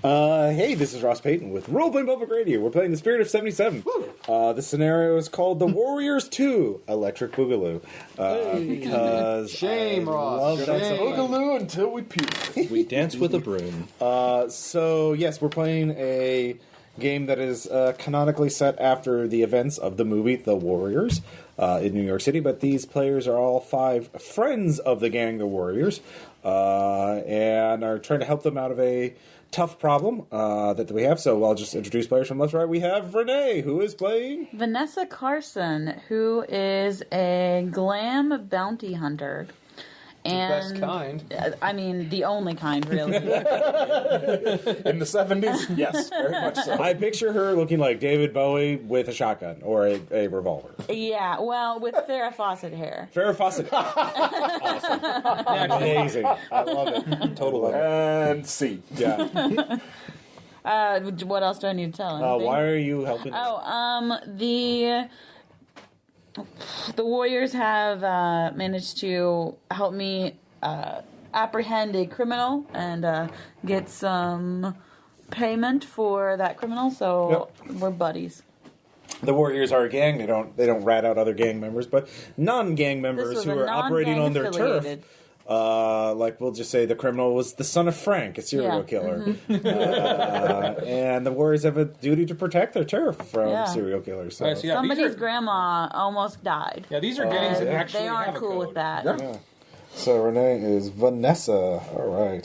Hey, this is Ross Payton with Roleplaying Public Radio. We're playing The Spirit of 77. The scenario is called The Warriors 2 Electric Boogaloo. Because Shame, I Ross. love that Shame. song. Boogaloo until we puke. We dance with a broom. So, yes, we're playing a game that is canonically set after the events of the movie The Warriors in New York City. But these players are all 5 friends of the gang The Warriors and are trying to help them out of a tough problem that we have. So I'll just introduce players from left to right. We have Renee, who is playing Vanessa Carson, who is a glam bounty hunter. And, best kind. I mean, the only kind, really. In the 70s? Yes, very much so. I picture her looking like David Bowie with a shotgun or a revolver. Yeah, well, with Farrah Fawcett hair. Farrah Fawcett. Awesome. Amazing. I love it. Totally. And C. Yeah. What else do I need to tell him? Why are you helping? The Warriors have managed to help me apprehend a criminal and get some payment for that criminal, so we're buddies. The Warriors are a gang. They don't rat out other gang members, but non-gang members who are operating on their turf. Like we'll just say the criminal was the son of Frank, a serial killer. And the Warriors have a duty to protect their turf from serial killers. So. Somebody's grandma almost died. Yeah, these are gangs that actually they aren't have a cool code. with that. Yeah. So Renee is Vanessa. All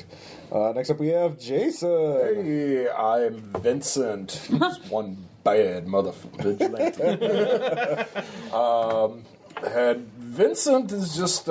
right. Next up we have Jason. Hey, I'm Vincent. He's one bad motherfucker. And Vincent is just,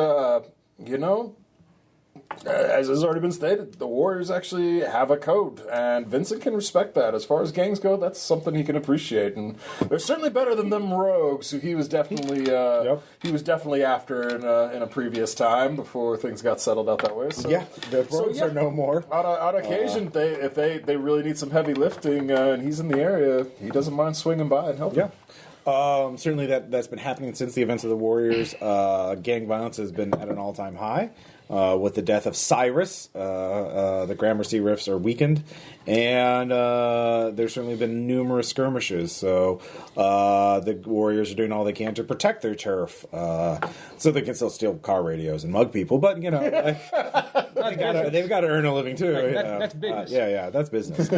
as has already been stated, the Warriors actually have a code, and Vincent can respect that. As far as gangs go, that's something he can appreciate, and they're certainly better than them rogues who he was definitely after in a previous time before things got settled out that way. So, the rogues are no more. On occasion, if they really need some heavy lifting, and he's in the area, he doesn't mind swinging by and helping. Yeah. Certainly that's been happening since the events of the Warriors. Gang violence has been at an all-time high. With the death of Cyrus, the Gramercy Riffs are weakened, and there's certainly been numerous skirmishes. So the Warriors are doing all they can to protect their turf, so they can still steal car radios and mug people. But they've got to earn a living too. That's business. That's business.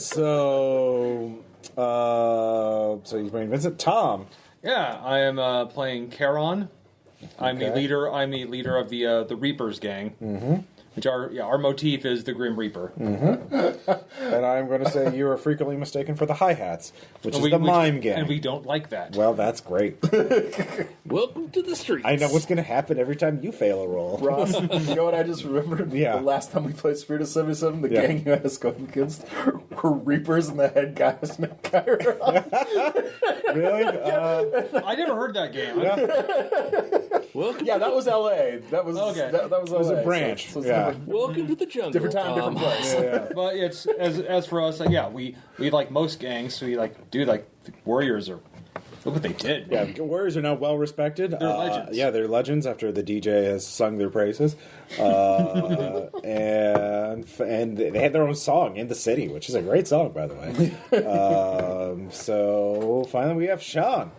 So he's playing Vincent. Tom. Yeah, I am playing Charon. I'm the leader of the Reapers gang, which our motif is the Grim Reaper. And I'm going to say you are frequently mistaken for the hi-hats, which is the mime gang. And we don't like that. Well, that's great. Welcome to the streets. I know what's going to happen every time you fail a roll. Ross, you know what I just remembered? Yeah. The last time we played Spirit of 77, the gang you had us going against were Reapers, and the head guy was named Chiron. Really? I never heard that game. Yeah, that was L.A. That was Okay. that was L.A. It was a branch. So it's Yeah. Welcome to the jungle. different time, different place. Yeah. But it's as for us, we like most gangs. We the Warriors are. Look what they did. Yeah, Warriors are now well respected. They're legends. Yeah, they're legends after the DJ has sung their praises. And they had their own song in the city, which is a great song, by the way. So finally we have Sean.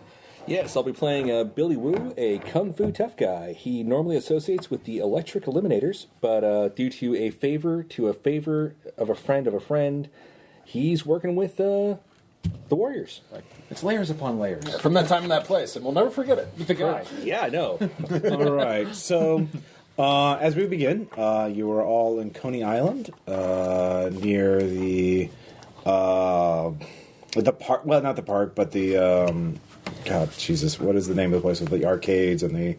Yes, I'll be playing Billy Wu, a kung fu tough guy. He normally associates with the Electric Eliminators, but due to a favor of a friend, he's working with the Warriors. It's layers upon layers. From that time in that place, and we'll never forget it. The guy. Yeah, I know. All right. So, as we begin, you are all in Coney Island, near the park. Well, not the park, but the God, Jesus, what is the name of the place with the arcades and the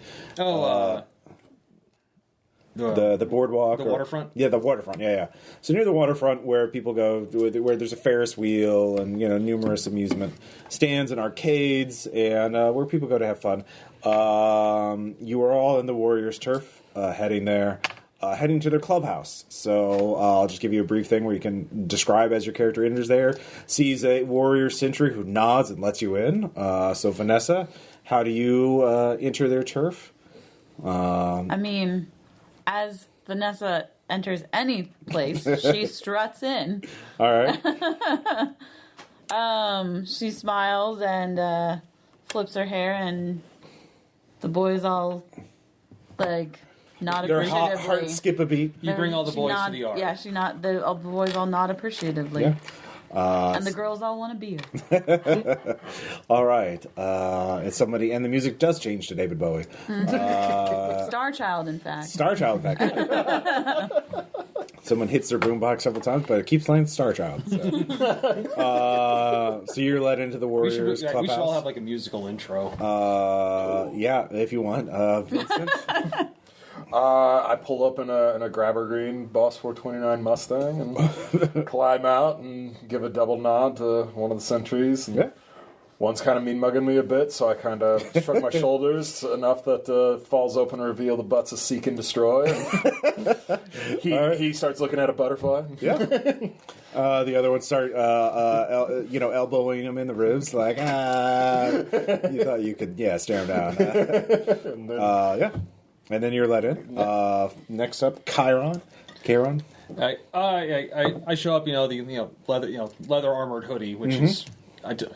the boardwalk, the waterfront. Yeah, the waterfront. Yeah. So near the waterfront, where people go, where there's a Ferris wheel and numerous amusement stands and arcades, and where people go to have fun. You are all in the Warriors' turf, heading there. Heading to their clubhouse. So I'll just give you a brief thing where you can describe as your character enters there. Sees a warrior sentry who nods and lets you in. So Vanessa, how do you enter their turf? I mean, as Vanessa enters any place, she struts in. All right. She smiles and flips her hair, and the boys all nod Their appreciatively. heart skip a beat. You bring all the She boys nod- to the yard. Yeah, the boys all nod appreciatively. Yeah. And the girls all want a beer. All right. It's somebody, and the music does change to David Bowie. Star Child, in fact. Star Child back then. Someone hits their boombox several times, but it keeps playing Star Child. So you're led into the Warriors clubhouse. We should all have like a musical intro. Yeah, if you want. Vincent? I pull up in a grabber green Boss 429 Mustang and climb out and give a double nod to one of the sentries. And Yeah. one's kind of mean mugging me a bit, so I kind of shrug my shoulders enough that falls open and reveal the butts of Seek and Destroy. And he starts looking at a butterfly. Yeah. The other ones start, elbowing him in the ribs, like, you thought you could, stare him down. Yeah. And then you're let in. Next up, Chiron. I show up, leather armored hoodie, which is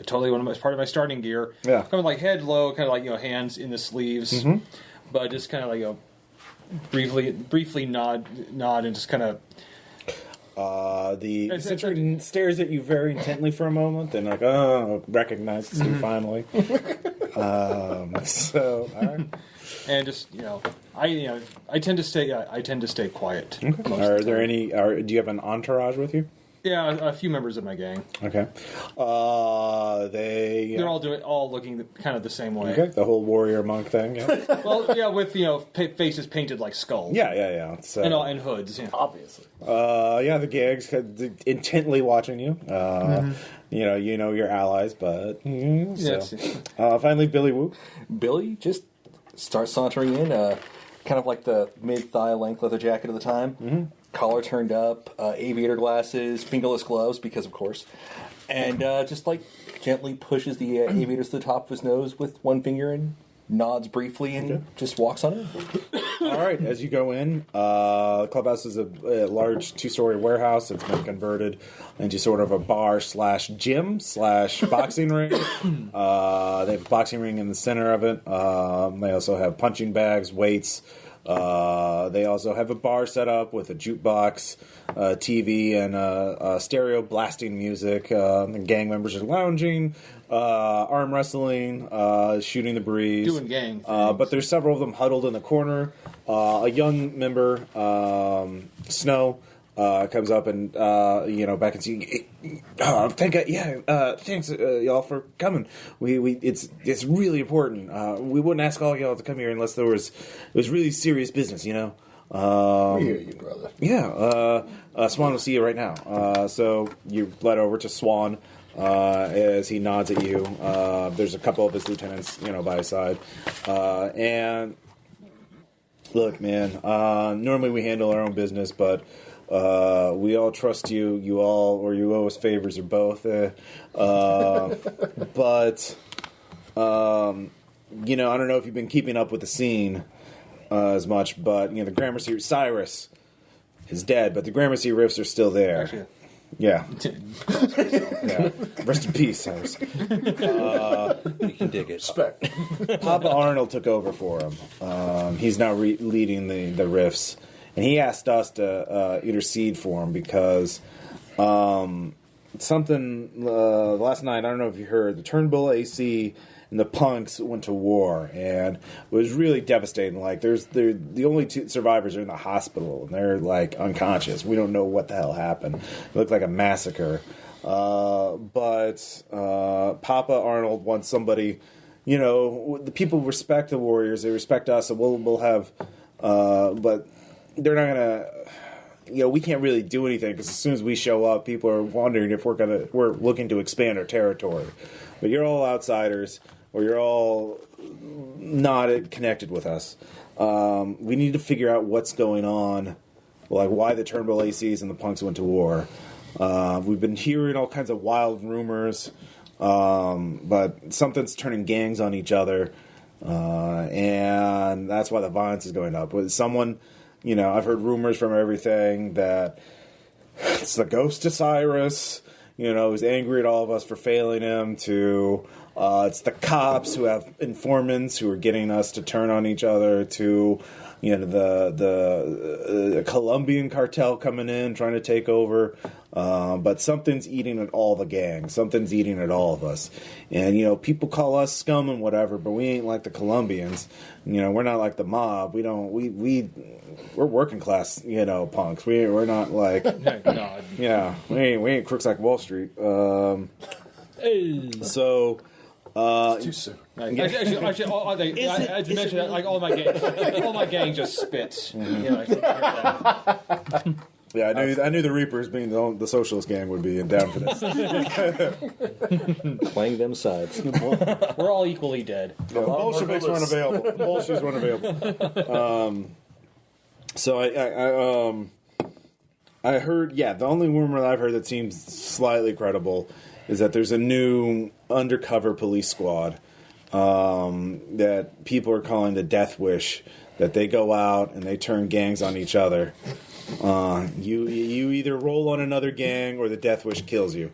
totally part of my starting gear. Yeah. Kind of like head low, kind of like hands in the sleeves, but just kind of like briefly nod and just kind of. The sentry stares at you very intently for a moment, then recognizes you finally. So, all right. And just I tend to stay quiet. Okay. Are there any? Do you have an entourage with you? Yeah, a few members of my gang. Okay. They're all looking kind of the same way. Okay. The whole warrior monk thing. Yeah. Well, yeah, with faces painted like skulls. Yeah. So, and hoods. Yeah. Obviously. The gags intently watching you. You know your allies, but finally, Billy Woo. Billy just starts sauntering in, kind of like the mid-thigh length leather jacket of the time. Collar turned up, aviator glasses, fingerless gloves, because of course. And just gently pushes the aviators to the top of his nose with one finger and nods briefly and just walks on in. All right, as you go in, clubhouse is a large two-story warehouse. It's been converted into sort of a bar/gym/boxing ring. They have a boxing ring in the center of it. They also have punching bags, weights. They also have a bar set up with a jukebox, TV, and stereo blasting music. The gang members are lounging, arm wrestling, shooting the breeze. Doing gang things. But there's several of them huddled in the corner. A young member, Snow, comes up and back and see. Thanks y'all for coming. It's really important. We wouldn't ask all y'all to come here unless it was really serious business. We hear you, brother. Yeah. Swan will see you right now. So you led over to Swan. As he nods at you, there's a couple of his lieutenants, by his side, and look, man. Normally we handle our own business, but we all trust you. You owe us favors or both. But I don't know if you've been keeping up with the scene as much, but the Gramercy Cyrus is dead, but the Gramercy Riffs are still there. Actually, Yeah. Yeah. Rest in peace, Cyrus. You can dig it. Respect. Papa Arnold took over for him. He's now leading the Riffs. And he asked us to intercede for him because something last night, I don't know if you heard, the Turnbull AC and the punks went to war, and it was really devastating. They're the only two survivors are in the hospital, and they're unconscious. We don't know what the hell happened. It looked like a massacre. But Papa Arnold wants somebody. The people respect the warriors. They respect us, and we'll have. But they're not gonna. We can't really do anything because as soon as we show up, people are wondering if we're looking to expand our territory. But you're all outsiders, or you're all not connected with us. We need to figure out what's going on, why the Turnbull ACs and the punks went to war. We've been hearing all kinds of wild rumors, but something's turning gangs on each other, and that's why the violence is going up. Someone I've heard rumors from everything that it's the ghost of Cyrus. Who's angry at all of us for failing him. To it's the cops who have informants who are getting us to turn on each other. To the Colombian cartel coming in trying to take over. But something's eating at all the gang. Something's eating at all of us. And, people call us scum and whatever, but we ain't like the Colombians. We're not like the mob. We're working class, punks. We're not like, yeah, we ain't crooks like Wall Street. So, It's too soon. Actually, as you mentioned, that, like all my gang just spits. Yeah, I knew the Reapers, being the socialist gang, would be down for this. Playing them sides. We're all equally dead. The Bolsheviks weren't available. Bolsheviks weren't available. So I heard, the only rumor that I've heard that seems slightly credible is that there's a new undercover police squad that people are calling the Death Wish. That they go out and they turn gangs on each other. You either roll on another gang or the Death Wish kills you.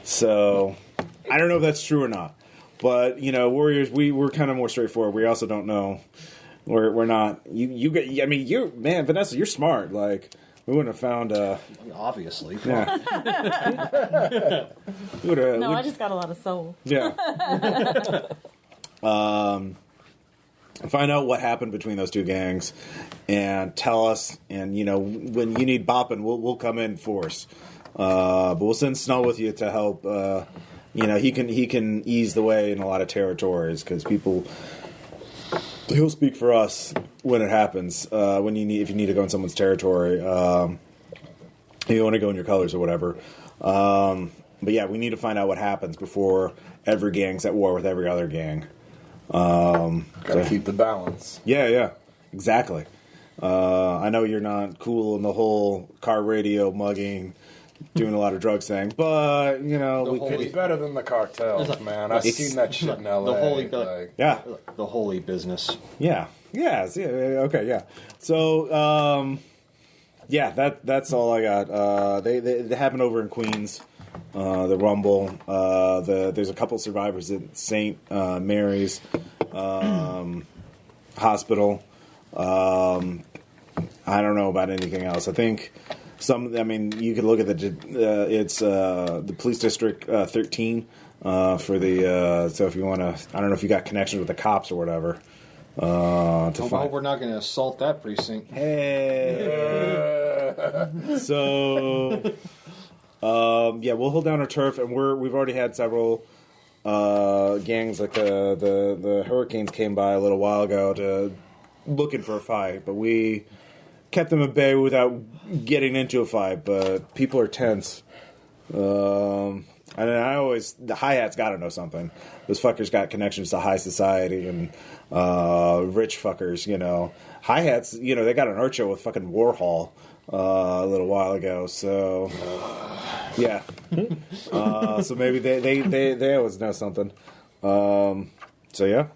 So I don't know if that's true or not. But Warriors, we're kind of more straightforward. We also don't know. We're not. Vanessa, you're smart. Like we wouldn't have found. Obviously. Yeah. I just got a lot of soul. Yeah. Find out what happened between those two gangs, and tell us. And when you need bopping, we'll come in force. But we'll send Snow with you to help. He can ease the way in a lot of territories because people. He'll speak for us when it happens. If you need to go in someone's territory, if you want to go in your colors or whatever. But yeah, we need to find out what happens before every gang's at war with every other gang. Gotta keep the balance. Yeah, exactly. I know you're not cool in the whole car radio mugging, doing a lot of drugs thing, but It's better than the cartels, man. I've seen that shit in LA. The holy business. Yeah. Okay. Yeah. So, that's all I got. They happen over in Queens. The Rumble. There's a couple survivors at St. Mary's Hospital. I don't know about anything else. I think you could look at it's the police district 13 for the. So if you want to, I don't know if you got connections with the cops or whatever. I hope we're not going to assault that precinct. Hey. So. We'll hold down our turf, and we've already had several gangs like the Hurricanes came by a little while ago looking for a fight, but we kept them at bay without getting into a fight. But people are tense, and the hi-hat's got to know something. Those fuckers got connections to high society and rich fuckers. Hi-hats, they got an art show with fucking Warhol. A little while ago, so yeah. So maybe they always know something. So yeah,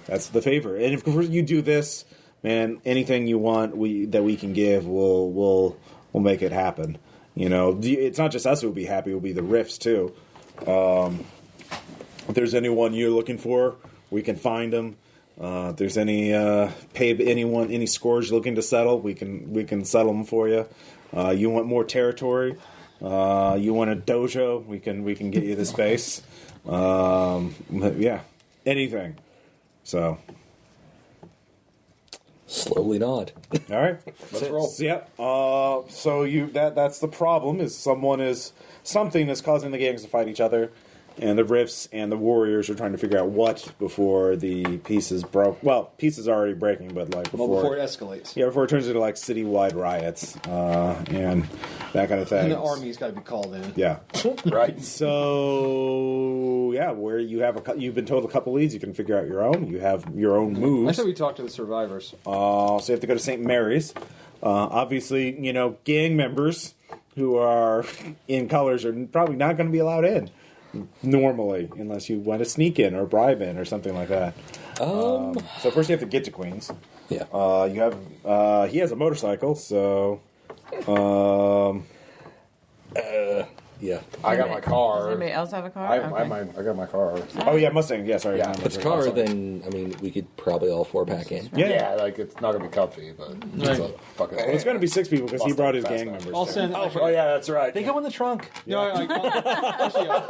that's the favor. And if you do this, man, anything you want that we can give, we'll make it happen. It's not just us who will be happy; it'll be the Riffs too. If there's anyone you're looking for, we can find them. If there's any any scores you're looking to settle, we can settle them for you. You want more territory? You want a dojo? We can get you the space. Anything. So slowly nod. All right, let's roll. So that's the problem. Something is causing the gangs to fight each other. And the Riffs and the Warriors are trying to figure out what before the pieces broke. Well, pieces are already breaking, but before it escalates. Yeah, before it turns into citywide riots and that kind of thing. And the army's got to be called in. Yeah, right. So where you've been told a couple leads, you can figure out your own. You have your own moves. I said we talked to the survivors. So you have to go to St. Mary's. Obviously, gang members who are in colors are probably not going to be allowed in. Normally, unless you want to sneak in or bribe in or something like that. So first you have to get to Queens. Yeah. You have he has a motorcycle, so Yeah. I got my Does car. anybody else have a car? I Okay. got my car. oh yeah, Mustang. Yeah, sorry. Yeah. not If it's a Mustang. car, then, I mean, we could probably all 4-pack in. Yeah. Like it's not gonna be comfy, but it's a fucking. Well, it's going to be 6 people because he Mustang brought his fast gang car. members. I'll too. send. Oh yeah, that's right. They go in the trunk. Actually,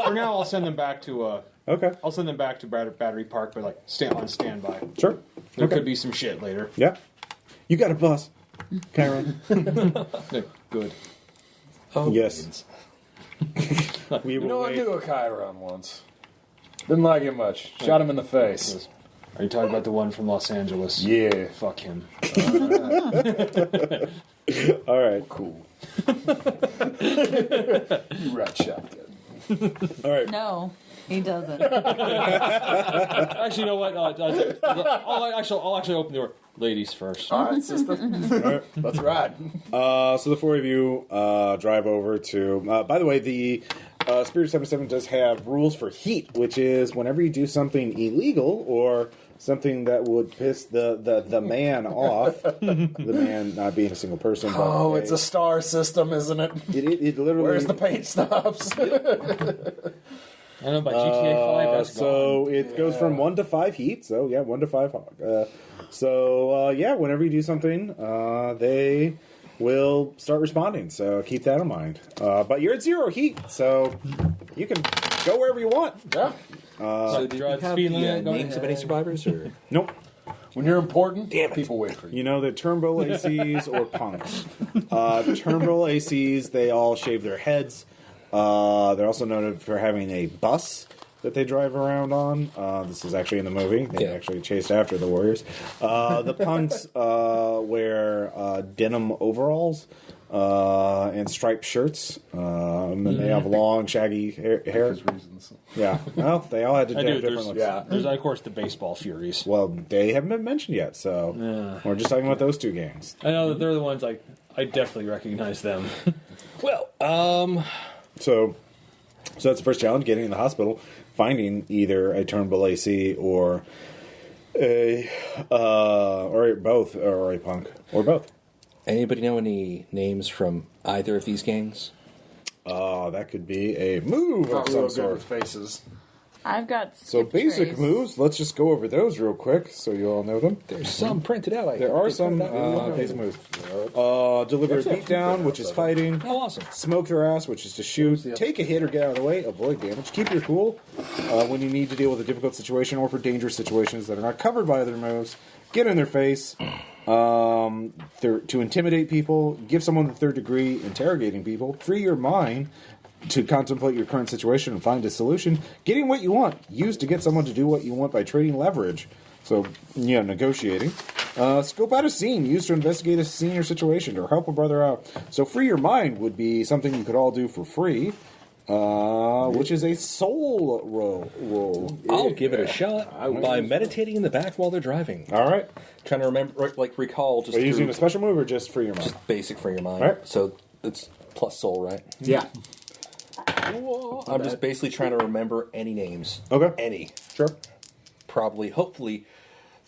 for now, I'll send them back to. Okay, I'll send them back to Battery Park, but like on standby. sure. There Okay. could be some shit later. Yeah, you got a bus, Karen. Good. Yes. We will You know, I wait. knew a Chiron once. Didn't like him much. Shot him in the face. Are you talking about the one from Los Angeles? Yeah. Fuck him. All right. Cool. You rat shotgun. All right. No, he doesn't. Actually, you know what? I'll actually open the door. Ladies first. All right, sister. Let's ride. So the 4 of you drive over to. By the way, the Spirit 77 does have rules for heat, which is whenever you do something illegal or something that would piss the man off. The man not being a single person. But Oh, it's a star system, isn't it? It literally. Where's the paint stops? I know by GTA 5. That's so gone. it goes from 1 to 5 heat. So yeah, 1 to 5. Whenever you do something, they will start responding. So keep that in mind. But you're at 0 heat, so you can go wherever you want. Yeah. So do you drive have speed the limit, go names of ahead. any survivors? Or? Nope. When you're important, Damn it. people wait for you. You know the Turnbull ACs or punks. Turnbull ACs, they all shave their heads. They're also noted for having a bus that they drive around on. This is actually in the movie. They actually chased after the Warriors. The punks wear denim overalls and striped shirts. And they have long, shaggy hair. There's reasons. Yeah. Well, they all had to I do do. different There's, looks. Yeah. there's of course the baseball furies. Well, they haven't been mentioned yet, so we're just talking about those 2 gangs. I know that they're the ones I definitely recognize them. Well, So that's the first challenge: getting in the hospital, finding either a Turnbull AC or both, or a punk, or both. anybody know any names from either of these gangs? That could be a move of Not some real good sort. with faces. I've got So skip basic trace. moves. Let's just go over those real quick, so you all know them. There's some printed out. There are some basic moves. Deliver a beatdown, which is fighting. Oh, awesome. Smoke their ass, which is to shoot. Take a hit or get out of the way. Avoid damage. Keep your cool when you need to deal with a difficult situation or for dangerous situations that are not covered by other moves. Get in their face. To intimidate people. Give someone the 3rd degree. Interrogating people. Free your mind to contemplate your current situation and find a solution. Getting what you want. Used to get someone to do what you want by trading leverage. So, negotiating. Scope out a scene. Used to investigate a scene or situation or help a brother out. So free your mind would be something you could all do for free. Which is a soul roll. I'll give it a shot by meditating in the back while they're driving. All right. Trying to remember, recall just Are you using through a special move or just free your mind? just basic for your mind. All right. So it's plus soul, right? Yeah. I'm just basically trying to remember any names. Okay. Any. Sure. Probably, hopefully,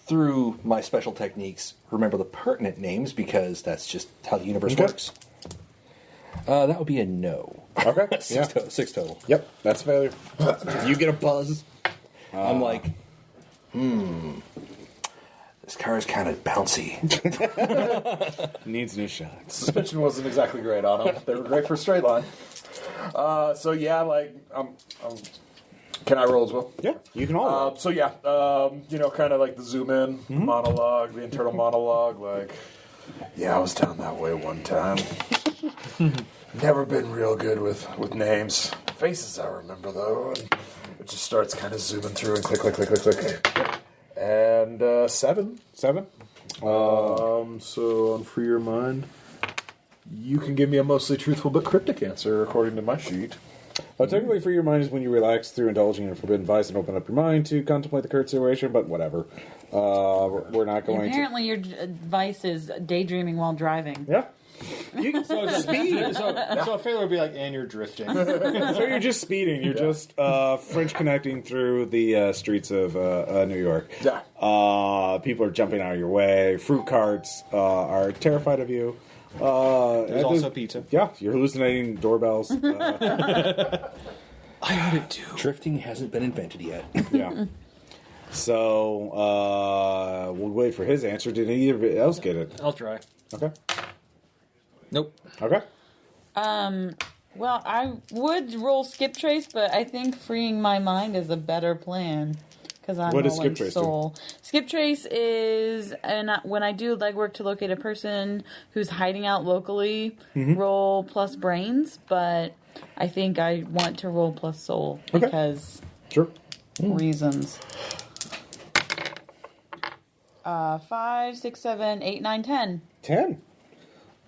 through my special techniques, remember the pertinent names because that's just how the universe Okay. works. That would be a no. Okay. Yeah. Six total. Yep. That's failure. You get a buzz. I'm like, this car is kind of bouncy. Needs new shocks. Suspension wasn't exactly great on them. They were great for a straight line. So yeah, can I roll as well? Yeah. You can all roll. So yeah, kind of like the zoom in monologue, the internal monologue. Like, yeah, I was down that way one time. Never been real good with names. Faces I remember though. And it just starts kind of zooming through and click, click, click, click, click. And 7. 7. So on Free Your Mind, you can give me a mostly truthful but cryptic answer according to my sheet. Technically, free your mind is when you relax through indulging in forbidden vice and open up your mind to contemplate the current situation, but whatever. We're not going Apparently, your vice is daydreaming while driving. to... Yeah. You can speed. So a failure would be like, and you're drifting. So you're just speeding. You're just French connecting through the streets of New York. Yeah. People are jumping out of your way. Fruit carts are terrified of you. There's also pizza. Yeah, you're hallucinating doorbells. I heard it too. Drifting hasn't been invented yet. Yeah. So we'll wait for his answer. Did anybody else get it? I'll try. Okay. Nope. Okay. Well, I would roll skip trace, but I think freeing my mind is a better plan. Because I'm What does rolling skip trace soul. Skip trace is when I do legwork to locate a person who's hiding out locally, roll plus brains, but I think I want to roll plus soul because Sure. reasons. 5, 6, 7, 8, 9, 10. 10.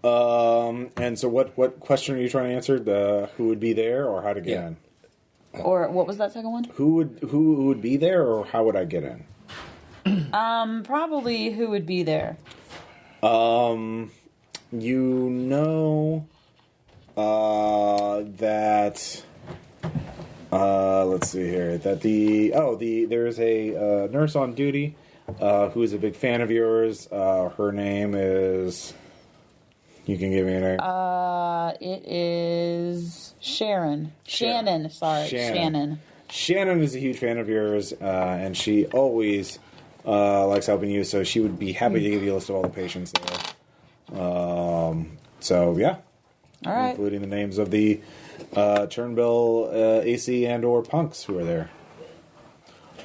And so what question are you trying to answer? Who would be there or how to get in? Or what was that second one? Who would be there or how would I get in? Probably who would be there. You know that let's see here that there's a nurse on duty who is a big fan of yours. Her name is. You can give me a name. It is Sharon. Shannon. Sorry, Shannon. Shannon is a huge fan of yours, and she always likes helping you. So she would be happy to give you a list of all the patients there. So yeah, All right. including the names of the Turnbill AC and/or punks who are there.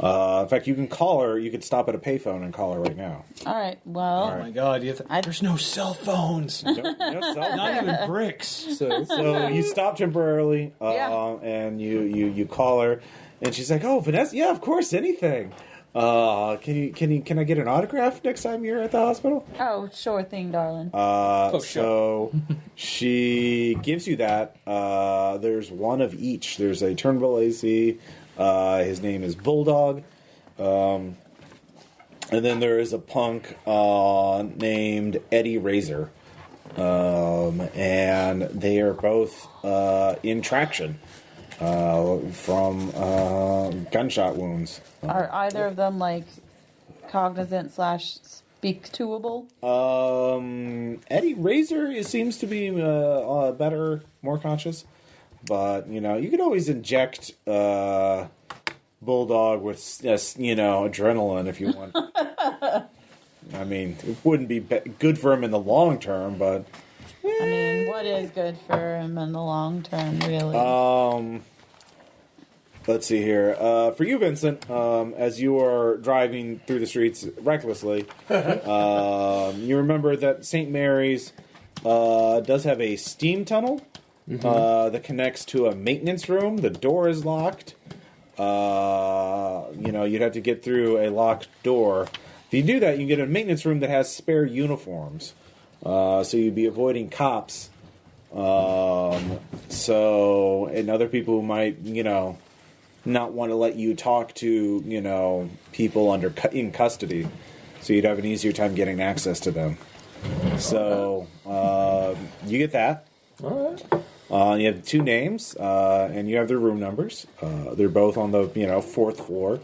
In fact, you can call her. You could stop at a payphone and call her right now. All right. Well, Oh my god, there's no cell phones. Not even bricks. So you stop temporarily, Yeah. and you call her, and she's like, "Oh, Vanessa, yeah, of course, anything. Can I get an autograph next time you're at the hospital?" oh, sure thing, darling. So she gives you that. There's one of each. There's a Turnbull AC. His name is Bulldog. And then there is a punk named Eddie Razor. And they are both in traction from gunshot wounds. Are either of them like cognizant / speak-toable? Eddie Razor seems to be better, more conscious. But, you could always inject Bulldog with, adrenaline if you want. I mean, it wouldn't be good for him in the long term, but... I mean, what is good for him in the long term, really? Let's see here. For you, Vincent, as you are driving through the streets recklessly, you remember that St. Mary's does have a steam tunnel that connects to a maintenance room. The door is locked. You'd have to get through a locked door. If you do that, you can get a maintenance room that has spare uniforms. So you'd be avoiding cops. And other people who might, not want to let you talk to, people in custody. So you'd have an easier time getting access to them. So you get that. All right. You have 2 names, and you have their room numbers. They're both on the 4th floor,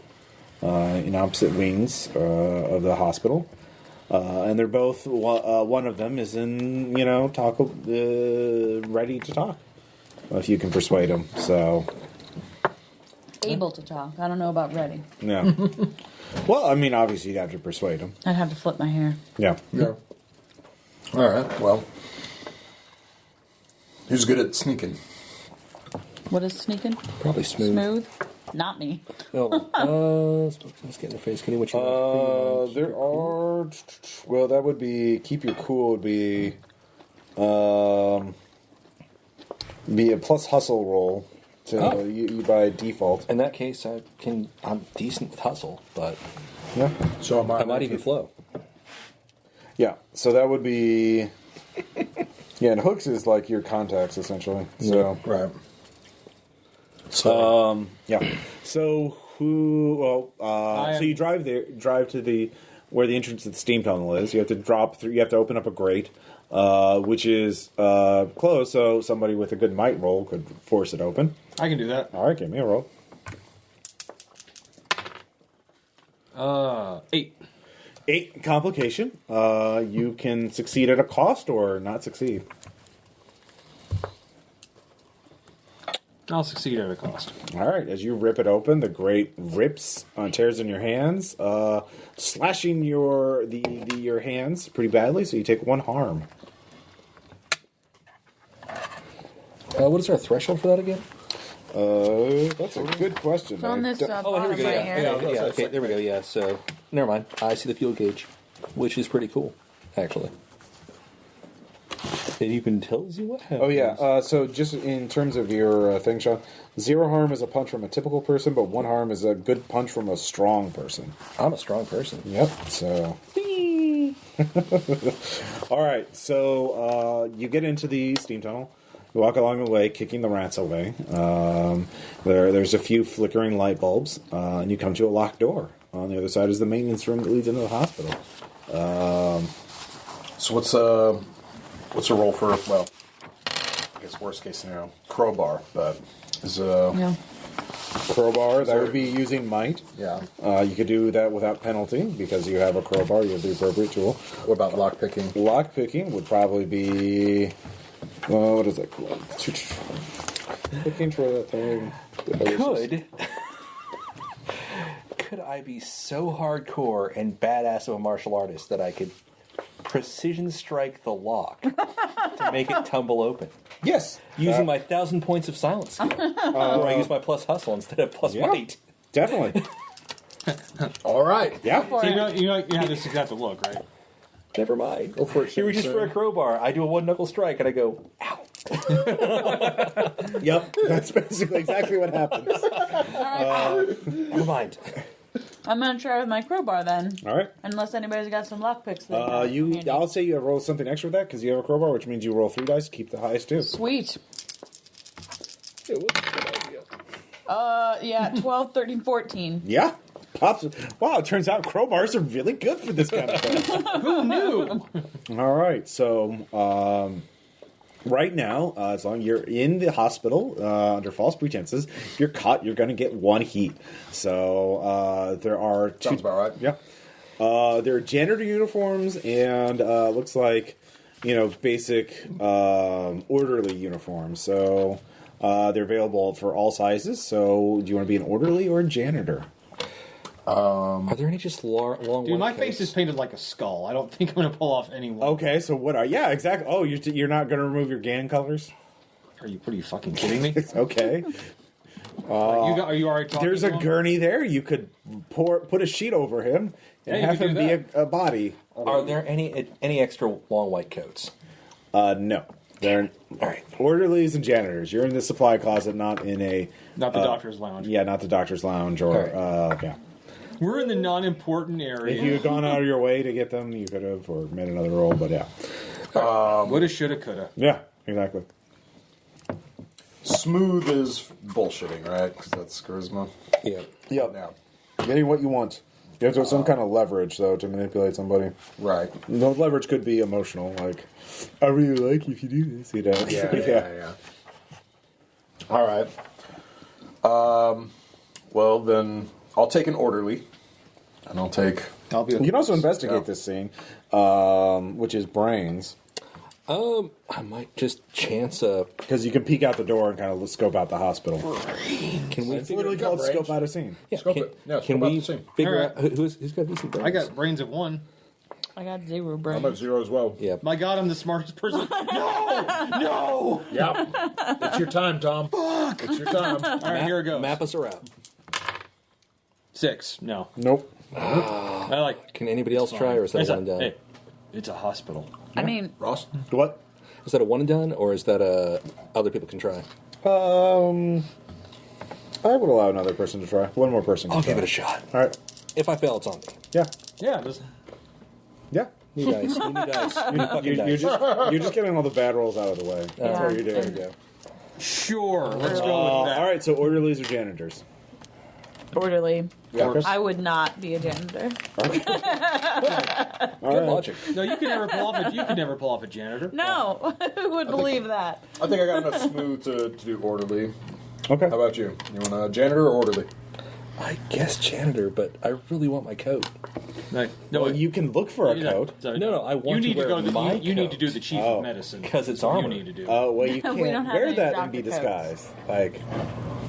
in opposite wings of the hospital. And they're both. One of them is in ready to talk, if you can persuade them. So Able to talk. I don't know about ready. yeah. Well, I mean, obviously you'd have to persuade them. I'd have to flip my hair. Yeah. Yeah. All right. Well, who's good at sneaking? What is sneaking? Probably smooth. Smooth? Not me. Let's get in the face. Can you what you want? There are. Well, that would be keep your cool. Would be a plus hustle roll to you by default. In that case, I'm decent with hustle, but Yeah. So I might even flow. Yeah. So that would be. Yeah, and hooks is like your contacts essentially. So right. So yeah. So so you drive to the where the entrance to the steam tunnel is. You have to drop through. You have to open up a grate, which is closed, so somebody with a good might roll could force it open. I can do that. All right, give me a roll. 8. 8 complication. You can succeed at a cost or not succeed. I'll succeed at a cost. All right, as you rip it open, the grate rips, tears in your hands, slashing your hands pretty badly. So you take 1 harm. What is our threshold for that again? That's a good question. It's on this Oh, here bottom we go. right Yeah, here. yeah, okay, there we go. Yeah, so never mind. I see the fuel gauge, which is pretty cool, actually. It even tells you what happens. Oh yeah. So just in terms of your thing, Sean, 0 harm is a punch from a typical person, but 1 harm is a good punch from a strong person. I'm a strong person. Yep. So. All right. So you get into the steam tunnel. You walk along the way, kicking the rats away. There's a few flickering light bulbs, and you come to a locked door. On the other side is the maintenance room that leads into the hospital. So what's a roll for? Well, I guess worst case scenario, crowbar. But is Yeah. Crowbar, that would be using might. yeah. You could do that without penalty because you have a crowbar. You have the appropriate tool. What about lock picking? Lock picking would probably be. What is that called? Looking for that thing. Could I be so hardcore and badass of a martial artist that I could precision strike the lock to make it tumble open? Yes. Using my 1,000 points of silence. Or I use my plus hustle instead of plus Yeah. might. Definitely. All right. Yeah. For So it. you have this exact look, right? Never mind. Go for it. He reaches for a crowbar. I do a 1-knuckle strike and I go, ow. Yep. That's basically exactly what happens. Never mind. I'm gonna try with my crowbar then. All right. Unless anybody's got some lockpicks. I'll say you roll something extra with that because you have a crowbar, which means you roll 3 dice, keep the highest 2. Sweet. Yeah, 12, 13, 14. Yeah. Pops. Wow, it turns out crowbars are really good for this kind of thing. Who knew? All right, so right now, as long as you're in the hospital under false pretenses, if you're caught, you're going to get 1 heat. So there are 2. Sounds about right. Yeah. There are janitor uniforms and looks like, basic orderly uniforms. So they're available for all sizes. So do you want to be an orderly or a janitor? Are there any just long Dude, my white face coats? is painted like a skull. I don't think I'm going to pull off any one. Okay, so what are... Yeah, exactly. Oh, you're not going to remove your gang colors? Are you fucking kidding me? Okay. Are you already talking There's to a him? gurney there. You could put a sheet over him and Yeah, you have could him do be a body. Are there any extra long white coats? No. They're All right. orderlies and janitors. You're in the supply closet, not in a... Not the doctor's lounge. Yeah, not the doctor's lounge or... All yeah. We're in the non-important area. If you had gone out of your way to get them, you could have, or made another roll, but yeah. Woulda, shoulda, coulda. Yeah, exactly. Smooth is bullshitting, right? Because that's charisma. Yeah. Yep. Yeah. Getting what you want. You have to have some kind of leverage, though, to manipulate somebody. Right. The leverage could be emotional, like, I really like you if you do this, Yeah. All right. Well, then I'll take an orderly, and I'll take... I'll be. You can also investigate this scene, which is brains, I might just chance a... because you can peek out the door and kind of scope out the hospital. Can we It's literally called range. scope out a scene. Yeah, Scope can, it. Yeah, can scope out we the scene. figure All out who's got decent brains? I got brains of 1. I got 0 I'm brains. at 0 as well. Yeah. My God, I'm the smartest person. No! Yep. It's your time, Tom. Fuck. It's your time. All right, here it goes. Map us around. 6. No. Nope. I like. Can anybody else try, or is that It's a one and done? hey, it's a hospital. I mean, Ross? What? Is that a one and done, or is that a other people can try? I would allow another person to try. One more person can I'll try. give it a shot. All right. If I fail, it's on me. Yeah. Yeah, just Yeah. New dice. New dice. New fucking You're dice. just getting all the bad rolls out of the way. That's Yeah. what you're doing. Yeah. sure. Let's go with that. All right. So orderlies or janitors? Orderly. Yeah. Chris? I would not be a janitor. Good logic. No, you can never pull off a janitor. No, who would believe that? I think I got enough smooth to do orderly. Okay. How about you? You want a janitor or orderly? I guess janitor, but I really want my coat. No, Well, you can look for a coat. No, I want you need to wear my you need to coat. do the chief of medicine. 'Cause it's That's what armor. You need to do. Oh, well, you We don't can't have wear any that and be doctor coats. disguised. Like,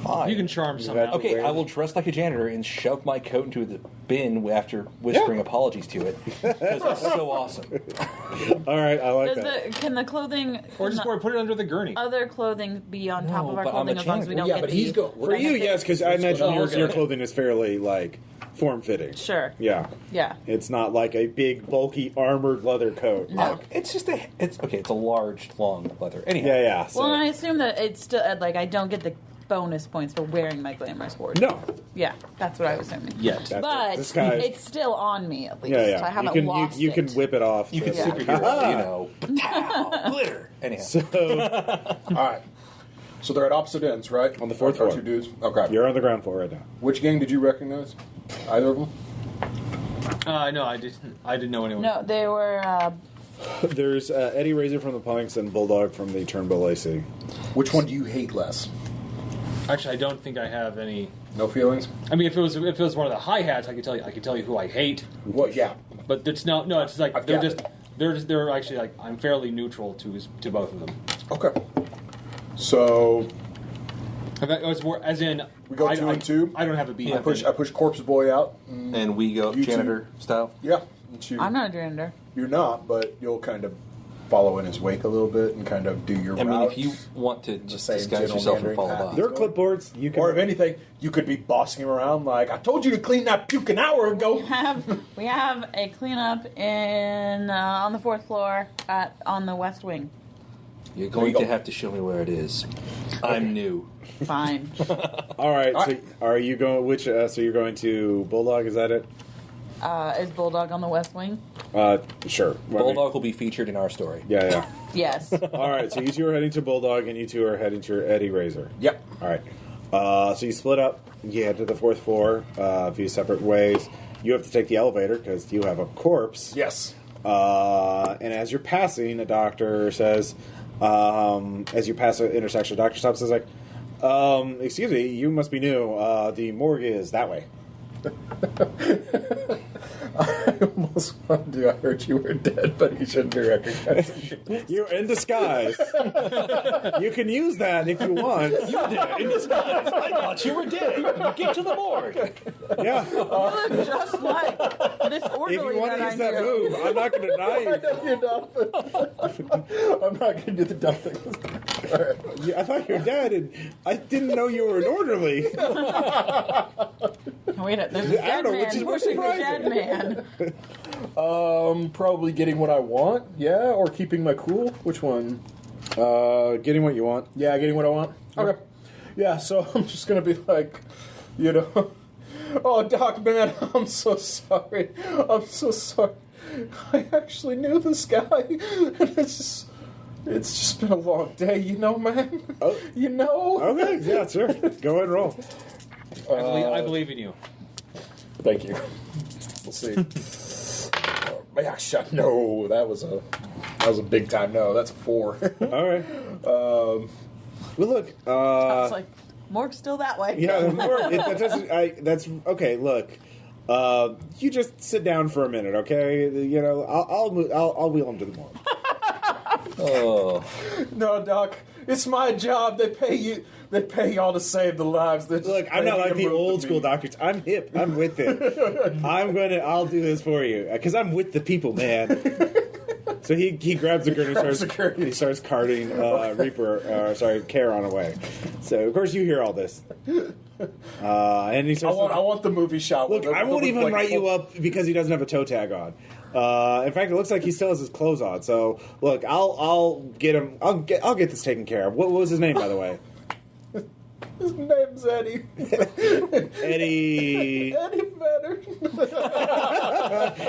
Fine. You can charm You somehow. have to Okay, wear- I will dress like a janitor and shove my coat into the bin after whispering apologies to it. Because it's so awesome. all right, I like Does that. can the clothing Or just put it under the gurney. other clothing be on top No, of our but I'm a clothing as long as we janitor. don't Yeah, get but the he's go- For you, yes, because I imagine Oh, your okay. clothing is fairly, like, form-fitting. Sure. Yeah. Yeah. It's not like a big, bulky, armored leather coat. No. It's just it's a large, long leather. Anyhow. Yeah, yeah. So. Well, and I assume that it's still like I don't get the bonus points for wearing my glamorous wardrobe. No. Yeah, that's what I was assuming. Yet. That's But it. Disguise. it's still on me at least. Yeah, yeah. I haven't you can, lost you can it. whip it off. You can so- superhero, Ha-ha! you know. Pow, glitter. Anyhow. So, All right. So they're at opposite ends, right? On the fourth Our floor. two dudes. Okay. you're on the ground floor right now. Which gang did you recognize? Either of them? No, I didn't know anyone. No, they were. There's Eddie Razor from the Punks and Bulldog from the Turnbull AC. Which one do you hate less? Actually, I don't think I have any. No feelings? I mean, if it was one of the hi hats, I could tell you who I hate. Well, yeah. But it's no. It's like I've got they're actually like I'm fairly neutral to both of them. Okay. So It was more as in We go two and two? I don't have a beat. I push Corpse Boy out. And we go You two- janitor style. Yeah. It's you. I'm not a janitor. You're not, but you'll kind of follow in his wake a little bit and kind of do your I mean, route. if you want to just same disguise general yourself and meandering follow path. by. There are clipboards. You can. Or if anything, you could be bossing him around like, I told you to clean that puke an hour ago. We have a cleanup in on the fourth floor on the west wing. You're There going you go. to have to show me where it is. I'm new. Fine. All right. All So right. are you going? Which? So you're going to Bulldog? Is that it? Is Bulldog on the west wing? Sure. Well, Bulldog will be featured in our story. Yeah, yeah. Yes. All right. So you two are heading to Bulldog, and you two are heading to Eddie Razor. Yep. All right. So you split up. You head to the fourth floor via separate ways. You have to take the elevator because you have a corpse. Yes. And as you're passing, a doctor says, as you pass an intersection, a doctor stops and is like, excuse me, you must be new. The morgue is that way. I almost wanted to. I heard you were dead, but you shouldn't be recognized. You're in disguise. You can use that if you want. In disguise. I thought you were dead. Get to the morgue. Yeah. You look just like this If orderly you want to that I use that knew. move, I'm not going to deny I you. know you're not, but I'm not going to do the dumb thing. All right. I thought you were dead, and I didn't know you were an orderly. Wait, there's a I dead don't know, man which is more pushing the dead surprising. man. Probably getting what I want, yeah, or keeping my cool. Which one? Getting what you want. Yeah, getting what I want. Okay. Yeah, so I'm just gonna be like, oh, Doc, man, I'm so sorry. I'm so sorry. I actually knew this guy, and it's just been a long day, man. Oh. Okay, yeah, sure. Go ahead and roll. I believe in you. Thank you. We'll see. No, that was a big time no. That's a 4. All right. Well, look. I was like, morgue's still that way. Yeah, the morgue. That's okay. Look, you just sit down for a minute, okay? I'll wheel him to the morgue. Oh. No, Doc, it's my job. They pay you. They pay y'all to save the lives. They just Look, I'm pay not me like to the move old the school meat. doctors. I'm hip. I'm with it. I'll do this for you because I'm with the people, man. So he grabs the gurney and he starts carting Charon away. So of course you hear all this, and he I starts. want the movie shot. Look, with I won't with, even like, write you up because he doesn't have a toe tag on. In fact, it looks like he still has his clothes on. So look, I'll get him. I'll get this taken care of. What was his name, by the way? His name's Eddie. Eddie. Eddie Vedder.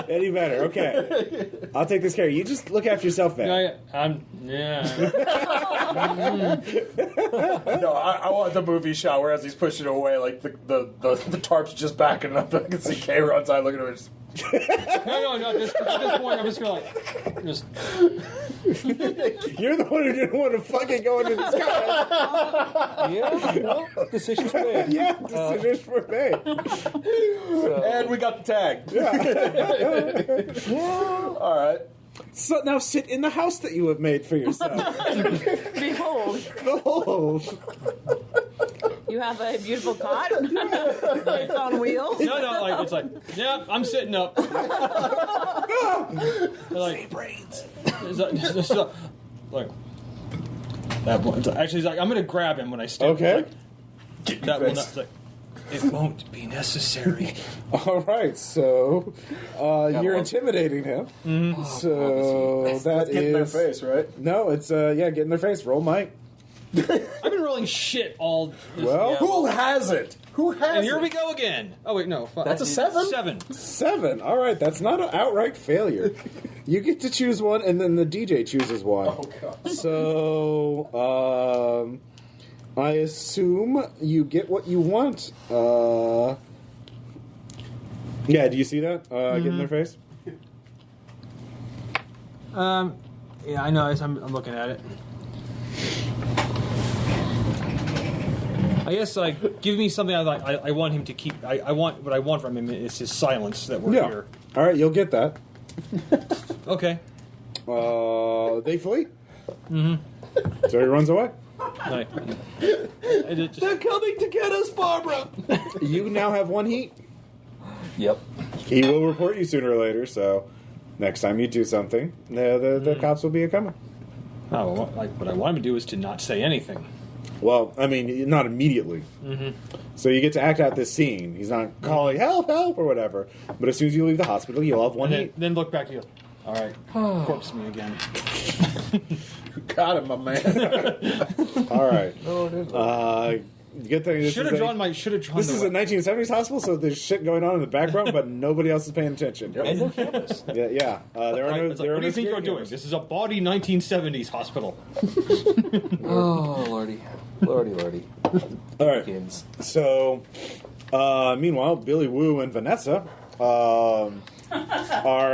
Eddie Vedder. Okay, I'll take this care. You just look after yourself, man. Yeah. No, I want the movie shot where as he's pushing away, like the tarp's just backing up. I can see K on side looking at him. Just... No. At this point, I'm just gonna just. You're the one who didn't want to fucking go into the sky. Yeah, well, decisions were made. Yeah, decisions were made. And we got the tag. Yeah. All right. So now sit in the house that you have made for yourself. Behold, Behold. you have a beautiful cot. It's on wheels. No, it's like, yeah, I'm sitting up. Like, Brains. like, that one. Actually, he's like, I'm going to grab him when I step. Okay. Like, that will not. It's like, it won't be necessary. All right, so you're intimidating him. Mm-hmm. So that Get in their is face, right? no. It's get in their face. Roll Mike. I've been rolling shit all. Well, Who has it? Who has and here it? we go again. Oh wait, no. That's a 7? 7. 7. All right, that's not an outright failure. You get to choose one, and then the DJ chooses one. Oh, God. So, I assume you get what you want. Yeah, do you see that? Get in their face? Yeah, I know. I'm looking at it. I guess like give me something I like. I want him to keep. I want what I want from him is his silence that we're here. All right, you'll get that. Okay. They flee. Mm-hmm. So he runs away. Right. They're coming to get us, Barbara. You now have 1 heat. Yep. He will report you sooner or later, so next time you do something, the cops will be coming. Oh, well, like what I want him to do is to not say anything. Well, I mean, not immediately. Mm-hmm. So you get to act out this scene. He's not calling help, or whatever. But as soon as you leave the hospital, you'll have 1 heat. Then look back to you. All right, corpse me again. Got him, my man. All right. Good thing this Should is have drawn my. Should have drawn. This is a 1970s hospital, so there's shit going on in the background, but nobody else is paying attention. And no cameras. Yeah. There are no. What There are do no you think you're security doing? cameras. This is a bawdy 1970s hospital. Oh, lordy. Lordy. All right. Kids. So, meanwhile, Billy Woo and Vanessa are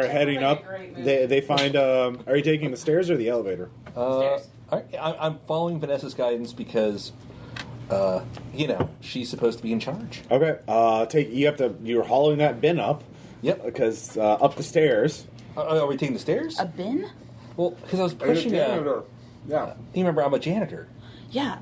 heading up. They find. Are you taking the stairs or the elevator? I'm following Vanessa's guidance because, she's supposed to be in charge. Okay. You're hauling that bin up. Yep. Because up the stairs. Are we taking the stairs? A bin? Well, because I was pushing. Yeah. You remember, I'm a janitor. Yeah.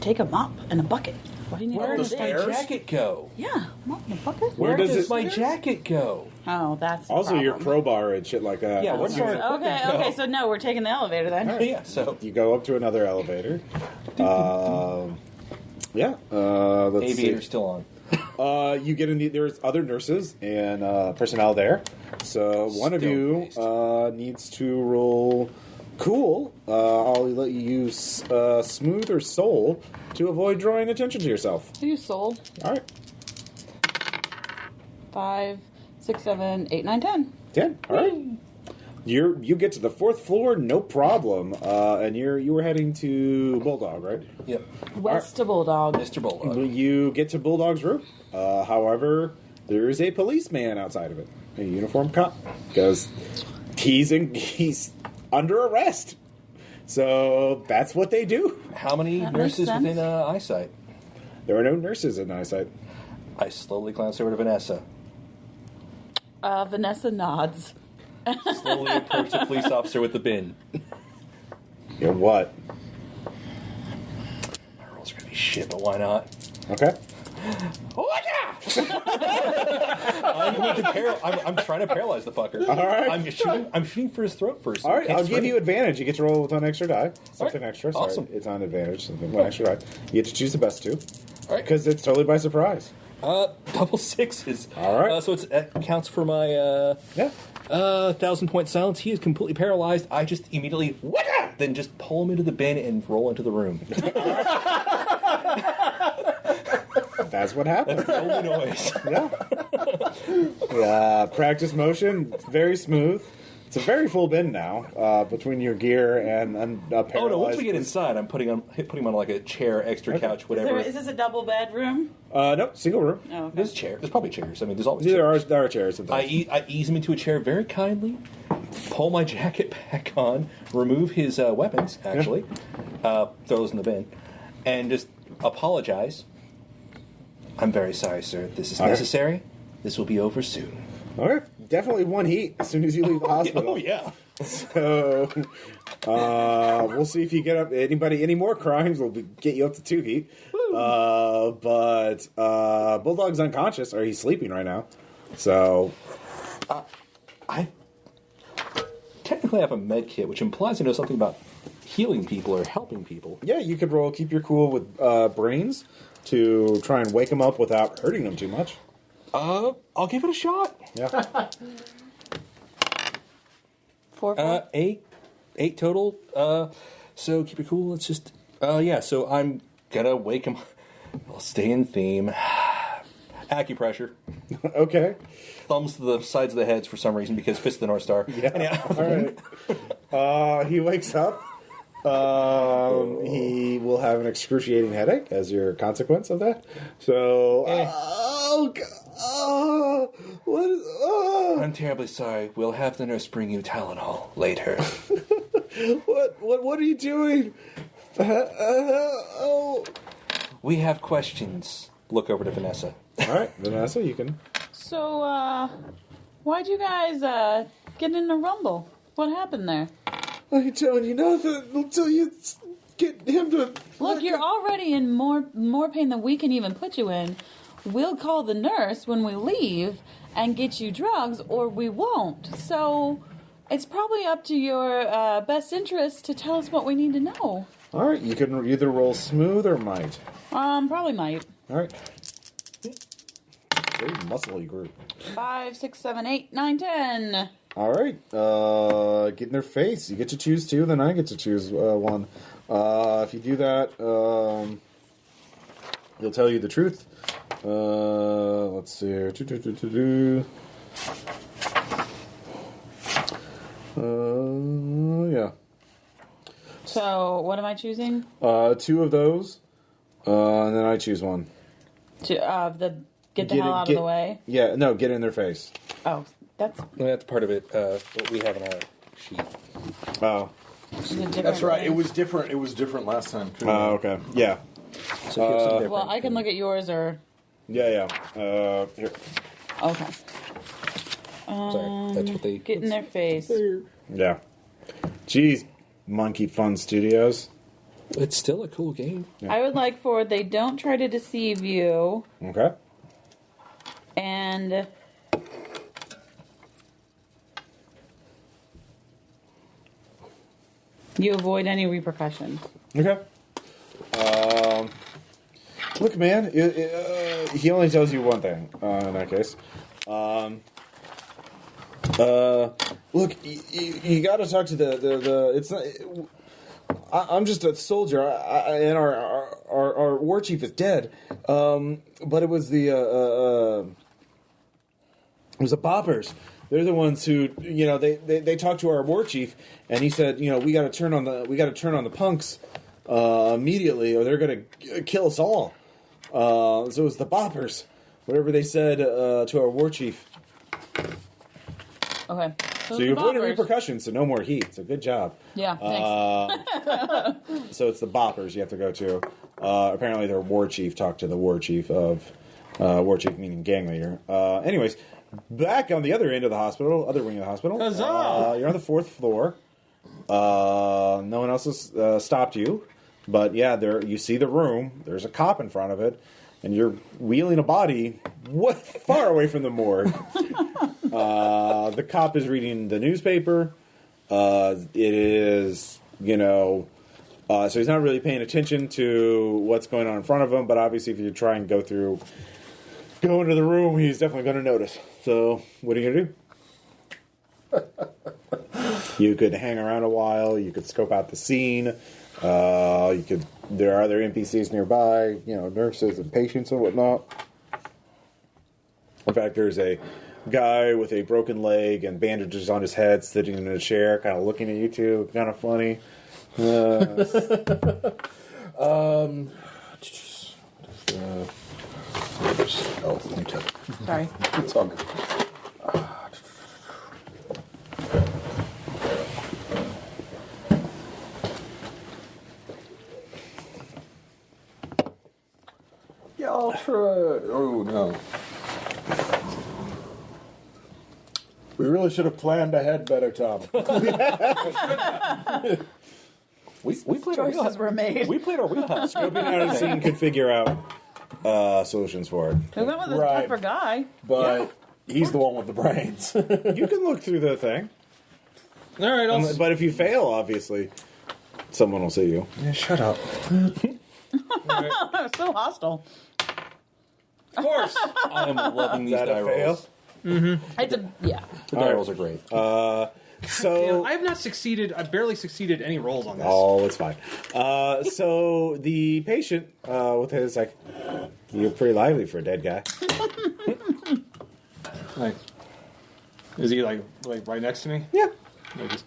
Take a mop and a bucket. Why do you need Where all does the my stairs? jacket go? Yeah, mop and a bucket. Where does my jacket go? Oh, that's the Also, your problem. crowbar and shit like that. Yeah, what's our Okay, so no, we're taking the elevator then. Yeah, so You go up to another elevator. Let's aviator's see. still on. You get in. There's other nurses and personnel there. So one of you needs to roll cool. I'll let you use smooth or soul to avoid drawing attention to yourself. I use soul. All right, 5, 6, 7, 8, 9, 10. 10. All right. You get to the 4th floor, no problem. And you were heading to Bulldog, right? Yep. West to Bulldog. Mr. Bulldog. You get to Bulldog's room. However, there is a policeman outside of it, a uniformed cop, because he's under arrest. So that's what they do. How many That nurses makes sense. within eyesight? There are no nurses in eyesight. I slowly glance over to Vanessa. Vanessa nods. Slowly approach the police officer with the bin. Yeah, what? My rolls are gonna be shit, but why not? Okay. I'm trying to paralyze the fucker. All right. I'm shooting for his throat first. All right, I'll give you advantage. You get to roll with one extra die. Something right. extra. Sorry, Awesome. it's on advantage. One extra die. You get to choose the best two. All right. Because it's totally by surprise. Double sixes. All right. So that counts for my Yeah. 1,000-point silence. He is completely paralyzed. I just immediately then just pull him into the bin and roll into the room. That's what happens. The only noise. Yeah. Practice motion, very smooth. It's a very full bin now between your gear and paralyzed. Oh no! Once we get inside, I'm putting him on like a chair, extra couch, whatever. Is this a double bedroom? Nope, single room. Oh, okay. There's a chair. There's probably chairs. I mean, there's always There chairs. are chairs. I ease him into a chair very kindly, pull my jacket back on, remove his weapons, actually, throw those in the bin, and just apologize. I'm very sorry, sir. If this is necessary, this will be over soon. Okay. Definitely one heat as soon as you leave the hospital. Oh, yeah. So, we'll see if you get up any more crimes. We'll get you up to 2 heat. But Bulldog's unconscious, or he's sleeping right now. So, I technically have a med kit, which implies I know something about healing people or helping people. yeah, you could roll keep your cool with brains to try and wake them up without hurting them too much. I'll give it a shot. Yeah. 4. 8 total. So keep it cool. Let's just. So I'm gonna wake him. I'll stay in theme. Acupressure. Okay. Thumbs to the sides of the heads for some reason because Fist of the North Star. Yeah. All right. He wakes up. He will have an excruciating headache as your consequence of that. So, oh God. What is? I'm terribly sorry. We'll have the nurse bring you Tylenol later. What are you doing? Oh. We have questions. Look over to Vanessa. All right, Vanessa, you can. So, why'd you guys get in a rumble? What happened there? I ain't telling you nothing until you get him to. Look, you're already in more pain than we can even put you in. We'll call the nurse when we leave and get you drugs, or we won't. So it's probably up to your best interest to tell us what we need to know. All right, you can either roll smooth or might. Probably might. All right. Very muscly group. 5, 6, 7, 8, 9, 10. All right. Get in their face. You get to choose 2, then I get to choose 1. If you do that, he'll tell you the truth. Let's see here. Yeah. So what am I choosing? 2 of those, and then I choose 1. Get the hell out of the way. Yeah, no, get in their face. Oh, That's part of it. What we have in our sheet. Oh. That's right. It was different. It was different last time too. Okay. Yeah. So here's some Well, I can look at yours or. Yeah. Here. Okay. Sorry, that's what they Get in their face. Yeah. Jeez, Monkey Fun Studios. It's still a cool game. Yeah. I would like for they don't try to deceive you, Okay. and you avoid any repercussions. Okay. Look, man, he only tells you one thing in that case. Look, you got to talk to the. It's not. I'm just a soldier, and our war chief is dead. But it was the boppers. They're the ones who, they talked to our war chief, and he said, we got to turn on the punks immediately, or they're going to kill us all. So it was the boppers, whatever they said to our war chief. Okay. So you avoided repercussions, so no more heat. So good job. Yeah. Thanks. So it's the boppers you have to go to. Apparently, their war chief talked to the war chief of war chief meaning gang leader. Anyways. Back on the other end of the hospital, other wing of the hospital. Huzzah! You're on the 4th floor. No one else has stopped you. But yeah, there you see the room. There's a cop in front of it. And you're wheeling a body far away from the morgue. The cop is reading the newspaper. It is, so he's not really paying attention to what's going on in front of him. But obviously, if you try and go into the room, he's definitely going to notice. So, what are you going to do? You could hang around a while. You could scope out the scene. There are other NPCs nearby, nurses and patients and whatnot. In fact, there's a guy with a broken leg and bandages on his head sitting in a chair, kind of looking at you two. Kind of funny. Let me check. Sorry. It's all good. Yeah, I'll try. Oh, no. We really should have planned ahead better, Tom. We played our Choices wheelhouse. were made. We played our wheelhouse. Scoping out a scene could figure out solutions for it. We went with a Right. tougher guy. But he's the one with the brains. You can look through the thing. All right, But if you fail, obviously, someone will see you. Yeah, shut up. So hostile. of course. I am loving these Is that die a fail? rolls. It's a yeah. The die rolls are great. So, I have not succeeded. I barely succeeded any rolls on this. oh, it's fine. So the patient with his like, you're pretty lively for a dead guy. Like, is he like right next to me? Yeah. Like just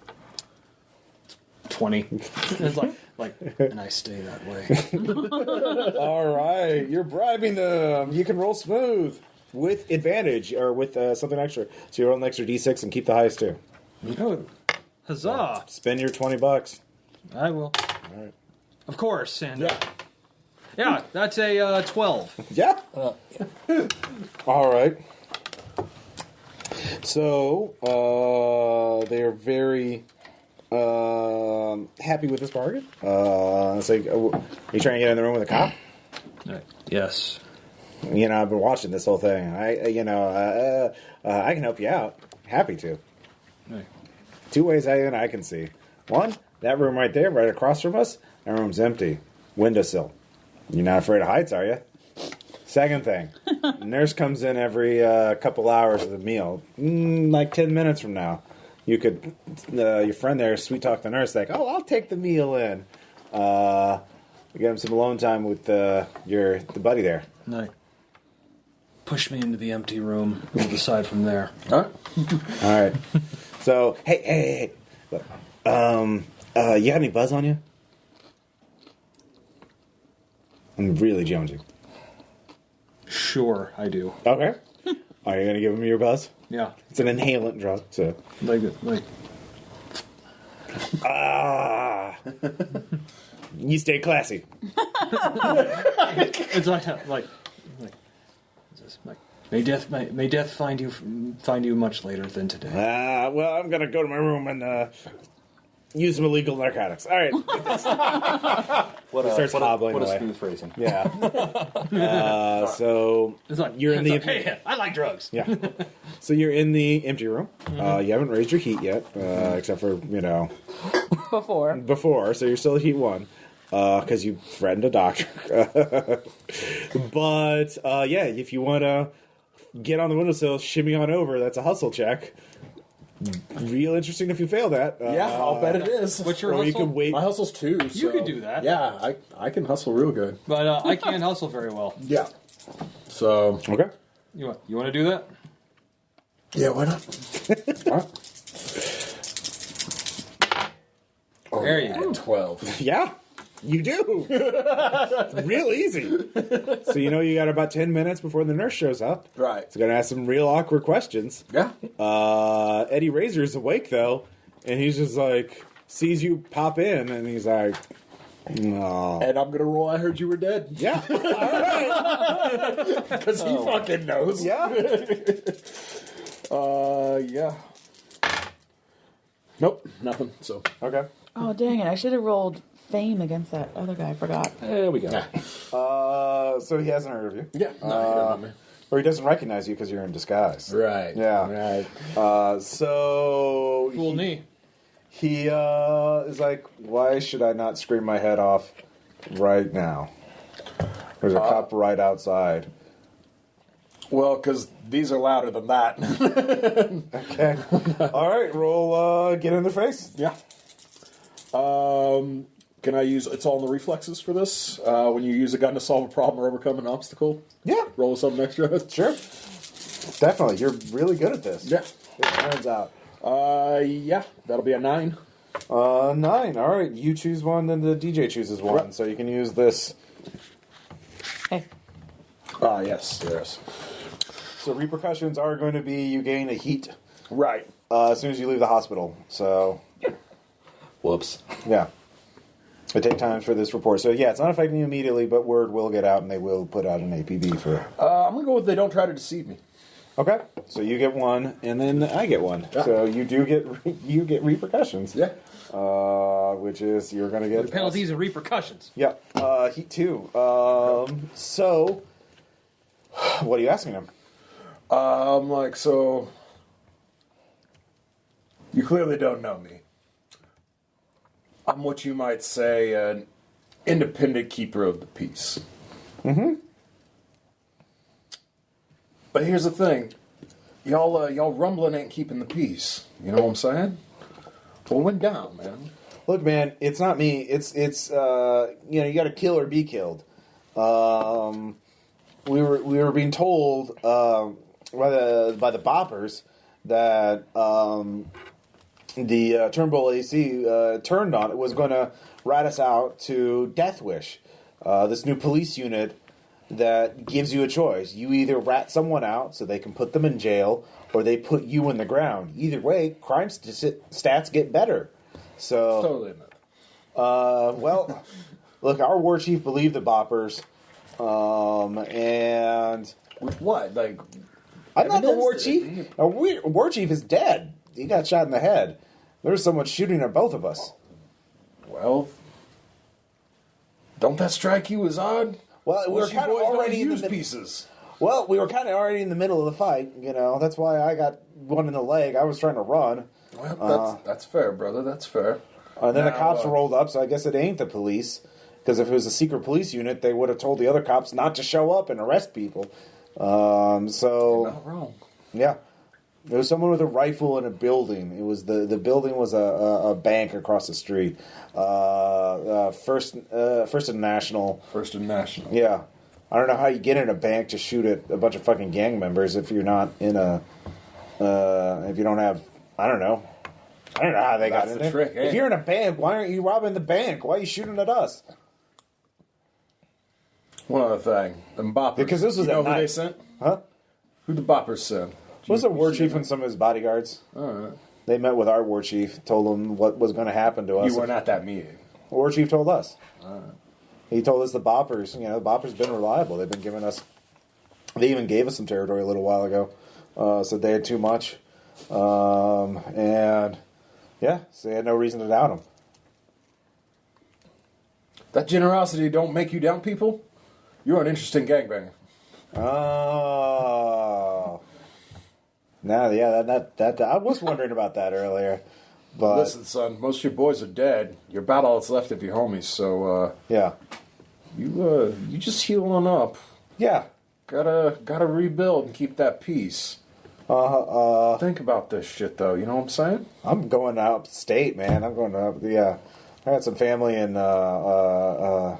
20. It's like, and I stay that way. All right, you're bribing them. You can roll smooth with advantage or with something extra. So you roll an extra d6 and keep the highest two. Oh, huzzah! Spend your $20. I will. All right. Of course, and yeah, that's a 12. Yeah. All right. So they are very happy with this bargain. It's like, are you trying to get in the room with a cop? Yes. I've been watching this whole thing. I can help you out. Happy to. Right. Two ways I can see. One, that room right there, right across from us, that room's empty. Windowsill. You're not afraid of heights, are you? Second thing, nurse comes in every couple hours of the meal. Like 10 minutes from now, you could, your friend there, sweet talk the nurse, like, oh, I'll take the meal in. Get him some alone time with the buddy there. Like, push me into the empty room. We'll decide from there. Huh? All right. So, hey. Look, you got any buzz on you? I'm really jonesing. Sure, I do. Okay. Are you gonna give him your buzz? Yeah. It's an inhalant drug, so. Like. You stay classy. It's like may death find you much later than today. Well, I'm gonna go to my room and use some illegal narcotics. All right. Starts hobbling what a away. smooth phrasing. Yeah. So It's like you're in the hey, I like drugs. yeah. So you're in the empty room. You haven't raised your heat yet, except for Before. So you're still at heat 1. Because you threatened a doctor. But, if you want to get on the windowsill, shimmy on over, that's a hustle check. Real interesting if you fail that. Yeah, I'll bet it is. What's your Or you hustle? could wait. My hustle's 2. You could do that. Yeah, I can hustle real good. But I can't hustle very well. Yeah. So. Okay. You want to do that? Yeah, why not? All right. There you go. 12. Yeah, you do. Real easy. So you got about 10 minutes before the nurse shows up. Right. So going to ask some real awkward questions. Yeah. Eddie Razor's awake, though, and he's just like, sees you pop in, and he's like, no. And I'm going to roll I heard you were dead. Yeah. All right. Because he fucking knows. Yeah. Yeah. Nope, nothing. So. Okay. Oh dang it! I should have rolled fame against that other guy. I forgot. There we go. Yeah. So he hasn't heard of you. Yeah. No, he don't know me. Or he doesn't recognize you because you're in disguise. Right. Yeah. Right. So Fool me. he is like, why should I not scream my head off right now? There's a cop right outside. Well, because these are louder than that. Okay. All right, roll get in the face. Yeah. Can I use... It's all in the reflexes for this? When you use a gun to solve a problem or overcome an obstacle? Yeah. Roll something extra? Sure. Definitely. You're really good at this. Yeah. It turns out. Yeah. That'll be a 9. 9. All right. You choose one, then the DJ chooses one. Right. So you can use this. Hey. Yes. So repercussions are going to be you gain a heat Right. as soon as you leave the hospital. So, Whoops. yeah. It takes time for this report. So, yeah, it's not affecting you immediately, but word will get out, and they will put out an APB for... I'm going to go with they don't try to deceive me. Okay. So you get one, and then I get one. Yeah. So you do get repercussions. Yeah. Which is you're going to get... The penalties and repercussions. Yep. Heat 2. So, what are you asking him? So... You clearly don't know me. I'm what you might say an independent keeper of the peace. Mm-hmm. But here's the thing. Y'all rumbling ain't keeping the peace. You know what I'm saying? What went down, man? Look, man, it's not me. It's you got to kill or be killed. We were being told by the boppers that the Turnbull AC turned on it was going to rat us out to Death Wish, this new police unit that gives you a choice. You either rat someone out so they can put them in jail, or they put you in the ground. Either way, crime stats get better. So Totally not. well, look, our war chief believed the boppers, and With what? Like, I'm not the evidence war that- chief. Our war chief is dead. He got shot in the head. There was someone shooting at both of us. Well, don't that strike you as odd? Well, we were Unless you kind of boys don't already in use the pieces. Well, we were kind of already in the middle of the fight. You know, that's why I got one in the leg. I was trying to run, Well, that's fair, brother. That's fair. and then the Now, cops rolled up. So I guess it ain't the police, because if it was a secret police unit, they would have told the other cops not to show up and arrest people. So Not wrong. yeah, there was someone with a rifle in a building. It was the building was a bank across the street. First and National. First and National. Yeah. I don't know how you get in a bank to shoot at a bunch of fucking gang members if you're not in a... if you don't have... I don't know how they got That's in the there. trick, eh? If you're in a bank, why aren't you robbing the bank? Why are you shooting at us? One other thing. Them boppers. Because this was you know at who night. they sent? Huh? Who the boppers sent? Was a war chief and some of his bodyguards. Alright. They met with our war chief, told him what was going to happen to us. You weren't at that meeting. War chief told us. He told us the boppers, the boppers been reliable. They've been giving us... They even gave us some territory a little while ago. Said they had too much. And, yeah, so they had no reason to doubt them. That generosity don't make you doubt people? You're an interesting gangbanger. Oh. Now, yeah, that I was wondering about that earlier. But, Listen, son, most of your boys are dead. You're about all that's left of your homies, so yeah. you just heal on up. Yeah. Gotta rebuild and keep that peace. Think about this shit, though. You know what I'm saying? I'm going upstate, man. I'm going up. Yeah, I got some family in. They're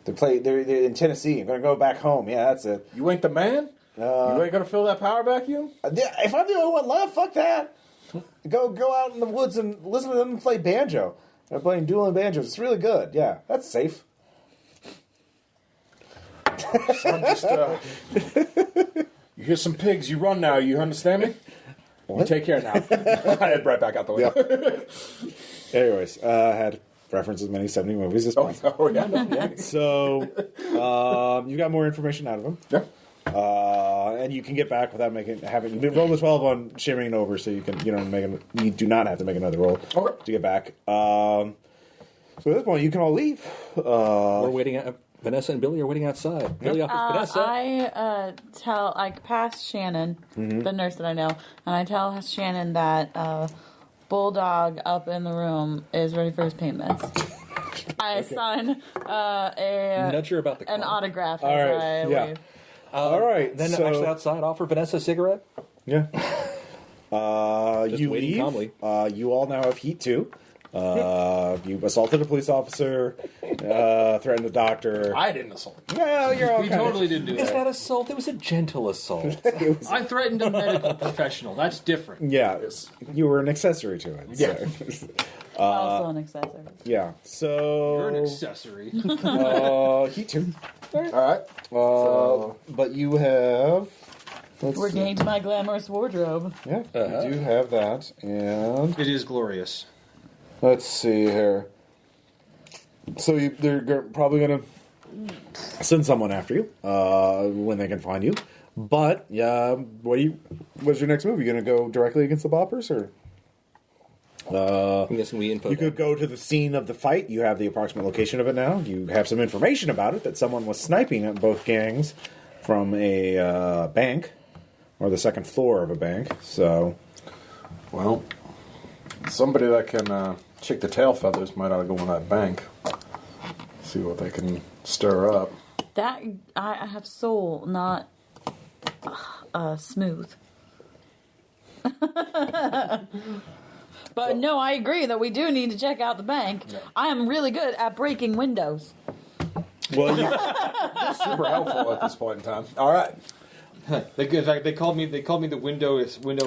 in Tennessee. I'm going to go back home. Yeah, that's it. You ain't the man. You ain't gonna fill that power vacuum. If I'm the only one left, fuck that. Go out in the woods and listen to them play banjo. They're playing dueling banjos. It's really good. Yeah, that's safe. Son, just, you hear some pigs. You run now. You understand me? You take care now. I head right back out the window. Anyways, I had references many 70 movies as possible. Oh yeah, no, yeah. So you got more information out of them. Yeah. And you can get back without having you roll the 12 on shimmering over, so you can you do not have to make another roll Okay. to get back. So at this point, you can all leave. We're waiting at Vanessa and Billy are waiting outside. Billy offers Vanessa. I pass Shannon, the nurse that I know, and I tell Shannon that Bulldog up in the room is ready for his payments. I sign Not sure about the an call. autograph All as right, I yeah. leave. All right. Then so, actually outside, offer Vanessa a cigarette. yeah. Just You waiting leave. calmly. You all now have heat 2. You assaulted a police officer, threatened a doctor. I didn't assault. Well, you're all We kind totally didn't do Is that. that assault? It was a gentle assault. I threatened a medical professional. That's different. Yeah, Yes. you were an accessory to it. Yeah. So. Also an accessory. Yeah, You're an so... accessory. he too. All right. But you have... We're getting to my glamorous wardrobe. Yeah, you do have that, and... It is glorious. Let's see here. So they're probably going to send someone after you when they can find you. But what's your next move? Are you going to go directly against the boppers, or I'm guessing we info. you could go to the scene of the fight? You have the approximate location of it now. You have some information about it, that someone was sniping at both gangs from a bank, or the second floor of a bank. So, Well, somebody that can shake the tail feathers might ought to go in that bank. See what they can stir up. That I have soul, not smooth. But no, I agree that we do need to check out the bank. I am really good at breaking windows. well, you, Super helpful at this point in time. All right. In fact, they called me the window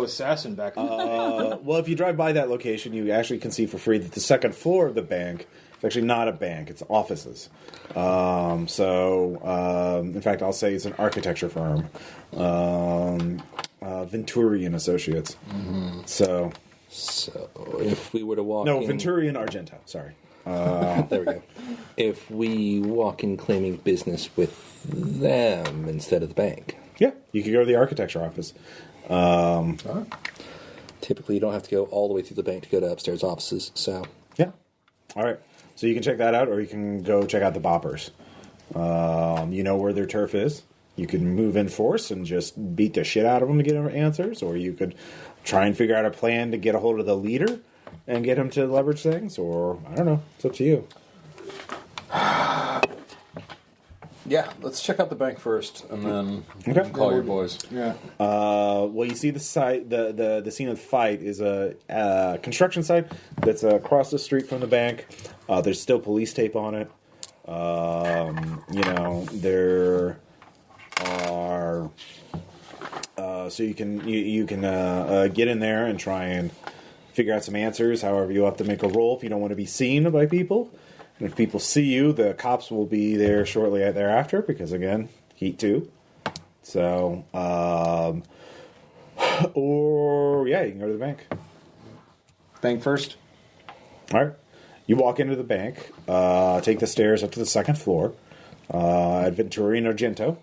assassin back then. well, if you drive by that location, you actually can see for free that the second floor of the bank is actually not a bank; it's offices. In fact, I'll say it's an architecture firm, Venturi and Associates. Mm-hmm. So if we were to walk, in, Venturi and Argento. Sorry. there we go. If we walk in claiming business with them instead of the bank, Yeah, you could go to the architecture office. typically you don't have to go all the way through the bank to go to upstairs offices. So Yeah. All right. So you can check that out, or you can go check out the boppers. You know where their turf is. You can move in force and just beat the shit out of them to get answers, or you could try and figure out a plan to get a hold of the leader and get him to leverage things, or I don't know. It's up to you. Yeah, let's check out the bank first, and then you Okay. can call your boys. Yeah. Well, you see the site, the scene of the fight is a construction site that's across the street from the bank. There's still police tape on it. There are so you can get in there and try and figure out some answers. However, you'll have to make a roll if you don't want to be seen by people. And if people see you, the cops will be there shortly thereafter because, again, heat 2. So, you can go to the bank. Bank first. All right. You walk into the bank, take the stairs up to the second floor at Venturi and Argento.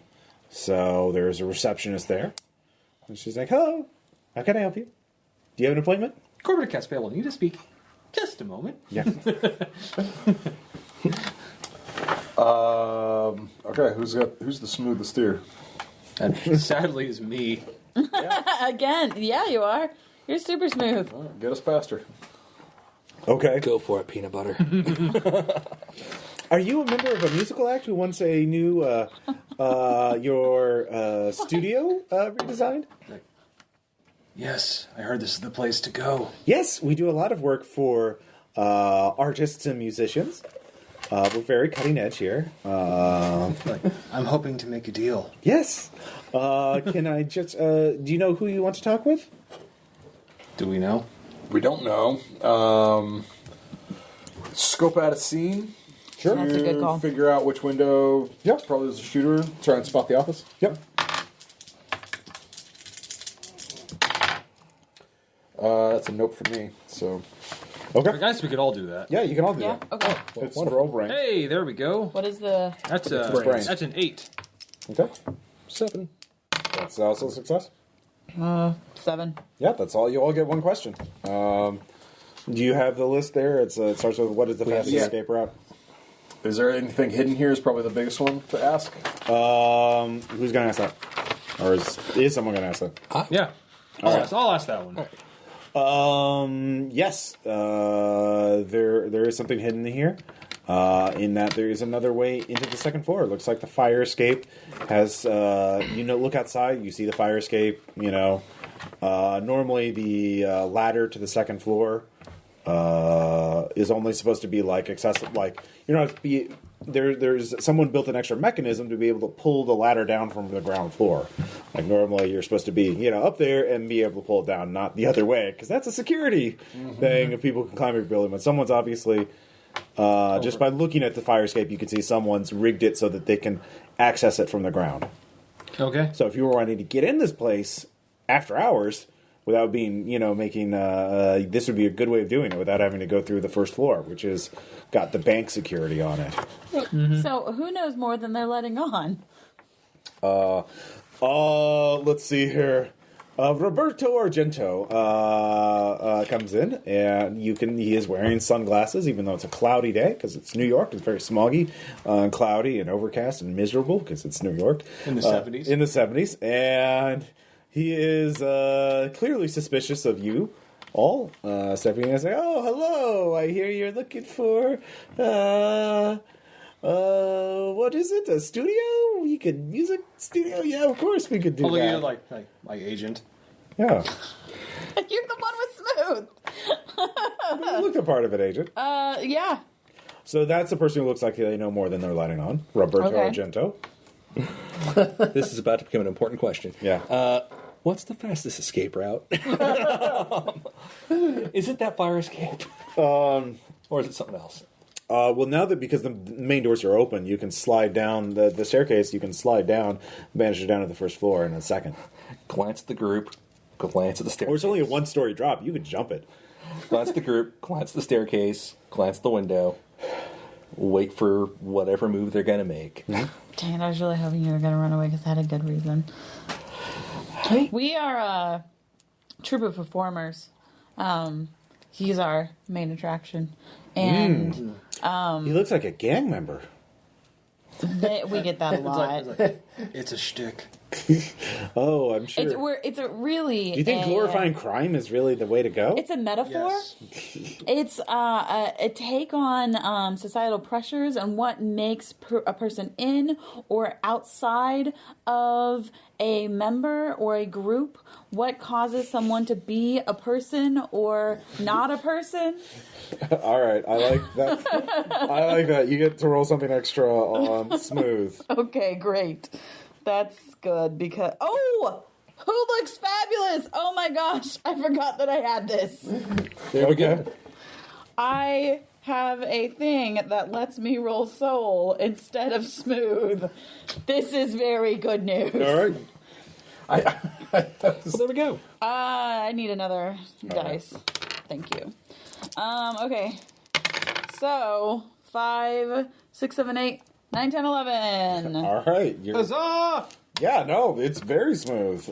So there's a receptionist there. And she's like, hello, how can I help you? Do you have an appointment? Corporate Caspell will need to speak. Just a moment. Yeah. Okay, who's the smoothest here? That sadly is me. Again, yeah, you are. You're super smooth. All right, get us past her. Okay. go for it, peanut butter. Are you a member of a musical act who wants a new your studio redesigned? Yes, I heard this is the place to go. Yes, we do a lot of work for artists and musicians. We're very cutting edge here. I'm hoping to make a deal. Yes. Can I just... do you know who you want to talk with? Do we know? We don't know. Scope out a scene. Sure. That's a good call. Figure out which window. Yep. Probably there's a shooter. Try and spot the office. Yep. That's a nope for me. So I Okay. guess we could all do that. Yeah, you can all do Yeah. that. Okay. It's roll brain. Hey, there we go. What is the? That's brains. that's an 8. Okay. 7. That's also a success. 7. Yeah, that's all. You all get one question. Do you have the list there? It starts with what is the fastest Yeah. escape route? is there anything hidden here? Is probably the biggest one to ask. Who's going to ask that? Or is someone going to ask that? Yeah. I'll ask that one. Yes. There is something hidden here. In that there is another way into the second floor. It looks like the fire escape has, look outside, you see the fire escape, normally the ladder to the second floor is only supposed to be like accessible. Like you're not be there's someone built an extra mechanism to be able to pull the ladder down from the ground floor. Like normally you're supposed to be up there and be able to pull it down, not the other way, because that's a security thing if people can climb your building. But someone's obviously just by looking at the fire escape, you can see someone's rigged it so that they can access it from the ground. Okay. So if you were wanting to get in this place after hours without being, making, this would be a good way of doing it without having to go through the first floor, which is got the bank security on it. So who knows more than they're letting on? Let's see here. Roberto Argento comes in, and he is wearing sunglasses, even though it's a cloudy day, because it's New York. It's very smoggy, cloudy, and overcast, and miserable, because it's New York. In the 70s. In the 70s. And he is clearly suspicious of you all, stepping in and saying, "Oh, hello, I hear you're looking for, what is it, a studio? We could music studio? Yeah, of course we could do that." You're like my agent. Yeah. You're the one with Smooth. You look the part of it, agent. Yeah. So that's the person who looks like they know more than they're letting on. Roberto Argento. This is about to become an important question. Yeah. What's the fastest escape route? Is it that fire escape? Or is it something else? Well, now that because the main doors are open, you can slide down the staircase. You can slide down, manage it down to the first floor in a second. Glance at the group, glance at the staircase. Or it's only a one-story drop. You could jump it. Glance at the group, glance at the staircase, glance at the window. Wait for whatever move they're going to make. Dang it, I was really hoping you were going to run away because I had a good reason. We are a troupe of performers. He's our main attraction. And He looks like a gang member. we get that a lot. It's a shtick. Oh, I'm sure. It's a really... Do you think glorifying crime is really the way to go? It's a metaphor. Yes. It's a take on societal pressures and what makes a person in or outside of a member or a group. What causes someone to be a person or not a person. All right, I like that. I like that. You get to roll something extra on Smooth. Okay, great. That's good because... Oh! Who looks fabulous? Oh my gosh, I forgot that I had this. There we go. I have a thing that lets me roll soul instead of smooth. This is very good news. All right. Well, there we go. I need another dice. Thank you. Okay. So, 5, 6, 7, 8, 9, 10, 11. All right. Huzzah! Yeah, no, it's very smooth.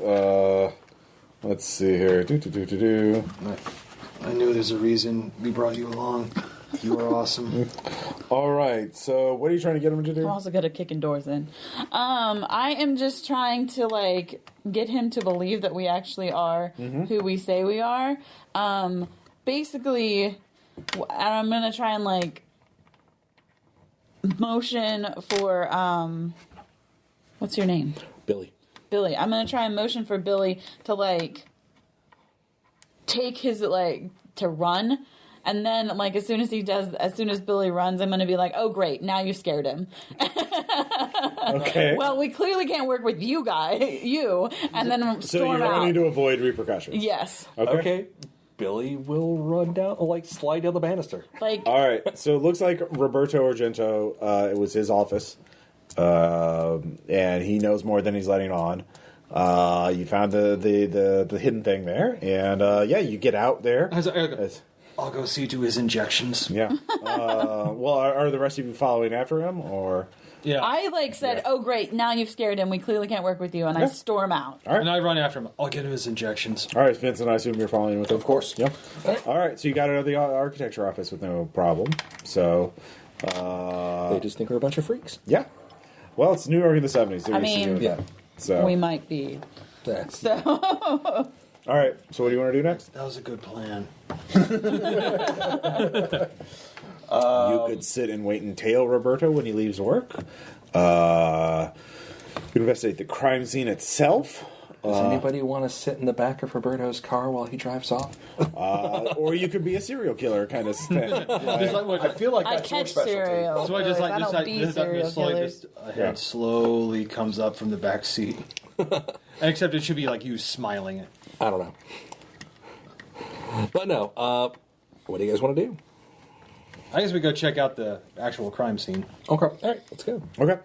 Let's see here. I knew there's a reason we brought you along. You are awesome. All right. So, what are you trying to get him to do? I'm also good at kicking doors in. I am just trying to, get him to believe that we actually are who we say we are. Basically, I'm going to try and, motion for, what's your name? Billy. Billy. I'm going to try and motion for Billy to, take his, to run. And then, as soon as Billy runs, I'm going to be like, oh, great, now you scared him. Okay. Well, we clearly can't work with you, and then So storm you're out. wanting to avoid repercussions. Yes. Okay. Billy will run down, slide down the banister. All right. So it looks like Roberto Argento, it was his office, and he knows more than he's letting on. You found the hidden thing there, and you get out there. I'll go see to his injections. Yeah. Well, are the rest of you following after him, or? Yeah. I said, oh great, now you've scared him. We clearly can't work with you, and I storm out. All right. And I run after him. I'll get him his injections. All right, Vincent, I assume you're following with him. Of course. Yep. All right, so you got out of the architecture office with no problem. So, They just think we're a bunch of freaks. yeah. Well, it's New York in the 70s. They're I used to mean, doing yeah. that. So, We might be. That's So, all right. So, what do you want to do next? That was a good plan. You could sit and wait and tail Roberto when he leaves work. You investigate the crime scene itself. Does anybody want to sit in the back of Roberto's car while he drives off? Or you could be a serial killer kind of thing. Just like, what, I feel like I that's your catch specialty. cereal. so I just like I just don't like be this, serial slowly, killers. a head slowly comes up from the back seat. Except it should be like you smiling. I don't know. But no, what do you guys want to do? I guess we go check out the actual crime scene. Okay. All right, let's go. Okay.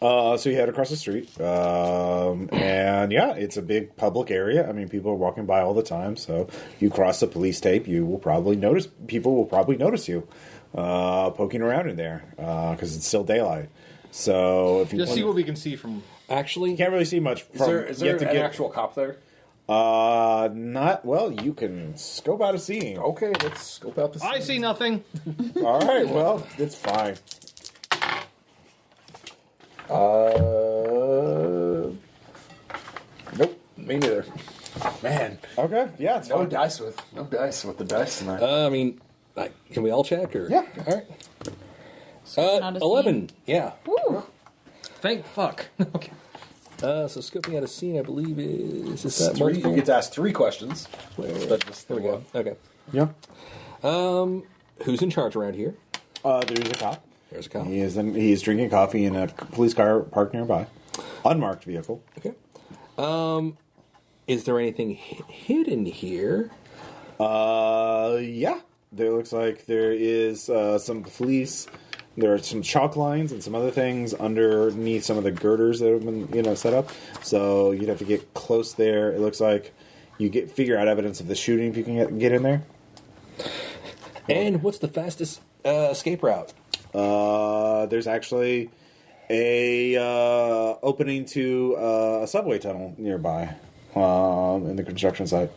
So you head across the street, and yeah, it's a big public area. I mean, people are walking by all the time. So you cross the police tape, you will probably notice. People will probably notice you poking around in there because it's still daylight. So if you Just see what we can see from. Actually, you can't really see much. Is there an actual cop there? Not well. You can scope out a scene. Okay, let's scope out the scene. I see nothing. All right. Well, it's fine. Nope, me neither. Man, Okay. Yeah, it's no fine. dice with the dice tonight. I mean, can we all check? Or? Yeah. All right. Not a 11. Yeah. Woo. Thank fuck. Okay. So scoping out a scene, I believe is that Three, multiple? you get to ask 3 questions. There we go. Okay. Yeah. Who's in charge around here? There's a cop. There's a cop. He is drinking coffee in a police car parked nearby, unmarked vehicle. Okay. Is there anything hidden here? Yeah. There looks like there is some police. There are some chalk lines and some other things underneath some of the girders that have been, set up. So you'd have to get close there. It looks like you figure out evidence of the shooting if you can get in there. And what's the fastest escape route? There's actually a opening to a subway tunnel nearby in the construction site.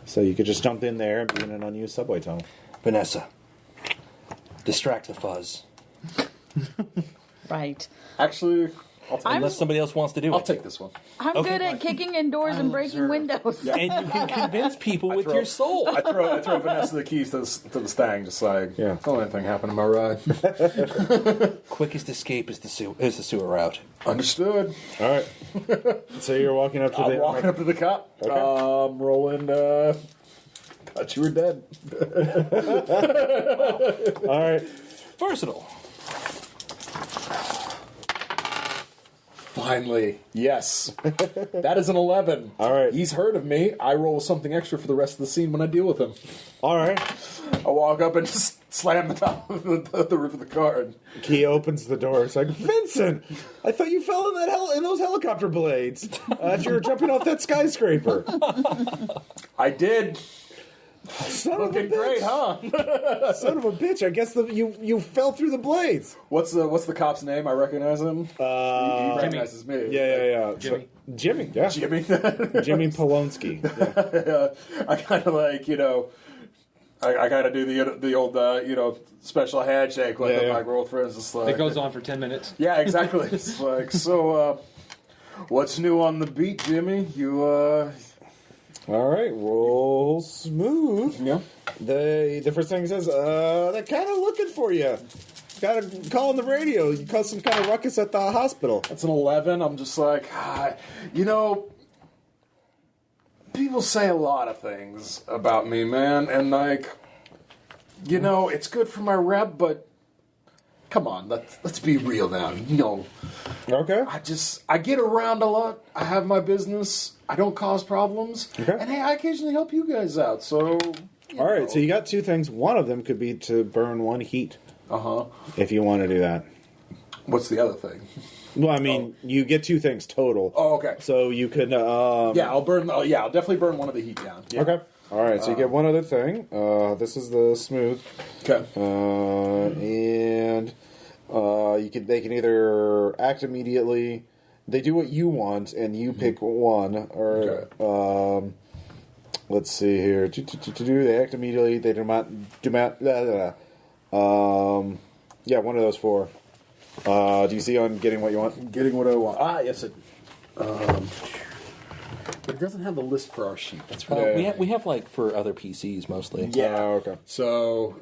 So you could just jump in there and be in an unused subway tunnel. Vanessa, distract the fuzz. Right. Actually, Unless somebody else wants to do it. I'll take this one. I'm good at kicking in doors and breaking windows. And you can convince people with your soul. I throw Vanessa the keys to the Stang, just like, Yeah. don't let anything happen to my ride. Quickest escape is the sewer route. Understood. All right. So you're walking up to I'm walking up to the cop. Okay. Rolling, thought you were dead. All right. Versatile. Finally, yes. That is an 11. All right. He's heard of me. I roll something extra for the rest of the scene when I deal with him. All right. I walk up and just slam the top of the roof of the car. And He opens the door. It's like, Vincent, I thought you fell in those helicopter blades as you were jumping off that skyscraper. I did. Son of a Looking bitch. great, huh? Son of a bitch. I guess you fell through the blades. What's the cop's name? I recognize him. He recognizes me. Yeah. Jimmy. Jimmy, yeah. Jimmy. Jimmy Polonsky. Yeah. I kind of like, I gotta do the old, special handshake like Yeah. my girlfriend's just like. It goes on for 10 minutes. Yeah, exactly. It's like, so, what's new on the beat, Jimmy? You, All right, roll smooth. yeah. The first thing he says, they're kind of looking for you. Got to call on the radio. You caused some kind of ruckus at the hospital. That's an 11. I'm just like, people say a lot of things about me, man, and like, it's good for my rep, but come on, let's be real now. Okay. I get around a lot. I have my business. I don't cause problems. Okay. And hey, I occasionally help you guys out. So, All right, so you got two things. One of them could be to burn one heat, if you want to do that. What's the other thing? Well, I mean, you get two things total. Oh, okay. So you could. I'll definitely burn one of the heat down. Yeah. Okay. All right, so you get one other thing. This is the smooth. Okay. And they can either act immediately. They do what you want, and you pick one. Or let's see here. They act immediately. They do not. Yeah, one of those four. Do you see on getting what you want? Getting what I want. Yes, it. It doesn't have the list for our sheet. That's right. We have like for other PCs mostly. Yeah. Okay. So,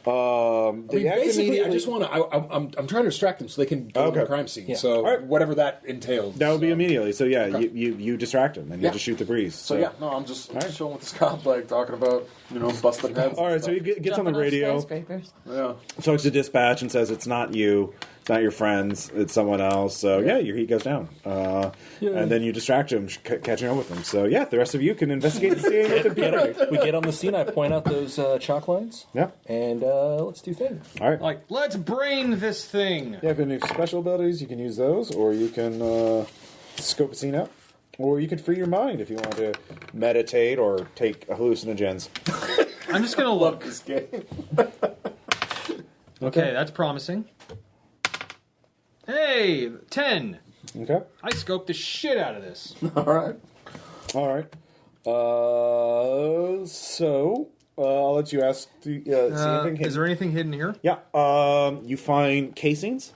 Basically, I just want to. I'm trying to distract them so they can go to the crime scene. Yeah. So Right. whatever that entails. That would be immediately. So yeah, you distract him and you just shoot the breeze. So yeah, no, I'm just chilling with this cop, like talking about busting heads. All right, and so he gets on the Jumping radio, skyscrapers. yeah. talks to dispatch, and says it's not you, it's not your friends, it's someone else. So yeah, your heat goes down, and then you distract him, catching up with him. So yeah, the rest of you can investigate the scene with impunity. We get on the scene. I point out those chalk lines. Yeah. And let's do things. All right. Like, let's brain this thing. Yeah, if you have any special abilities, you can use those, or you can scope a scene out, or you can free your mind if you want to meditate or take hallucinogens. I'm just gonna look. This game. Okay, that's promising. Hey, 10. Okay. I scoped the shit out of this. All right. All right. So I'll let you ask. See anything hidden. Is there anything hidden here? Yeah. You find casings.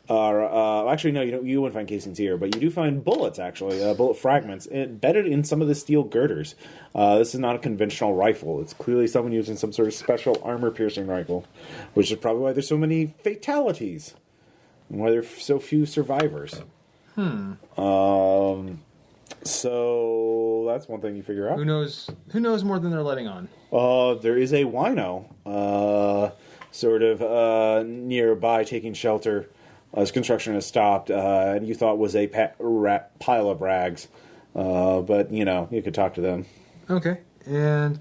Actually, no, you wouldn't find casings here, but you do find bullets, actually, bullet fragments embedded in some of the steel girders. This is not a conventional rifle. It's clearly someone using some sort of special armor-piercing rifle, which is probably why there's so many fatalities and why there's so few survivors. So that's one thing you figure out. Who knows more than they're letting on? There is a wino sort of nearby taking shelter as construction has stopped, and you thought was a pile of rags. But, you could talk to them. Okay, and...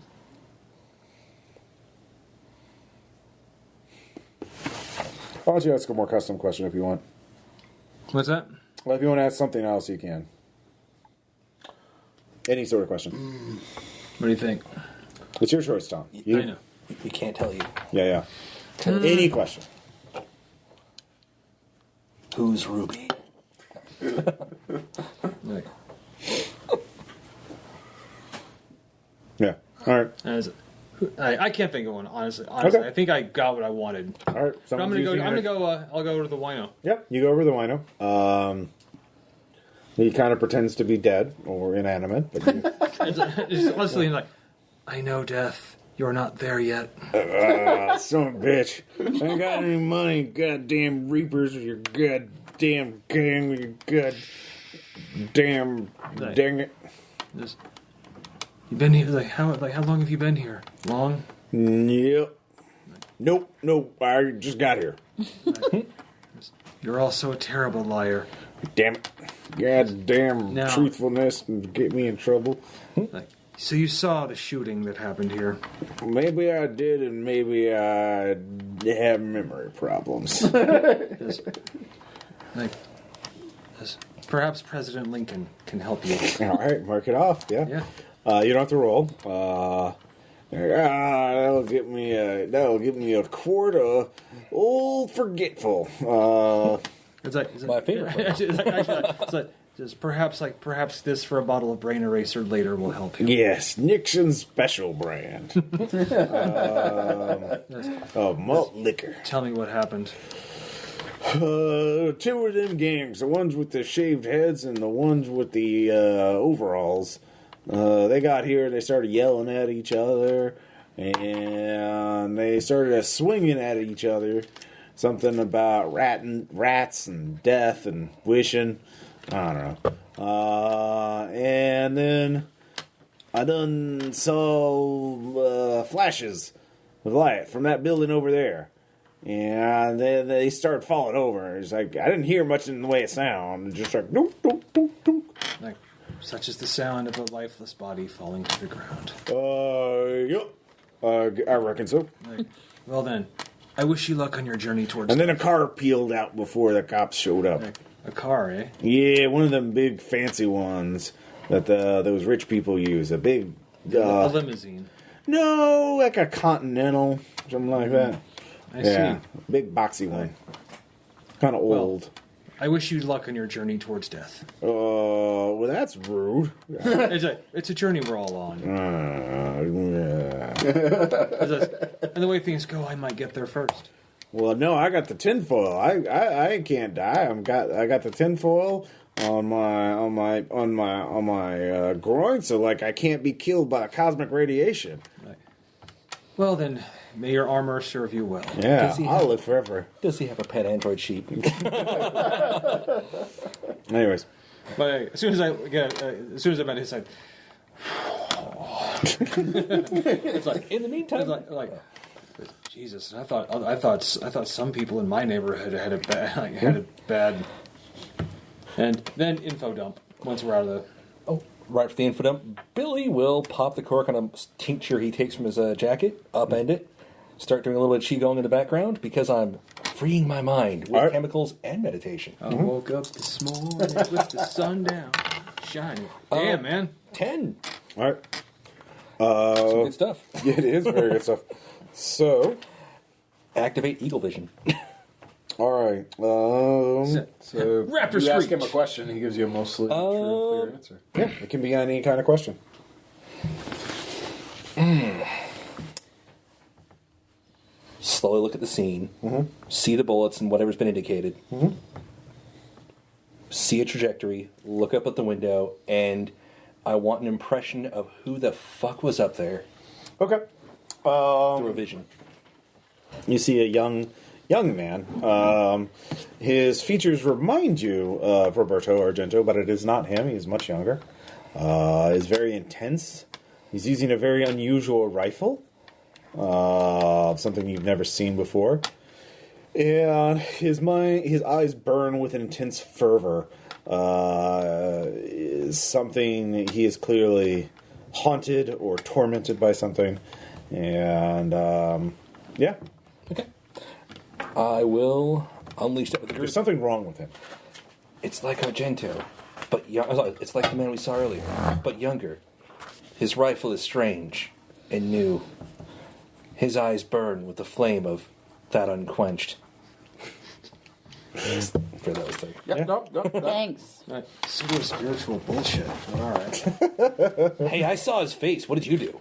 Why don't you ask a more custom question if you want? What's that? Well, if you want to ask something else, you can. Any sort of question. What do you think? It's your choice, Tom. I know. We can't tell you. Yeah. Any question. Who's Ruby? Like, Yeah. All right. I can't think of one, honestly. Okay. I think I got what I wanted. All right. But I'm gonna go. I'll go to the wino. Yep. You go over to the wino. He kind of pretends to be dead or inanimate, but It's honestly like, I know, death. You're not there yet. son of a bitch. I ain't got any money, goddamn reapers, with your goddamn gang, with your goddamn dang it. Just, you've been here. How long have you been here? Long? Yep. Nope. I just got here. You're also a terrible liar. Damn it. Goddamn Now- truthfulness and get me in trouble. Like, so you saw the shooting that happened here. Maybe I did, and maybe I have memory problems. Perhaps President Lincoln can help you. All right, mark it off. Yeah. You don't have to roll. That'll get me a quart of old forgetful. It's My favorite. It's like just perhaps this for a bottle of brain eraser later will help you. Yes, Nixon's special brand. Malt liquor. Tell me what happened. Two of them gangs, the ones with the shaved heads and the ones with the overalls. They got here, they started yelling at each other, and they started swinging at each other. Something about rats and death and wishing. I don't know. And then I done saw flashes of light from that building over there. And then they started falling over. It's like, I didn't hear much in the way of sound. Just like, nope. Like, such is the sound of a lifeless body falling to the ground. Yep. I reckon so. Like, well then, I wish you luck on your journey towards... And then a car peeled out before the cops showed up. Like, a car, eh? Yeah, one of them big fancy ones that those rich people use. A big... a limousine. No, like a Continental, something like that. I see. Big boxy one. Kind of old. I wish you luck on your journey towards death. Well, that's rude. It's a journey we're all on. Yeah. And the way things go, I might get there first. Well, no, I got the tinfoil. I can't die. I got the tinfoil on my groin, so like I can't be killed by cosmic radiation. Right. Well then, may your armor serve you well. Yeah, Does he I'll have- live forever. Does he have a pet android sheep? Anyways. But as soon as I'm at his side, It's like, in the meantime, it's like Jesus. I thought some people in my neighborhood had a bad. And then info dump once we're out of the. right for the info dump, Billy will pop the cork on a tincture he takes from his jacket, upend it, start doing a little bit of qigong in the background because I'm freeing my mind with chemicals and meditation. I woke up this morning with the sun down, shining. Damn, man. 10. All right. Some good stuff. Yeah, it is very good stuff. So, Activate Eagle Vision. all right. So Raptor you ask screech. him a question, he gives you a mostly true and clear answer. Yeah, it can be any kind of question. Slowly look at the scene. See the bullets and whatever's been indicated. See a trajectory. Look up at the window. And I want an impression of who the fuck was up there Okay. through a vision. You see a young man. His features remind you of Roberto Argento, but it is not him. He's much younger. He's very intense. He's using a very unusual rifle. Something you've never seen before. And his eyes burn with an intense fervor. Something he is clearly haunted or tormented by something. And yeah, Okay. I will unleash that with the there's group. something wrong with him. It's like Argento, but it's like the man we saw earlier, but younger. His rifle is strange and new. His eyes burn with the flame of that unquenched. For those things. Yep, nope. Thanks. Pseudo spiritual bullshit. All right. Hey, I saw his face. What did you do?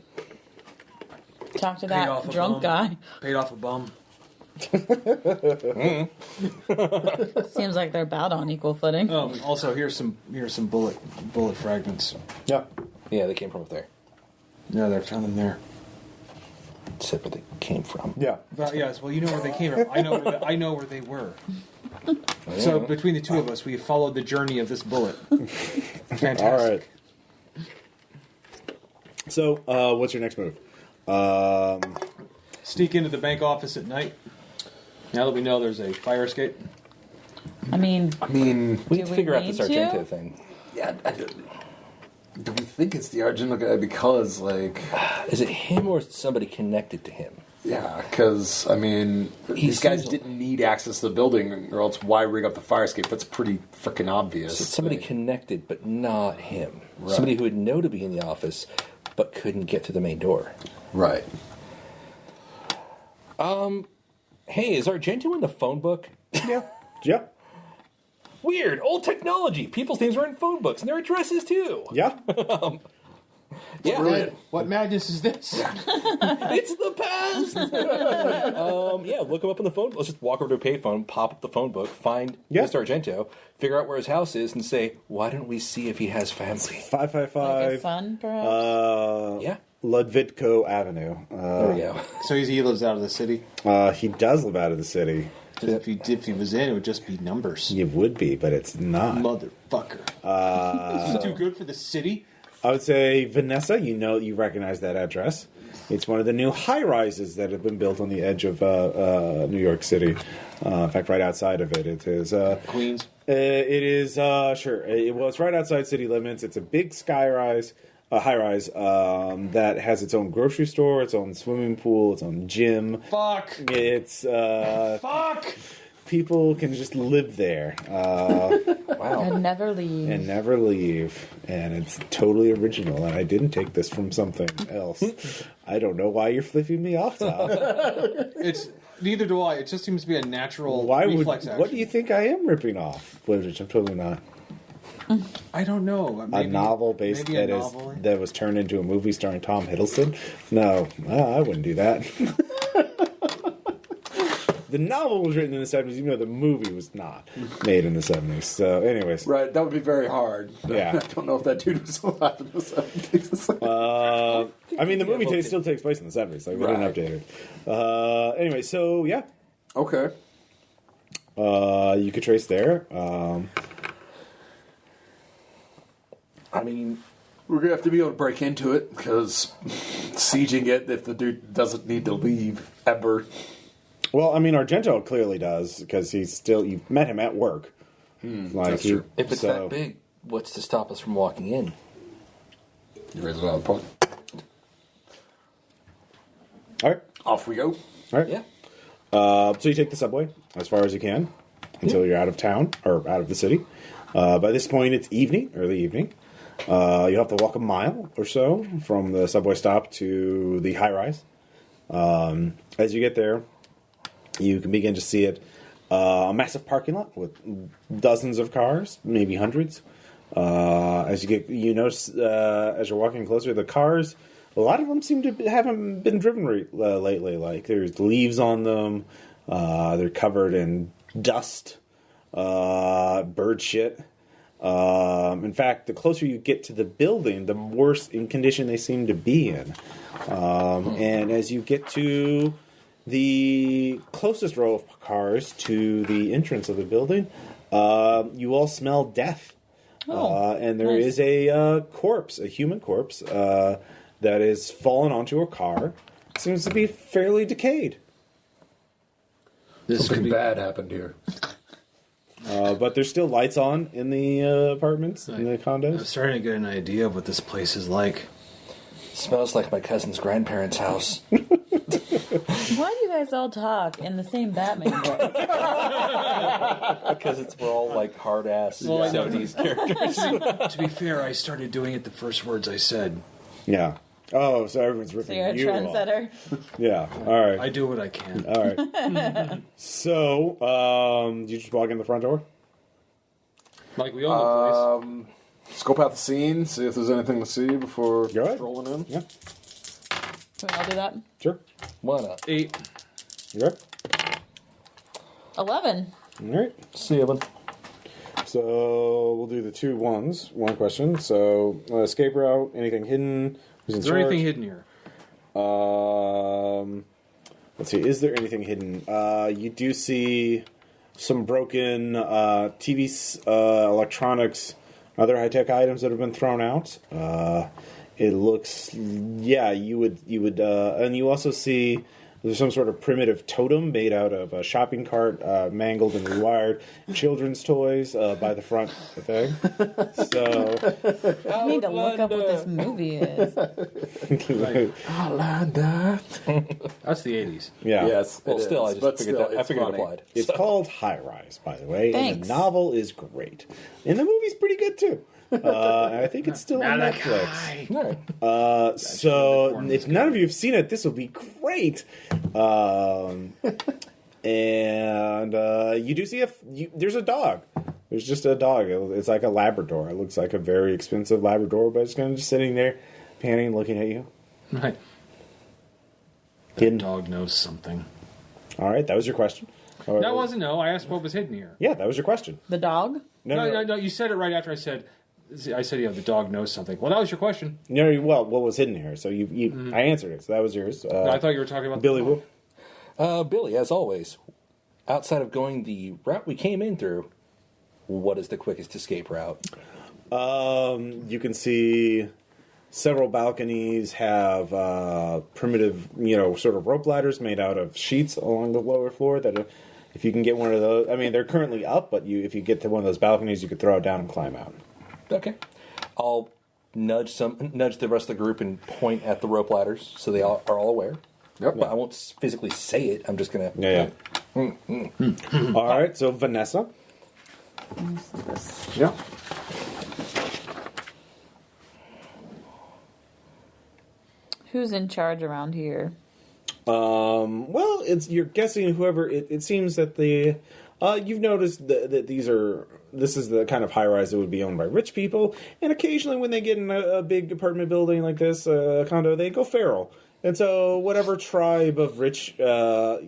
Talk to Paid off that a drunk bum. guy. Paid off a bum. Seems like they're about on equal footing. Also, here's some bullet fragments. Yeah. Yeah, they came from up there. Yeah, they found them there. Said where they came from. Yeah. Yes, well, you know where they came from. I know where they were. So between the two of us, we followed the journey of this bullet. Fantastic. All right. So, what's your next move? Sneak into the bank office at night. Now that we know there's a fire escape. I mean, We need Do to we figure out this need to? Argento thing. Yeah, do we think it's the Argento guy because, like... Is it him or is it somebody connected to him? Yeah, because, I mean, these guys seems- didn't need access to the building, or else why rig up the fire escape? That's pretty freaking obvious. So it's somebody Like, connected, but not him. Right. Somebody who would know to be in the office, but couldn't get to the main door. right. Hey, is Argento in the phone book? Yeah. Yeah. Weird, old technology. People's names are in phone books, and their addresses too. Yeah. Yeah, Brilliant. What madness is this? it's the past. Yeah, look him up on the phone. Let's just walk over to a payphone, pop up the phone book, find Yeah. Mr. Argento, figure out where his house is, and say, "Why don't we see if he has family?" 555. like a son, perhaps? Yeah, Ludwitko Avenue. there we go. So he lives out of the city. He does live out of the city. If he was in, it would just be numbers. It would be, but it's not. Motherfucker. This is too good for the city. I would say Vanessa. You recognize that address. It's one of the new high rises that have been built on the edge of New York City. In fact, right outside of it, it is Queens. It is sure. It's right outside city limits. It's a big high rise that has its own grocery store, its own swimming pool, its own gym. Fuck. It's Fuck. people can just live there And never leave. and never leave, and it's totally original. And I didn't take this from something else. I don't know why you're flipping me off, Tom. It's neither do I. It just seems to be a natural Why would? reflex action. What do you think I am ripping off? Which I'm totally not. I don't know. A novel based maybe a that novel. that was turned into a movie starring Tom Hiddleston? No, I wouldn't do that. The novel was written in the 70s, even though the movie was not made in the 70s. So, anyways. Right, that would be very hard. Yeah. I don't know if that dude was alive in the 70s. Could I mean, the movie still takes place in the 70s. Like, we didn't update it. Anyway, so, yeah. Okay. You could trace there. I mean, We're going to have to be able to break into it, because sieging it if the dude doesn't need to leave ever. Well, I mean, Argento clearly does, because you've met him at work. That's true. if it's that big, what's to stop us from walking in? You raise another point. All right. Off we go. All right. Yeah. So you take the subway as far as you can until you're out of town, or out of the city. By this point, it's early evening. You have to walk a mile or so from the subway stop to the high-rise. As you get there, you can begin to see it. A massive parking lot with dozens of cars, maybe hundreds. As you notice as you're walking closer, the cars, a lot of them seem to haven't been driven lately. Like, there's leaves on them. They're covered in dust, bird shit. In fact, the closer you get to the building, the worse in condition they seem to be in. And as you get to the closest row of cars to the entrance of the building, you all smell death. And there is a corpse, a human corpse, that is fallen onto a car. Seems to be fairly decayed. This could Something be bad happened here. But there's still lights on in the apartments, in the I'm condos. starting to get an idea of what this place is like. Smells like my cousin's grandparents' house. Why do you guys all talk in the same Batman voice? Because we're all like hard ass 70s characters. To be fair, I started doing it the first words I said. Yeah. Oh, so everyone's So ripping you're a you off. trendsetter. Yeah. All right. I do what I can. All right. So, you just walk in the front door? Like we own the place. Scope out the scene, see if there's anything to see before Go ahead. rolling in. Yeah. Can we all do that? Sure. Why not? 8. You good? 11. All right. 7. So, we'll do the 2 ones. One question. So, escape route, anything hidden? Who's in Is there charge? anything hidden here? Let's see. Is there anything hidden? You do see some broken TVs, electronics, other high-tech items that have been thrown out. It looks, yeah, you would, and you also see there's some sort of primitive totem made out of a shopping cart, mangled and rewired, children's toys by the front thing. So I need to look up what this movie is. That's the 80s. yeah, Yes. Well, it still, is, I but just figured still, that. I it's figured it funny. applied. It's called High Rise, by the way. And Thanks. the novel is great, and the movie's pretty good too. And I think it's still on Netflix. All right. So if none of you have seen it, this will be great. And you do see there's a dog. There's just a dog. It's like a Labrador. It looks like a very expensive Labrador, but it's kind of just sitting there, panting, looking at you. Right. Hidden. That dog knows something. All right, that was your question. That wasn't no. I asked what was hidden here. Yeah, that was your question. The dog? No. You said it right after I said, yeah, the dog knows something. Well, that was your question. No, well, what was hidden here? So I answered it. So that was yours. No, I thought you were talking about Billy the Woo. Billy, as always, outside of going the route we came in through, what is the quickest escape route? You can see several balconies have primitive, sort of rope ladders made out of sheets along the lower floor. That if you can get one of those, I mean, they're currently up, but if you get to one of those balconies, you could throw it down and climb out. Okay. I'll nudge the rest of the group and point at the rope ladders so they are all aware. Yep. But I won't physically say it. I'm just going to... Yeah. All right, so Vanessa. Yeah. Who's in charge around here? Well, you're guessing whoever. It seems that you've noticed that this is the kind of high rise that would be owned by rich people, and occasionally when they get in a big apartment building like this, a condo, they go feral, and so whatever tribe of rich, people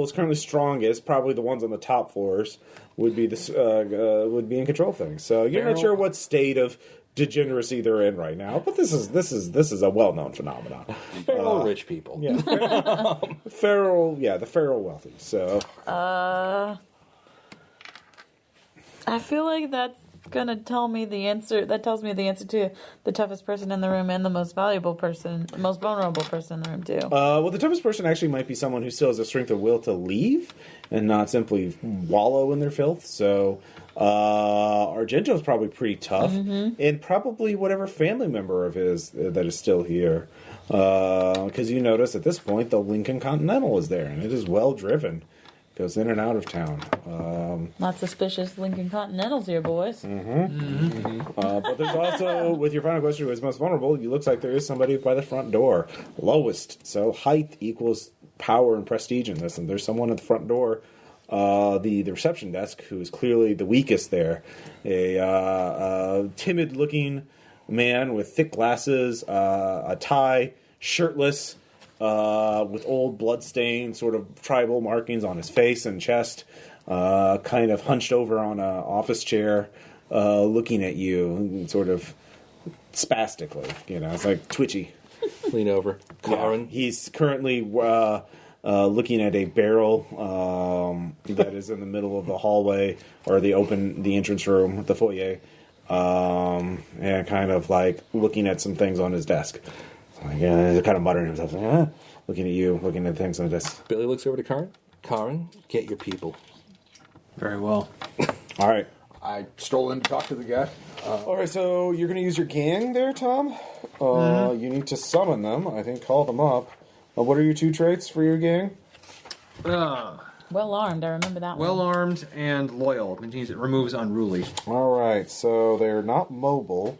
is currently strongest, probably the ones on the top floors, would be in control of things. So you're not sure what state of degeneracy they're in right now. But this is a well-known phenomenon. Feral rich people. Yeah, feral. Yeah, the feral wealthy. So. I feel like that's gonna tell me the answer. That tells me the answer to the toughest person in the room and the most valuable person, the most vulnerable person in the room too. Well, the toughest person actually might be someone who still has the strength of will to leave and not simply wallow in their filth. So, Argento's probably pretty tough, and probably whatever family member of his that is still here. Because you notice at this point the Lincoln Continental is there, and it is well driven. Goes in and out of town. Not suspicious Lincoln Continentals here, boys. But there's also, with your final question, who is most vulnerable, it looks like there is somebody by the front door. Lowest. So height equals power and prestige in this. And there's someone at the front door, the reception desk, who is clearly the weakest there. A timid-looking man with thick glasses, a tie, shirtless, with old blood-stained sort of tribal markings on his face and chest, kind of hunched over on an office chair, looking at you, sort of spastically. It's like twitchy. Lean over. Karen. He's currently looking at a barrel that is in the middle of the hallway or the entrance room, the foyer, and kind of like looking at some things on his desk. Kind of muttering himself, looking at you, looking at things on the desk. Billy looks over to Karen. Karen, get your people. Very well. All right. I stroll in to talk to the guy. All right, so you're going to use your gang there, Tom? You need to summon them. I think call them up. What are your 2 traits for your gang? Well armed, I remember that one. Well armed and loyal. It means it removes unruly. All right, so they're not mobile,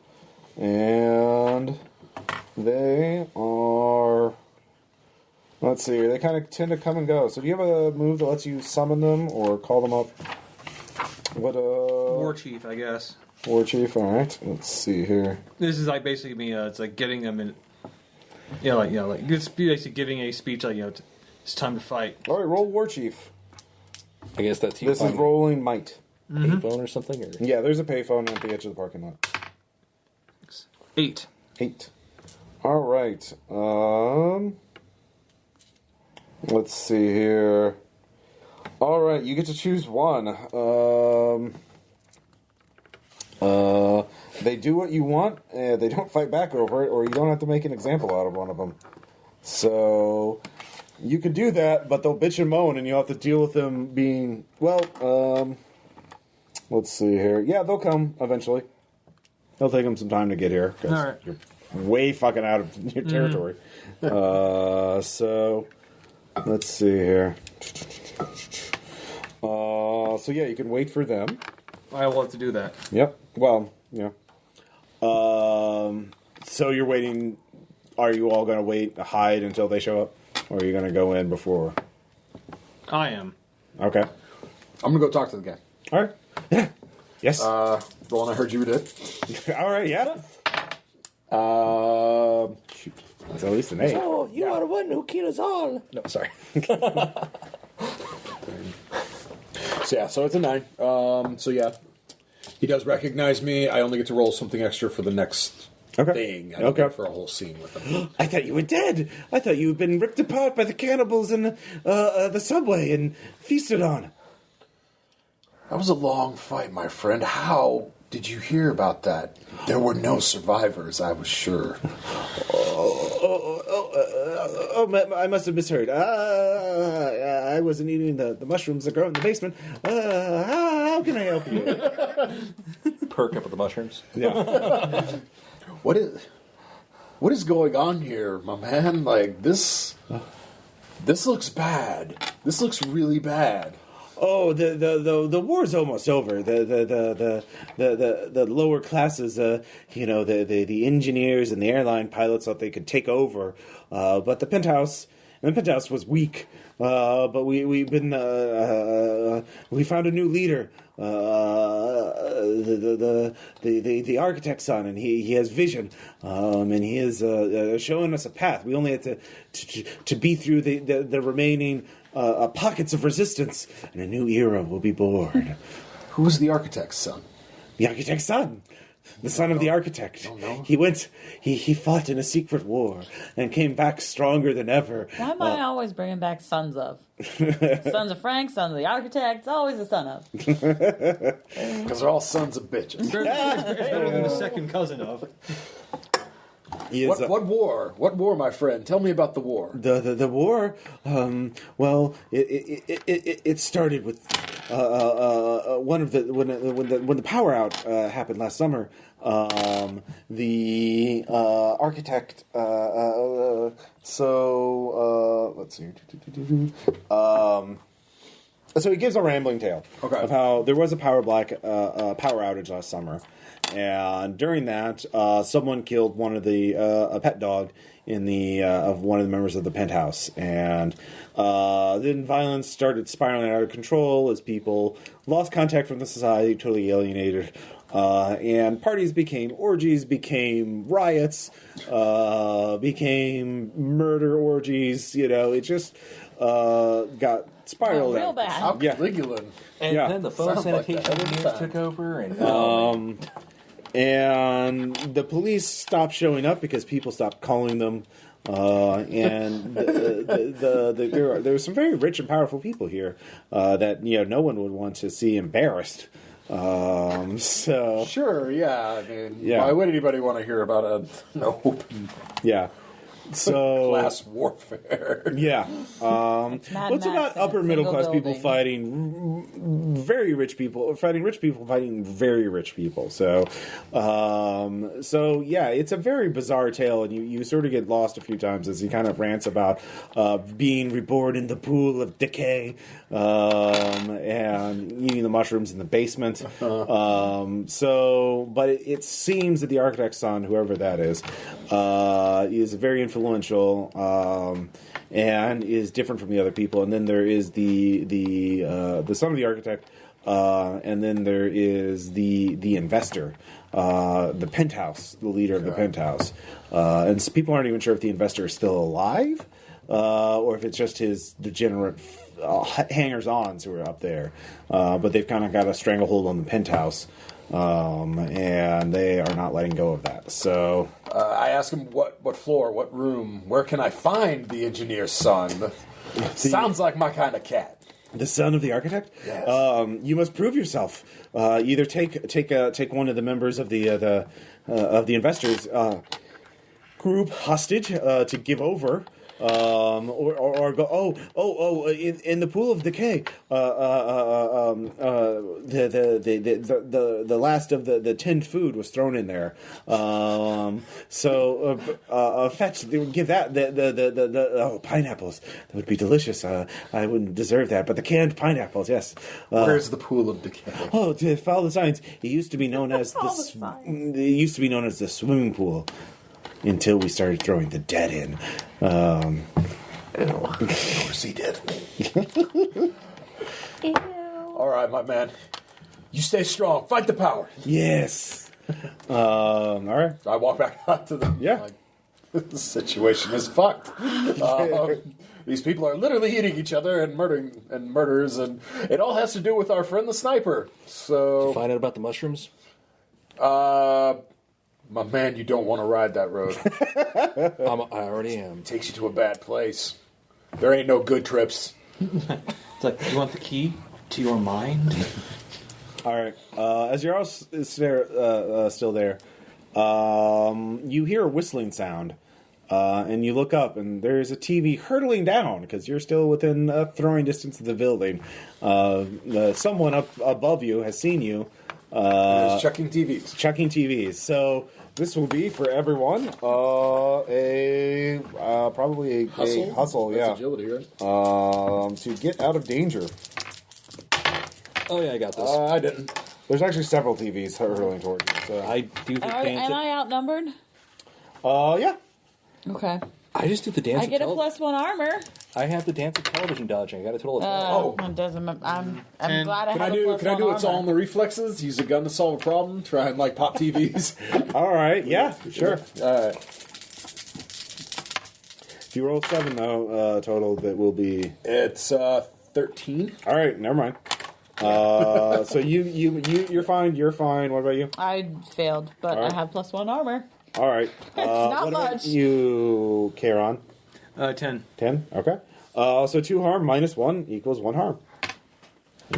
and they are... Let's see, they kind of tend to come and go. So do you have a move that lets you summon them or call them up? What, War chief, I guess. War chief, all right. Let's see here. This is like basically me. It's like getting them in. It's basically giving a speech like it's time to fight. All right, roll war chief. I guess that's you. This is rolling might. Payphone or something? Or? Yeah, there's a payphone at the edge of the parking lot. 8. 8. All right. Let's see here. All right, you get to choose one. They do what you want, and they don't fight back over it, or you don't have to make an example out of one of them. So you could do that, but they'll bitch and moan, and you'll have to deal with them being, let's see here. Yeah, they'll come eventually. It'll take them some time to get here, because All right. you're way fucking out of your territory. So let's see here. So yeah, you can wait for them. I will have to do that. Yep. Well, yeah. So you're waiting. Are you all going to wait, hide until they show up, or are you going to go in before? I am. Okay. I'm going to go talk to the guy. All right. Yeah. Yes. Roland, I heard you did. All right. Yeah. Shoot. That's at least an 8. Oh, you are the one who kills all. No, sorry. So it's a 9. So yeah, he does recognize me. I only get to roll something extra for the next thing. I don't get for a whole scene with him. I thought you were dead. I thought you had been ripped apart by the cannibals in the subway and feasted on. That was a long fight, my friend. How did you hear about that? There were no survivors, I was sure. I must have misheard. I wasn't eating the mushrooms that grow in the basement. How can I help you? Perk up with the mushrooms. Yeah. What is going on here, my man? Like this looks bad. This looks really bad. Oh, the war's almost over. The lower classes, the engineers and the airline pilots thought they could take over, but the penthouse was weak. But we found a new leader, the architect's son, and he has vision, and he is showing us a path. We only have to be through the remaining pockets of resistance, and a new era will be born. Who was the architect's son? The architect's son. The son of the architect. Oh, no. He fought in a secret war and came back stronger than ever. Why am I always bringing back sons of? Sons of Frank, sons of the architect, it's always a son of. Because they're all sons of bitches. Better than the second cousin of. He is, What war? What war, my friend? Tell me about the war. The war, well, it started with one of the when the power out happened last summer. The architect. Let's see. So he gives a rambling tale of how there was a power outage last summer. And during that, someone killed one of the a pet dog in the of one of the members of the penthouse, and then violence started spiraling out of control as people lost contact from the society, totally alienated, and parties became orgies, became riots, became murder orgies. You know, it just got spiraled real out. bad. Caligula. And Yeah. then the phone Sounds like sanitation that. engineers took over, and And the police stopped showing up because people stopped calling them. And there were some very rich and powerful people here that no one would want to see embarrassed. So Sure, yeah. I mean, Yeah. why would anybody want to hear about an open yeah, so class warfare? yeah. Mad What's Max about in a upper middle single class people building. fighting very rich people, fighting rich people, fighting very rich people. So, yeah, it's a very bizarre tale, and you sort of get lost a few times as he kind of rants about being reborn in the pool of decay and eating the mushrooms in the basement. But it seems that the architect's son, whoever that is very influential and is different from the other people. And then there is the son of the architect, and then there is the investor, the penthouse, the leader of the penthouse. And so people aren't even sure if the investor is still alive, or if it's just his degenerate hangers-ons who are up there. But they've kind of got a stranglehold on the penthouse. And they are not letting go of that. So I ask him what floor, what room, where can I find the engineer's son? Sounds like my kind of cat. the son of the architect. Yes. You must prove yourself. Either take one of the members of the investors group hostage to give over. Or go in the pool of decay. The last of the tinned food was thrown in there. Fetch. They would give that the pineapples. That would be delicious. I wouldn't deserve that, but the canned pineapples, yes. Where's the pool of decay? Oh, to follow the signs. It used to be known as the swimming pool. Until we started throwing the dead in. Of course he did. Ew. All right, my man. You stay strong. Fight the power. Yes. All right. I walk back out to the... Yeah. The situation is fucked. These people are literally eating each other and murders, and it all has to do with our friend the sniper. So... find out about the mushrooms? My man, you don't want to ride that road. I already am. It takes you to a bad place. There ain't no good trips. It's like, you want the key to your mind? All right. As you're all still there, you hear a whistling sound, and you look up, and there's a TV hurtling down because you're still within throwing distance of the building. Someone up above you has seen you. Just checking TVs. Checking TVs. So this will be for everyone probably a hustle, That's yeah. agility, right? To get out of danger. Oh yeah, I got this. I didn't. There's actually several TVs hurling towards you. So. I do the dance. Am I outnumbered? Yeah. Okay. I just do the dance. I get a of +1 armor. I have the dance of television dodging. I got a total of 12. It doesn't. I'm And glad I Can have I do? a Can I +1 do? It's all armor. in the reflexes. Use a gun to solve a problem. Try and pop TVs. All right. Yeah. Sure. All right. If you roll 7 though, total, that will be. It's 13. All right. Never mind. So you're fine. You're fine. What about you? I failed, but All right. I have +1 armor. All right. not what about much. you, Kieran? 10. 10. Okay. So 2 harm minus 1 equals 1 harm.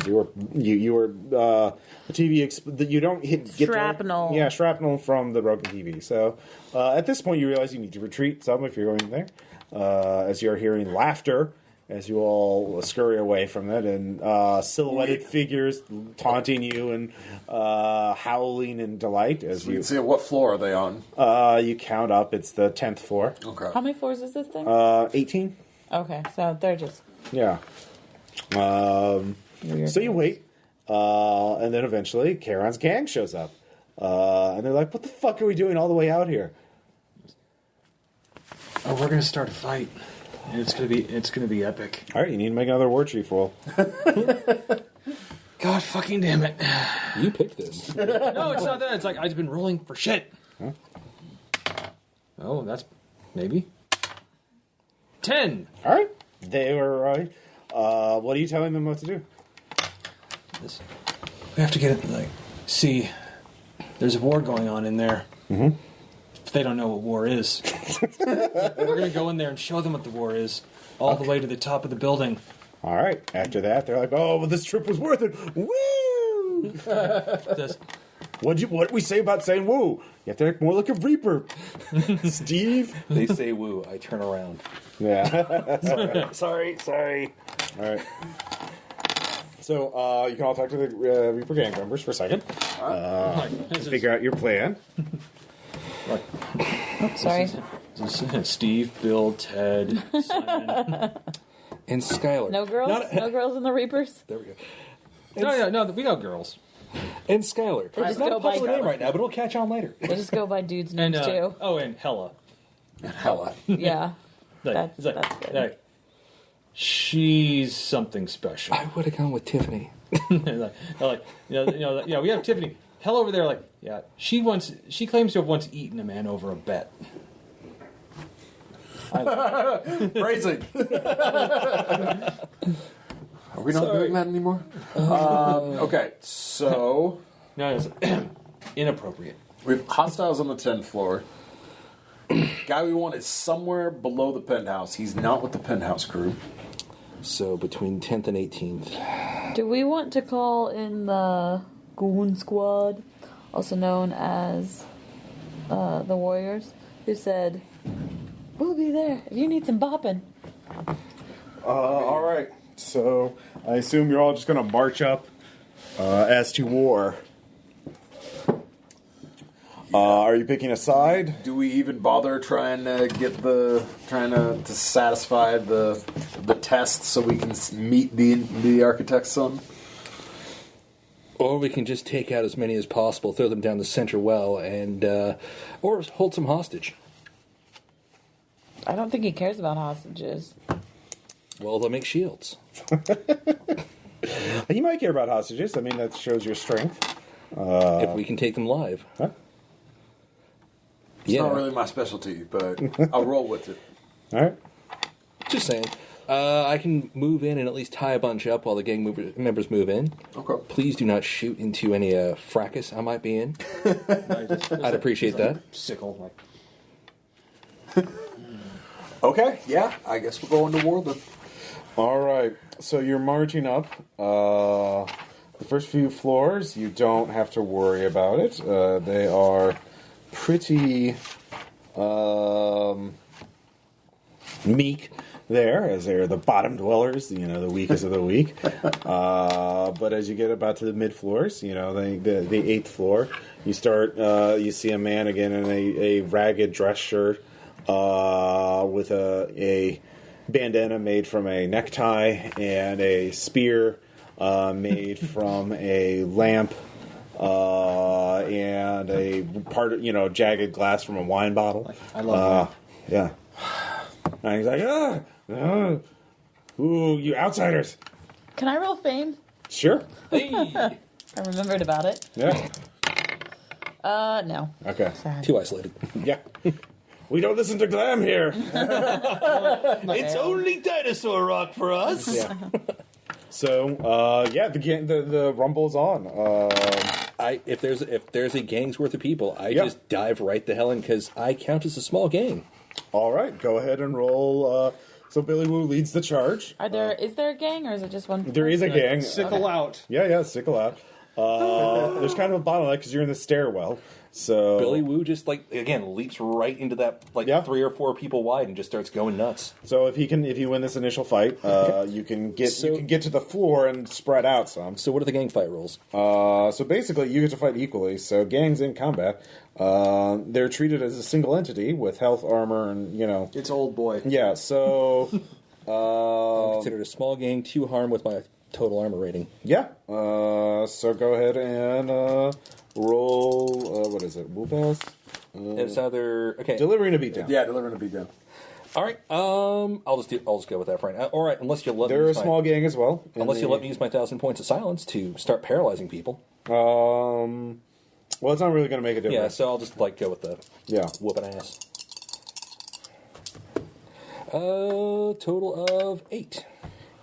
You were the TV. You don't get Shrapnel. Shrapnel from the broken TV. So at this point, you realize you need to retreat some if you're going there. As you're hearing laughter, as you all scurry away from it, and silhouetted figures taunting you and howling in delight as you See, what floor are they on? you count up. It's the 10th floor. Okay. How many floors is this thing? 18. Okay, so they're just Yeah. weird. So you wait, and then eventually Charon's gang shows up, and they're like, "What the fuck are we doing all the way out here?" Oh, we're gonna start a fight. And it's gonna be epic. All right, you need to make another word tree roll. God fucking damn it. You picked this. No, it's not that. It's like I've been rolling for shit. Huh? Oh, that's maybe 10. All right, they were right. What are you telling them what to do? This, we have to get it. Like, see, there's a war going on in there. Mm-hmm. They don't know what war is. We're gonna go in there and show them what the war is, all the way to the top of the building. All right. After that, they're like, "Oh, well, this trip was worth it." Woo! This- What we say about saying "woo"? You have to act more like a reaper, Steve. They say woo. I turn around. Yeah. Sorry. All right. So you can all talk to the Reaper gang members for a second. Figure out your plan. Sorry. This is Steve, Bill, Ted, Simon. And Skylar. No girls? No girls in the Reapers? There we go. No, we got girls. And Skylar. They just It's not go a by popular name right now, but it'll catch on later. They just go by dudes' And names too. and Hella. Hella. Yeah. Like, That's good. like, she's something special. I would have gone with Tiffany. Yeah, we have Tiffany. Hell over there, like, yeah, she claims to have once eaten a man over a bet. Phrasing. Are we not doing that anymore? Okay, so No, it's inappropriate. we have hostiles on the 10th floor. Guy we want is somewhere below the penthouse. He's not with the penthouse crew. So between 10th and 18th. Do we want to call in the Goon Squad, also known as the Warriors, who said, "We'll be there if you need some bopping." All right. So I assume you're all just going to march up as to war. Are you picking a side? Do we even bother trying to satisfy the test so we can meet the architect's son? Or we can just take out as many as possible, throw them down the center well, and or hold some hostage. I don't think he cares about hostages. Well, they'll make shields. You might care about hostages. I mean, that shows your strength. If we can take them live. Huh? It's not really my specialty, but I'll roll with it. All right. Just saying. I can move in and at least tie a bunch up while the gang members move in. Okay. Please do not shoot into any fracas I might be in. I'd appreciate that. Sickle, like, Okay, yeah, I guess we're going to war then. All right. So you're marching up. The first few floors, you don't have to worry about it. They are pretty meek there, as they're the bottom dwellers, the weakest of the weak. But as you get about to the mid floors, the 8th floor, you see a man again in a ragged dress shirt with a bandana made from a necktie and a spear made from a lamp and a jagged glass from a wine bottle. I love that. Yeah. And he's like, ooh, you outsiders. Can I roll fame? Sure. I remembered about it. Yeah. No. Okay. Sad. Too isolated. Yeah. We don't listen to glam here. It's only dinosaur rock for us. Yeah. So the rumble's on. If there's a gang's worth of people, I just dive right the hell in because I count as a small gang. All right, go ahead and roll. So Billy Woo leads the charge. Is there a gang or is it just one? There is a gang. Sickle out. Yeah, sickle out. There's kind of a bottleneck because you're in the stairwell. So Billy Woo just leaps right into that 3 or 4 people wide and just starts going nuts. So if you win this initial fight, you can get to the floor and spread out some. So what are the gang fight rules? So basically, you get to fight equally. So gangs in combat, they're treated as a single entity with health, armor, and It's old boy. Yeah. So I'm considered a small gang, 2 harm with my total armor rating. yeah. So go ahead and roll. What is it? Will pass. It's either Delivering a beatdown. Yeah, delivering a beatdown. All right. I'll just go with that for right now. All right, unless you let They're a small gang as well. Unless you let me use my 1,000 points of silence to start paralyzing people. Well, it's not really going to make a difference. Yeah, so I'll just go with the whooping ass. Total of 8.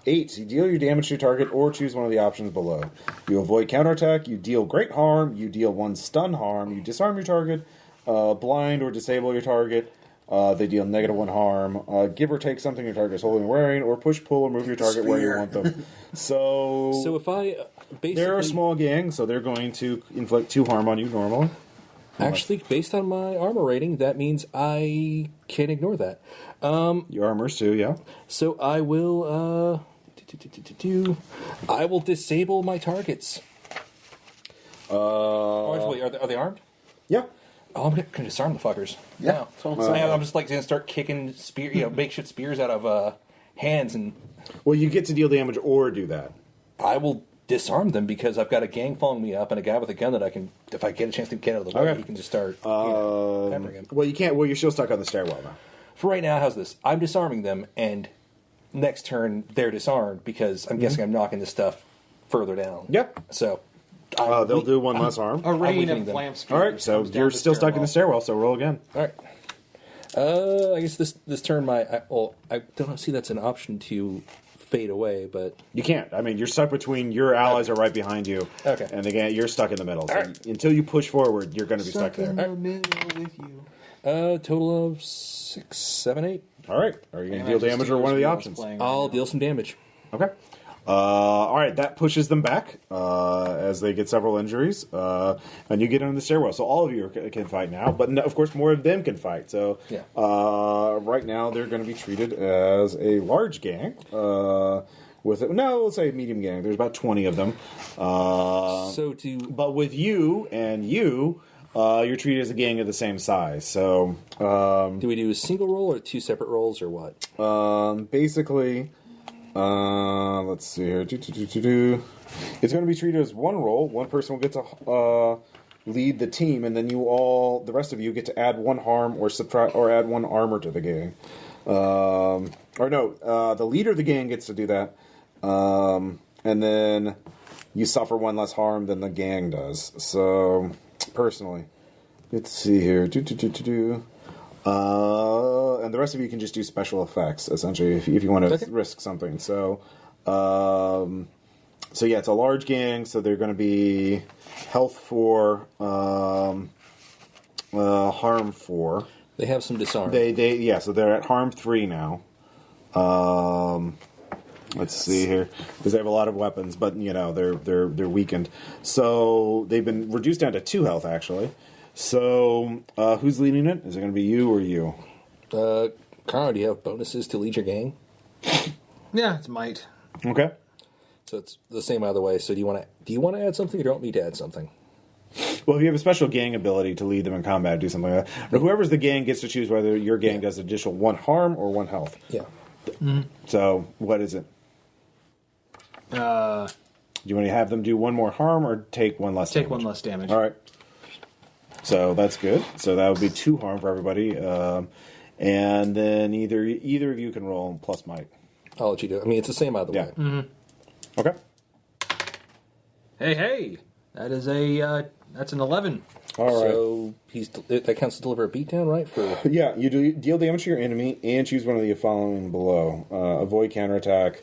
8. You deal your damage to your target or choose one of the options below. You avoid counterattack, you deal great harm, you deal 1 stun harm, you disarm your target, blind or disable your target, they deal -1 harm, give or take something your target is holding or wearing, or push, pull, or move your target where you want them. So if I basically... They're a small gang, so they're going to inflict 2 harm on you normally. Actually, based on my armor rating, that means I can ignore that. Your armor's 2, yeah. So I will... I will disable my targets. Wait, are they armed? Yeah. Oh, I'm gonna disarm the fuckers. Yeah. I'm just gonna start kicking makeshift spears out of hands, and Well, you get to deal damage or do that. I will disarm them because I've got a gang following me up and a guy with a gun that I can, if I get a chance to get out of the way, he can just start peppering him. Well, you can't. Well, you're still stuck on the stairwell now. For right now, how's this? I'm disarming them, and next turn they're disarmed because I'm guessing I'm knocking this stuff further down. Yep. So They'll do 1 less harm. A rain weakening of them. lamp spears. All right, so comes down you're the still stuck in the stairwell, so roll again. All right. I guess this turn I don't see that's an option to fade away, but You can't. I mean, you're stuck between your allies are right behind you. Okay. And again, you're stuck in the middle. So right. until you push forward, you're going to be stuck there. the middle with you. Total of 6, 7, 8. All right. Are you going to deal damage or one of the options? I'll deal some damage. Okay. All right, that pushes them back as they get several injuries, and you get into the stairwell. So all of you can fight now, but of course more of them can fight. So right now they're going to be treated as a large gang. Let's say a medium gang. There's about 20 of them. But with you and you're treated as a gang of the same size. So do we do a single roll or 2 separate rolls or what? basically. Let's see here. It's going to be treated as 1 roll. One person will get to lead the team, and then the rest of you get to add 1 harm or subtract or add 1 armor to the gang. The leader of the gang gets to do that, and then you suffer 1 less harm than the gang does. So, personally, let's see here. And the rest of you can just do special effects, essentially, if you want to risk something. So, it's a large gang, so they're going to be health 4, harm 4. They have some disarm. So they're at harm 3 now. Let's see here, because they have a lot of weapons, but they're weakened. So they've been reduced down to 2 health actually. So, who's leading it? Is it going to be you or you? Carl, do you have bonuses to lead your gang? Yeah, it's might. Okay. So it's the same either way. So do you want to add something, or do you want me to add something? Well, if you have a special gang ability to lead them in combat, do something like that. But whoever's the gang gets to choose whether your gang does additional 1 harm or 1 health. Yeah. Mm-hmm. So, what is it? Do you want to have them do 1 more harm or take 1 less damage? Take 1 less damage. All right. So that's good. So that would be 2 harm for everybody. And then either of you can roll plus might. I'll let you do it. I mean, it's the same either way. Mm-hmm. Okay. Hey, that is that's an 11. All right. So that counts to deliver a beatdown, right? You deal damage to your enemy and choose one of the following below: avoid counterattack,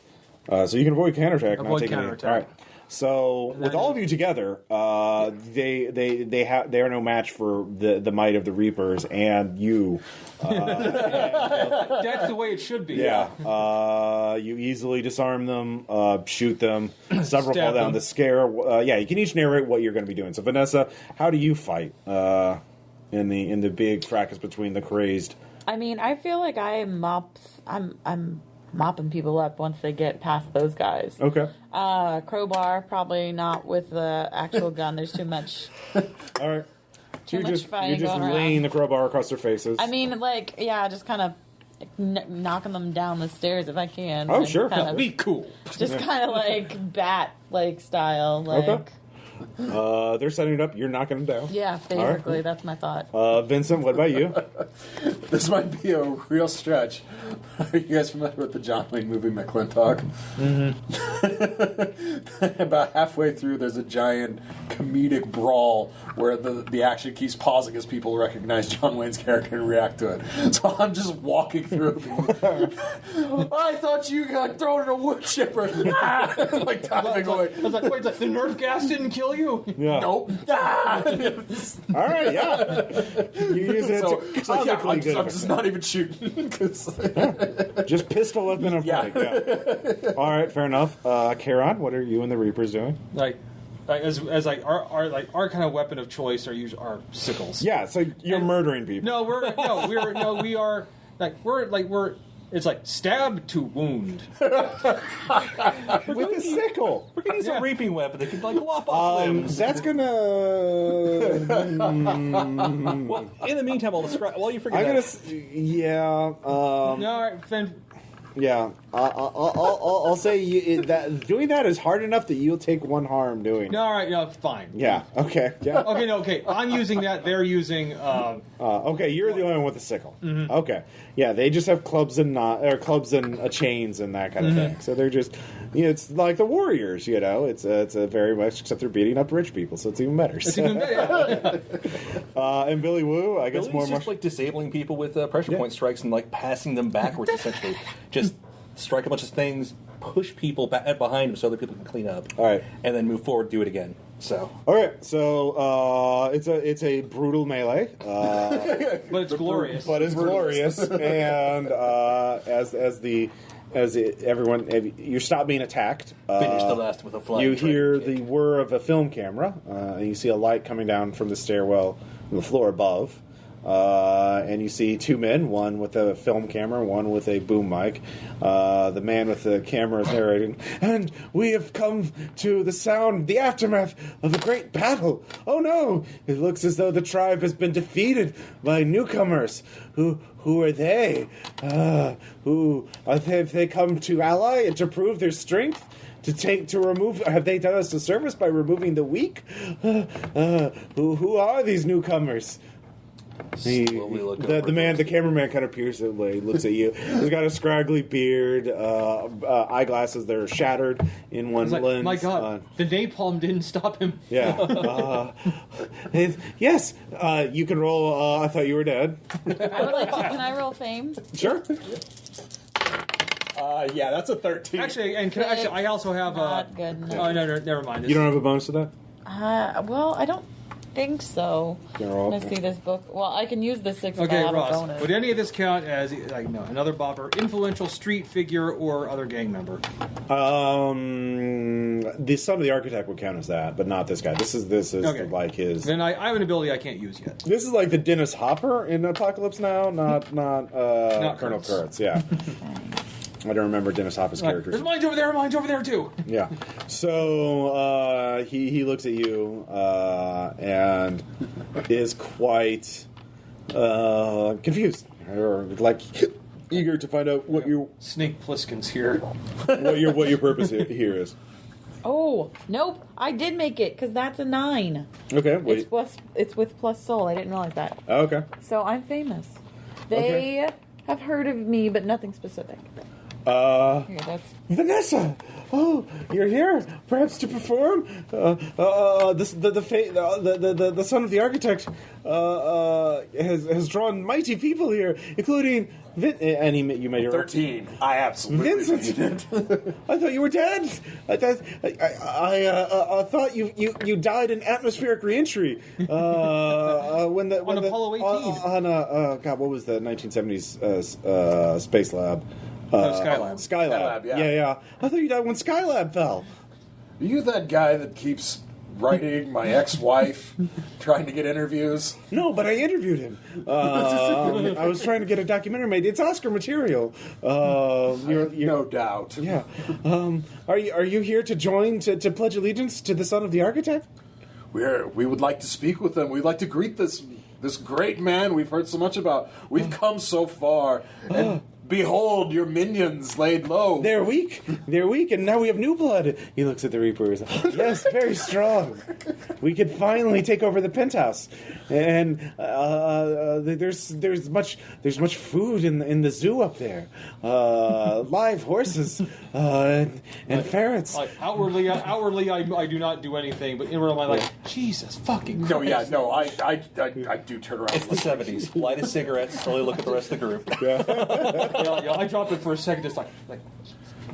So you can avoid counterattack. Avoid not taking counterattack. All right. So with all of you together, they are no match for the might of the Reapers and you. That's the way it should be. Yeah. You easily disarm them, shoot them. Several Stab fall down them. the scare. You can each narrate what you're going to be doing. So Vanessa, how do you fight in the big fracas between the crazed? I mean, I feel like I'm mopping people up once they get past those guys. Okay. Crowbar, probably not with the actual gun. There's too much. All right. Too You're much just fighting going laying around. the crowbar across their faces. I mean, just kind of knocking them down the stairs if I can. Oh, sure. Be cool. Just kind of like bat style. Okay. They're setting it up. You're knocking them down. Yeah, basically, that's my thought. Vincent, what about you? This might be a real stretch. Are you guys familiar with the John Wayne movie McClintock? Mm-hmm. About halfway through, there's a giant comedic brawl where the action keeps pausing as people recognize John Wayne's character and react to it. So I'm just walking through. I thought you got thrown in a wood chipper. Like diving away. I was like, wait, the Nerf gas didn't kill you? Yeah. Nope. All right, yeah. You use it So, to so yeah, comically good I'm just effect. not even shooting. 'Cause- Just pistol weapon and Yeah. fight. Yeah. All right, fair enough. Karon, what are you and the Reapers doing? Our kind of weapon of choice are sickles. Yeah, so you're murdering people. We are it's like stab to wound. With a sickle. We're gonna use Yeah. a reaping weapon that can like lop off limbs. That's gonna. Well, in the meantime, I'll describe. While you figure I'm that, gonna. Yeah. No, all right, then. Yeah. I'll say doing that is hard enough that you'll take one harm doing. No, all right, no, fine. Yeah. Okay. Yeah. Okay. I'm using that. They're using. Okay, you're the only one with a sickle. Mm-hmm. Okay, yeah, they just have clubs and chains and that kind of thing. So they're just, it's like the Warriors. It's a very much, except they're beating up rich people, so it's even better. It's even better. And Billy Woo, I guess Billy's more. just like disabling people with pressure point strikes and like passing them backwards. Essentially, just strike a bunch of things, push people behind him so other people can clean up. All right. And then move forward, do it again. So. All right, so it's a brutal melee, But it's glorious. but it's glorious, and everyone, you stop being attacked. Finish the last with a flying You train hear kick. the whir of a film camera, and you see a light coming down from the stairwell, from the floor above. And you see two men, one with a film camera, one with a boom mic. The man with the camera is narrating, and we have come to the aftermath of a great battle. Oh no! It looks as though the tribe has been defeated by newcomers. Who are they? Have they come to ally and to prove their strength? Have they done us a service by removing the weak? Who are these newcomers? Slowly look over The cameraman kind of peers away, looks at you. He's got a scraggly beard, eyeglasses that are shattered in one It's like, lens. my God, the napalm didn't stop him. Yeah. Yes. You can roll. I thought you were dead. I would like to. Can I roll fame? Sure. Yeah, that's a 13. Actually, I also have Not good. Oh no, never mind. You don't have a bonus to that. Well, I don't think so. Can I roll? Let's see this book. Well, I can use the 6 if I Okay, have a Ross. bonus. Would any of this count as another bobber, influential street figure, or other gang member? The son of the architect would count as that, but not this guy. This is Okay. like his. Then I have an ability I can't use yet. This is like the Dennis Hopper in Apocalypse Now, not Colonel Kurtz. Kurtz. Yeah. I don't remember Dennis Hopper's character. There's mines over there too. Yeah. So he looks at you and is quite confused, or like eager to find out what your Snake Plissken's here. what your purpose here is. Oh, nope. I did make it because that's a 9. Okay. Wait. It's with plus soul. I didn't realize that. Okay. So I'm famous. They have heard of me, but nothing specific. Here, that's Vanessa, oh, you're here, perhaps to perform. The son of the architect has drawn mighty people here, including you made your 13. I absolutely Vincent. I thought you were dead. I thought you died in atmospheric reentry. When Apollo 18. God, what was the 1970s space lab? Skylab. Skylab. Yeah. Yeah. I thought you died when Skylab fell. Are you that guy that keeps writing my ex-wife, trying to get interviews? No, but I interviewed him. I was trying to get a documentary made. It's Oscar material. You're no doubt. Yeah. Are you here to join to pledge allegiance to the son of the architect? We would like to speak with them. We'd like to greet this great man we've heard so much about. We've come so far, and behold, your minions laid low. They're weak, and now we have new blood. He looks at the Reapers. Yes, very strong. We could finally take over the penthouse, and there's much food in the zoo up there. Live horses and ferrets. Like outwardly, I do not do anything, but inwardly, I'm like, Jesus fucking Christ. No, yeah, no, I do turn around. It's the 70s. Light a cigarette, slowly look at the rest of the group. Yeah, I dropped it for a second, just like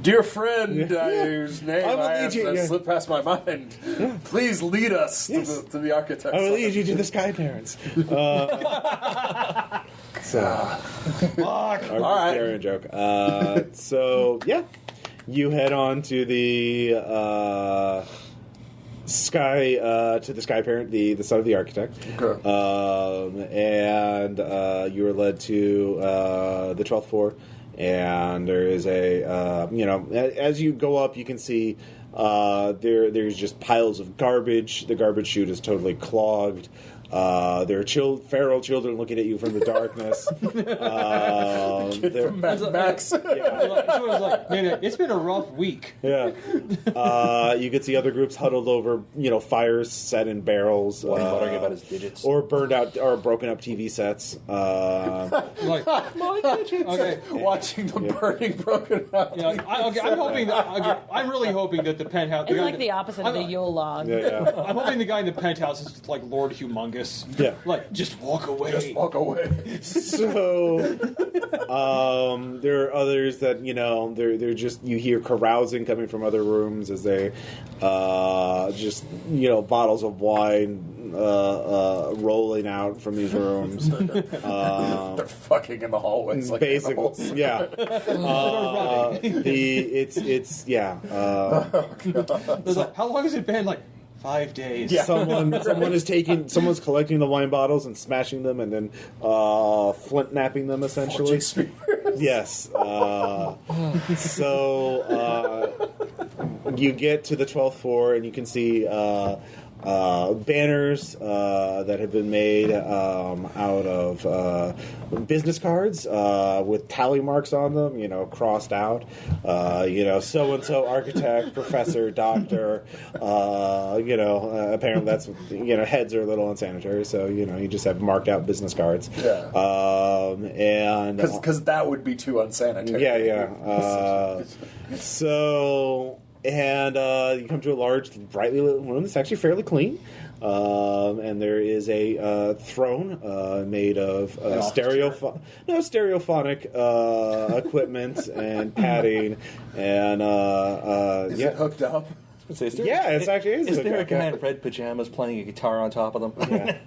Dear friend, whose name I have slipped past my mind, please lead us to the architect. I will lead you to the Sky Parents. fuck. All right. Joke. So yeah, you head on to the Sky Parent, the son of the architect. Okay. And you are led to the 12th floor, and there is a as you go up, you can see there's just piles of garbage. The garbage chute is totally clogged. There are feral children looking at you from the darkness. From Mad Max. Man, it's been a rough week. Yeah. You could see other groups huddled over, fires set in barrels. Muttering about his digits. Or burned out, or broken up TV sets. Like, My digits. Okay. Watching the burning broken out. I'm really hoping that the penthouse. It's like the opposite of the Yule log. Yeah. I'm hoping the guy in the penthouse is like Lord Humongous. Yeah. Like, just walk away. Just walk away. So, there are others that, they're just, you hear carousing coming from other rooms as they, bottles of wine, rolling out from these rooms. They're fucking in the hallways like basically, animals. yeah. There's like, how long has it been? Like, 5 days. Yeah. Someone's collecting the wine bottles and smashing them and then flint napping them essentially. Yes. You get to the 12th floor and you can see banners that have been made out of business cards with tally marks on them, crossed out. So-and-so architect, professor, doctor. Apparently that's, heads are a little unsanitary, so, you just have marked out business cards. Yeah. And because that would be too unsanitary. Yeah. And you come to a large, brightly lit room that's actually fairly clean. And there is a throne made of stereophonic equipment and padding. And Is it hooked up? It's actually Is there a guy in red pajamas playing a guitar on top of them? Yeah.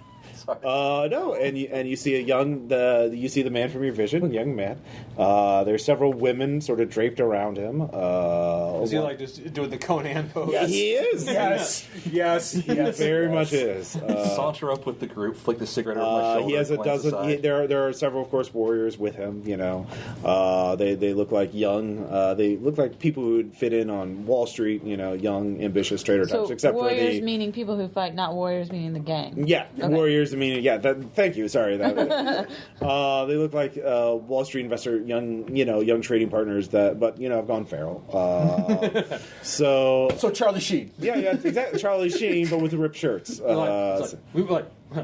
No, and you see you see the man from your vision, a young man. There's several women sort of draped around him. Is he like just doing the Conan pose? Yes. He is. Yes. Very much is. Saunter up with the group, flick the cigarette over my shoulder. He has a glance dozen. aside. There are several, of course, warriors with him. They look like young. They look like people who would fit in on Wall Street. Young, ambitious trader types. Except warriors for the meaning people who fight, not warriors meaning the gang. Yeah, Okay. warriors. Thank you. Sorry. They look like Wall Street investor, young trading partners that, but have gone feral. So Charlie Sheen. Yeah, exactly. Charlie Sheen, but with ripped shirts.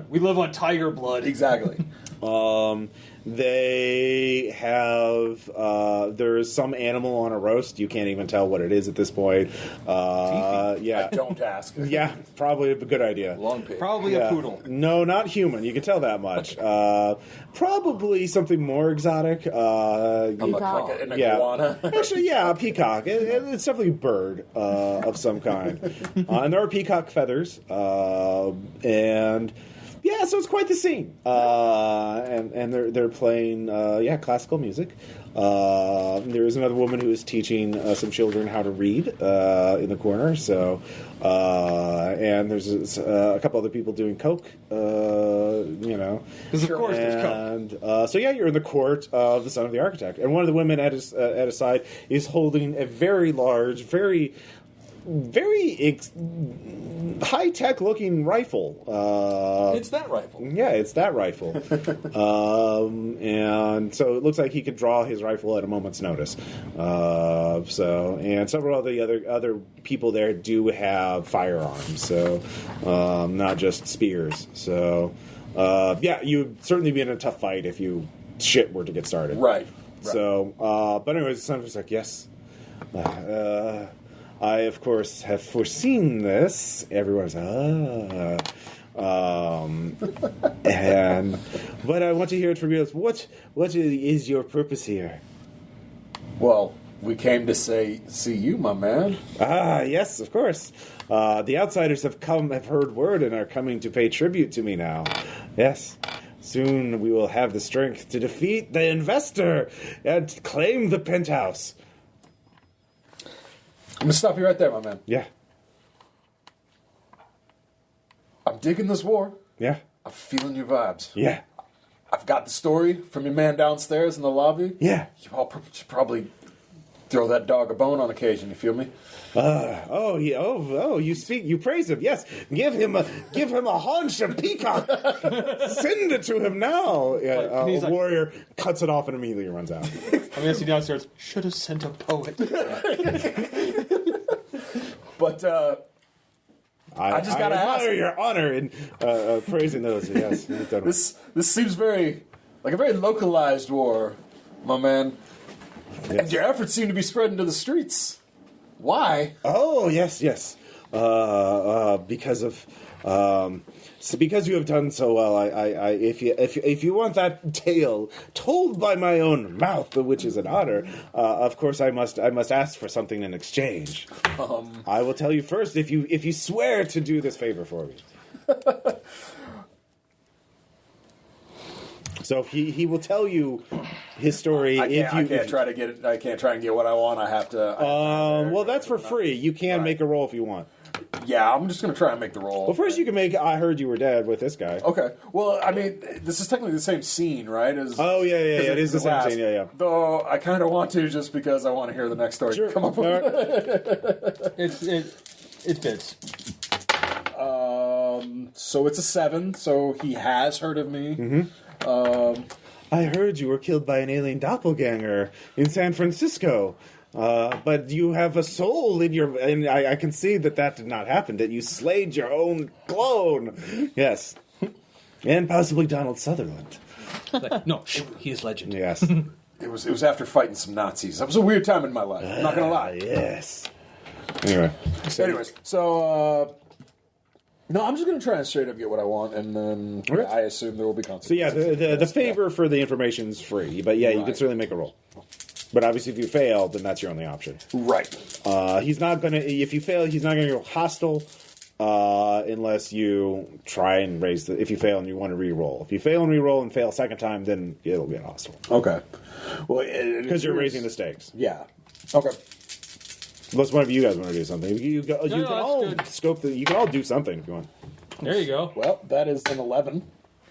We live on tiger blood. Exactly. They have there is some animal on a roast. You can't even tell what it is at this point. Yeah, Don't ask. yeah, probably a good idea. Long pig. Probably Yeah. a poodle. No, not human. You can tell that much. Probably something more exotic. Peacock. Like an Yeah. iguana. Actually, yeah, a peacock. It's definitely a bird of some kind. And there are peacock feathers. And yeah, so it's quite the scene. And they're playing classical music. There is another woman who is teaching some children how to read in the corner. So, and there's a couple other people doing coke. Because of course there's coke. And so you're in the court of the son of the architect, and one of the women at his side is holding a very large, very high-tech looking rifle. It's that rifle. Yeah, it's that rifle. And so it looks like he could draw his rifle at a moment's notice. And several of the other people there do have firearms, so not just spears. So you'd certainly be in a tough fight if shit were to get started. Right. So, but anyways, the son was like, yes. I, of course, have foreseen this. Everyone's, but I want to hear it from you. What is your purpose here? Well, we came to see you, my man. Yes, of course. The outsiders have heard word, and are coming to pay tribute to me now. Yes. Soon we will have the strength to defeat the investor and claim the penthouse. I'm gonna stop you right there, my man. Yeah. I'm digging this war. Yeah. I'm feeling your vibes. Yeah. I've got the story from your man downstairs in the lobby. Yeah. You all should probably throw that dog a bone on occasion. You feel me? You praise him. Yes, give him a haunch of peacock. Send it to him now. Yeah, he's a like- warrior cuts it off and immediately runs out. I'm guessing downstairs. Should have sent a poet. But I just gotta admire ask. your honor in praising those. Yes, you've done This seems like a very localized war, my man. Yes. And your efforts seem to be spreading to the streets. Why? Oh yes. Because you have done so well, if you want that tale told by my own mouth, which is an honor, of course I must ask for something in exchange. I will tell you first if you swear to do this favor for me. So he will tell you his story. I can't try and get what I want. I have to. Well, that's for free. You can make a roll if you want. Yeah, I'm just gonna try and make the roll. Well, first you can make I Heard You Were Dead with this guy. Okay. Well, I mean, this is technically the same scene, right? Oh, yeah, it is the same last. scene, yeah. Though I kind of want to, just because I want to hear the next story. Sure. Come up with. It fits. So it's a 7. So he has heard of me. Mm-hmm. I heard you were killed by an alien doppelganger in San Francisco. But you have a soul in your... And I can see that did not happen, that you slayed your own clone. Yes. And possibly Donald Sutherland. No, he is legend. Yes. It was after fighting some Nazis. That was a weird time in my life. I'm not gonna lie. Yes. Anyway. Anyways, so no, I'm just gonna try and straight up get what I want, and then Okay. I assume there will be So consequences. yeah, the favor for the information is free, but yeah, you can Right. certainly make a roll. But obviously, if you fail, then that's your only option. Right. He's not gonna. If you fail, he's not gonna go hostile unless you try and raise the. If you fail and you want to re-roll, if you fail and re-roll and fail a second time, then it'll be a hostile Okay. Well, because you're raising the stakes. Yeah. Okay. Unless one of you guys want to do something, you can that's all good. scope the. You can all do something if you want. There you go. Well, that is an 11.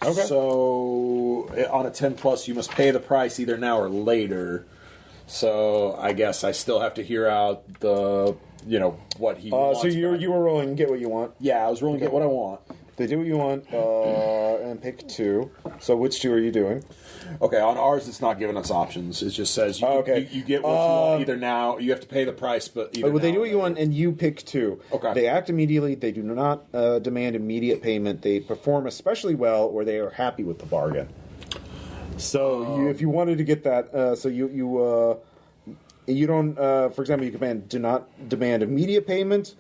Okay. So on a 10 plus, you must pay the price either now or later. So I guess I still have to hear out the, what he wants. So you were rolling, get what you want. Yeah, I was rolling to get what I want. They do what you want, and pick 2. So which 2 are you doing? Okay, on ours, it's not giving us options. It just says you, you get what you want either now. You have to pay the price, but either they now do what you want, and you pick 2. Okay. They act immediately. They do not demand immediate payment. They perform especially well, or they are happy with the bargain. So if you wanted to get that, so you don't, for example, you do not demand immediate payment,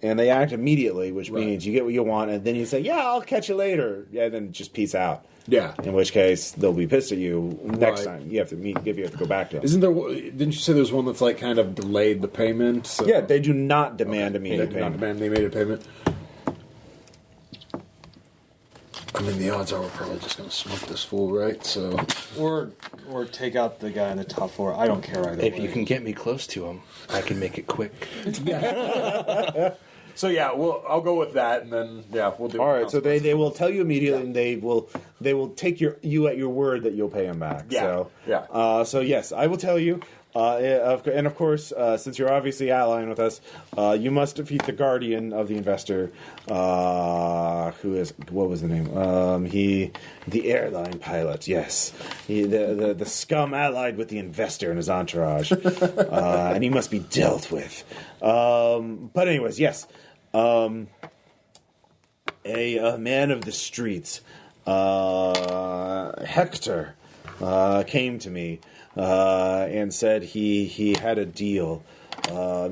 and they act immediately, which means you get what you want, and then you say, yeah, I'll catch you later, and then just peace out. Yeah. In which case, they'll be pissed at you next time. You have to you have to go back to them. Isn't there? Didn't you say there's one that's like kind of delayed the payment? So Yeah, they do not demand immediate they do not payment. demand immediate payment. I mean, the odds are we're probably just going to smoke this fool, right? So, Or take out the guy in the top 4. I don't care either If way. you can get me close to him, I can make it quick. so yeah, I'll go with that, and then we'll do. All right, so they will tell you immediately, and they will take you at your word that you'll pay them back. Yeah, So yes, I will tell you. And of course, since you're obviously allying with us, you must defeat the guardian of the investor. Who is, what was the name? The airline pilot. Yes, the scum allied with the investor and his entourage, and he must be dealt with. But anyways, yes, a man of the streets, Hector, came to me. And said he had a deal.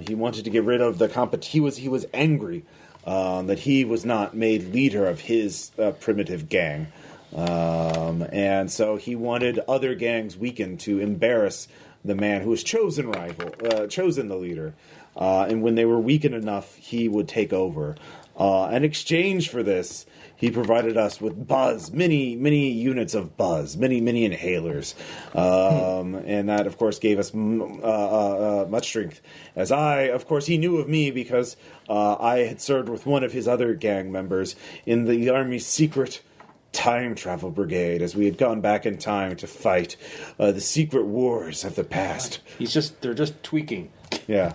He wanted to get rid of the he was angry that he was not made leader of his primitive gang, and so he wanted other gangs weakened to embarrass the man who was chosen the leader. And when they were weakened enough, he would take over. In exchange for this, he provided us with buzz, many units of buzz, many inhalers, and that, of course, gave us much strength. Of course, he knew of me because I had served with one of his other gang members in the Army's secret time travel brigade, as we had gone back in time to fight the secret wars of the past. They're just tweaking. Yeah.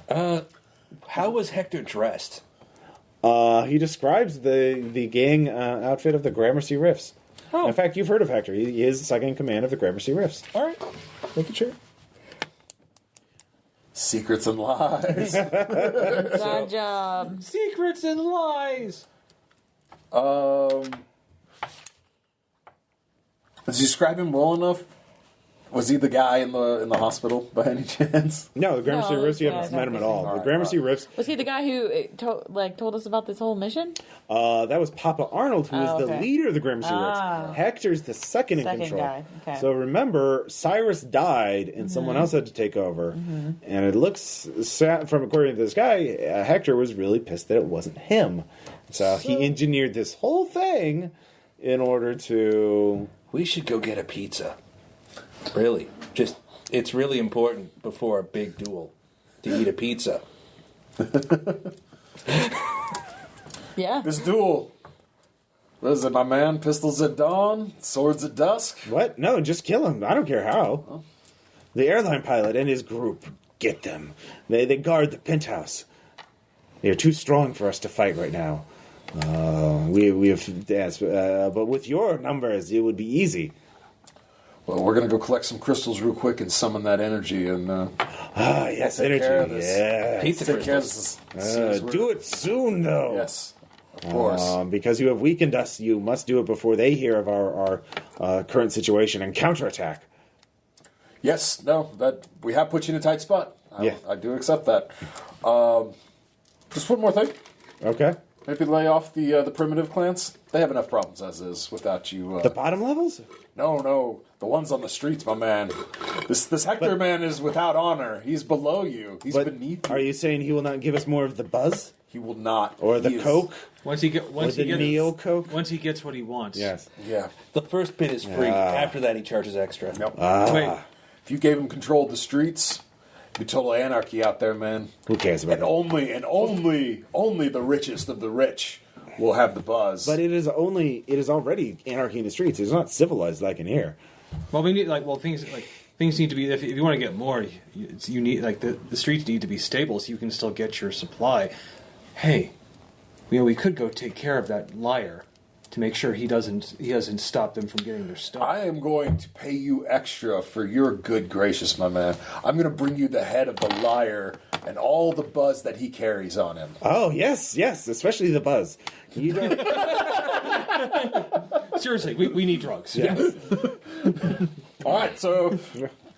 How was Hector dressed? He describes the gang outfit of the Gramercy Riffs. Oh. In fact, you've heard of Hector. He is the second in command of the Gramercy Riffs. All right. Making sure. Secrets and lies. Bad job. Secrets and lies. Did you describe him well enough? Was he the guy in the hospital by any chance? No, the Gramercy No, Riffs, you yeah, haven't met him at Gramercy. all. All The right, Gramercy Riffs, Was he the guy who told us about this whole mission? that was Papa Arnold, who is the okay. leader of the Gramercy Ah. Riffs. Hector's the second in control. guy. Okay. So remember, Cyrus died, and someone else had to take over. And it looks, from according to this guy, Hector was really pissed that it wasn't him. So he engineered this whole thing in order to... We should go get a pizza. Really. It's really important before a big duel to eat a pizza. Yeah. This duel. What is it, my man? Pistols at dawn, swords at dusk? What? No, just kill him. I don't care how. The airline pilot and his group, get them. They guard the penthouse. They are too strong for us to fight right now. We have, yes, but with your numbers, it would be easy. Well, we're going to go collect some crystals real quick and summon that energy and Yes, take care of energy. this. Yeah. Pizza take care of crystals. this. Do it soon, though. Yes, of course. Because you have weakened us, you must do it before they hear of our current situation and counterattack. Yes, no, that we have put you in a tight spot. I do accept that. Just one more thing. Okay. Maybe lay off the primitive clans. They have enough problems as is without you. The bottom levels? No, the ones on the streets, my man. This Hector man is without honor. He's below you. He's But beneath you. are you saying he will not give us more of the buzz? He will not. Or the He is- coke? Once he gets Neo-Coke? Once he gets what he wants. Yes. Yeah. The first bit is free. After that, he charges extra. Nope. Wait. If you gave him control of the streets, it'd be total anarchy out there, man. Who cares about And that? only the richest of the rich will have the buzz. But it is already anarchy in the streets. It's not civilized like in here. Well, we need things need to be. If you want to get more, you need the streets need to be stable so you can still get your supply. Hey, we could go take care of that liar to make sure he doesn't stop them from getting their stuff. I am going to pay you extra for your good gracious, my man. I'm going to bring you the head of the liar and all the buzz that he carries on him. Oh, yes, especially the buzz. You don't... Seriously, we need drugs. Yeah. All right, so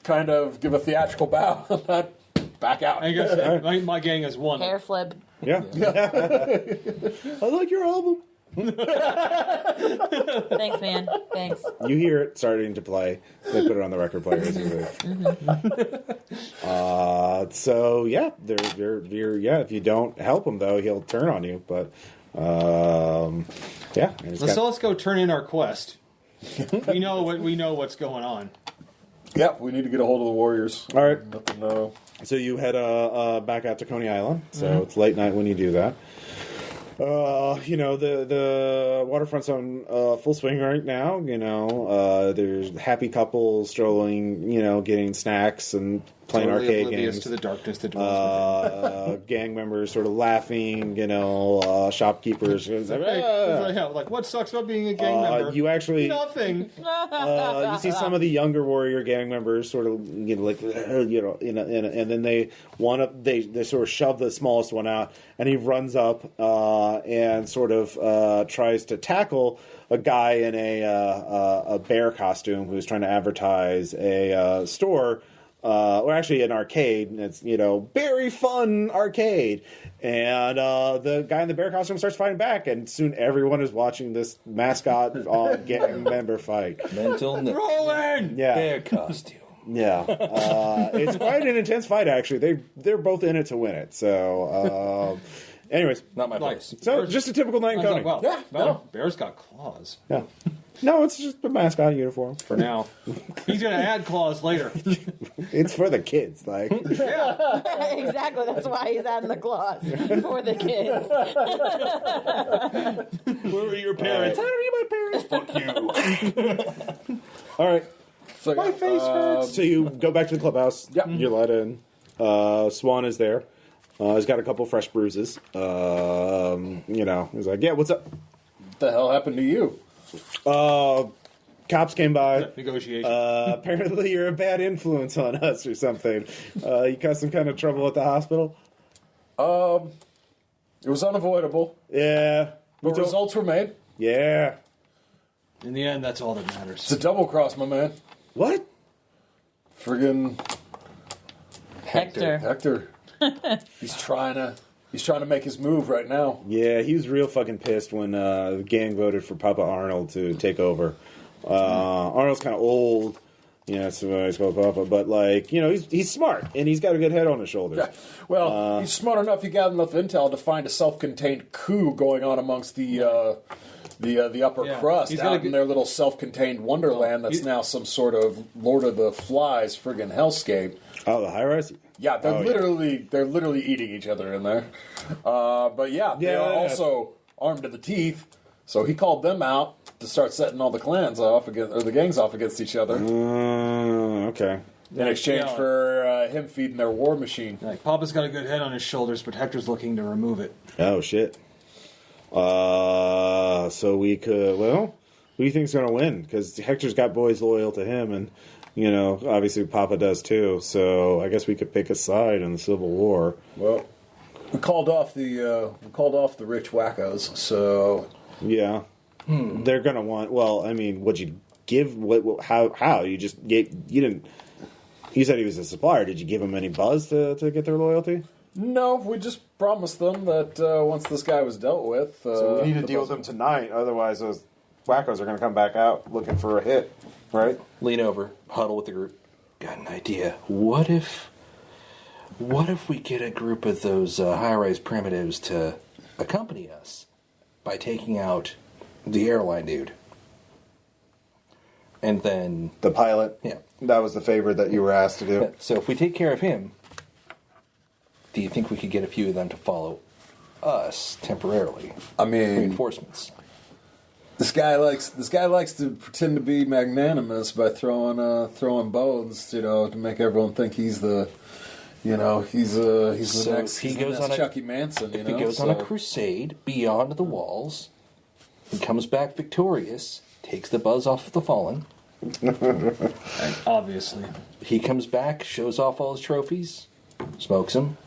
kind of give a theatrical bow on that. Back out. I guess my gang has won. Hair flip. Yeah. I like your album. Thanks, man. Thanks. You hear it starting to play. They put it on the record player as you leave. So yeah, if you don't help him though, he'll turn on you. But yeah. Let's go turn in our quest. we know what's going on. Yeah, we need to get a hold of the Warriors. All right. Nothing, no. So you head back out to Coney Island. So it's late night when you do that. The waterfront's on full swing right now. There's happy couples strolling, getting snacks and playing Totally arcade oblivious games. to the darkness that dwells Gang members sort of laughing, shopkeepers. like what sucks about being a gang member? You actually Nothing. you see some of the younger warrior gang members sort of and then they sort of shove the smallest one out, and he runs up and sort of tries to tackle a guy in a bear costume who's trying to advertise a store. Or actually an arcade, and it's, very fun arcade. And the guy in the bear costume starts fighting back, and soon everyone is watching this mascot gang member fight. Mental Rolling! Yeah. bear costume. Yeah. It's quite an intense fight, actually. They're both in it to win it. So, anyways. Not my place. So, just a typical night in Coney. Well, Yeah, no. Bear's got claws. Yeah. No, it's just a mascot uniform. For now. He's going to add claws later. It's for the kids, like. Exactly. That's why he's adding the claws for the kids. Where are your parents? I don't need my parents. Fuck you. All right. So, My face hurts. So you go back to the clubhouse. Yep. You're let in. Swan is there. He's got a couple fresh bruises. He's like, yeah, what's up? What the hell happened to you? Cops came by. Negotiation. Apparently you're a bad influence on us or something. You caused some kind of trouble at the hospital? It was unavoidable, Yeah. but results were made. Yeah. In the end, that's all that It's matters. a double cross, my man. What? Friggin' Hector. Hector. He's trying to make his move right now. Yeah, he was real fucking pissed when the gang voted for Papa Arnold to take over. Arnold's kind of old, so he's called Papa, but he's smart and he's got a good head on his shoulders. Yeah. Well, he's smart enough. He got enough intel to find a self-contained coup going on amongst the upper crust He's got out in their little self-contained wonderland that's now some sort of Lord of the Flies friggin' hellscape. Oh, the high rise? Yeah, they're literally eating each other in there. But yeah, they are also armed to the teeth. So he called them out to start setting all the clans off against, or the gangs off against each other. Okay. In exchange for him feeding their war machine. Like, Papa's got a good head on his shoulders, but Hector's looking to remove it. Oh, shit. So we could, who do you think's going to win? Because Hector's got boys loyal to him, and, obviously Papa does too. So I guess we could pick a side in the Civil War. Well, we called off the rich wackos, so... Yeah. They're going to want, what'd you give, how? You just gave, you didn't, you said he was a supplier. Did you give him any buzz to get their loyalty? No, we just promised them that once this guy was dealt with... So we need to deal with them tonight, otherwise those wackos are going to come back out looking for a hit, right? Lean over, huddle with the group. Got an idea. What if we get a group of those high-rise primitives to accompany us by taking out the airline dude? And then... The pilot? Yeah. That was the favor that you were asked to do? So if we take care of him, do you think we could get a few of them to follow us temporarily? I mean... Reinforcements. This guy likes to pretend to be magnanimous by throwing bones, to make everyone think he's the, he's the next. He goes on Chucky Manson. If he goes on a crusade beyond the walls, He comes back victorious, takes the buzz off of the fallen. Obviously. He comes back, shows off all his trophies, smokes them.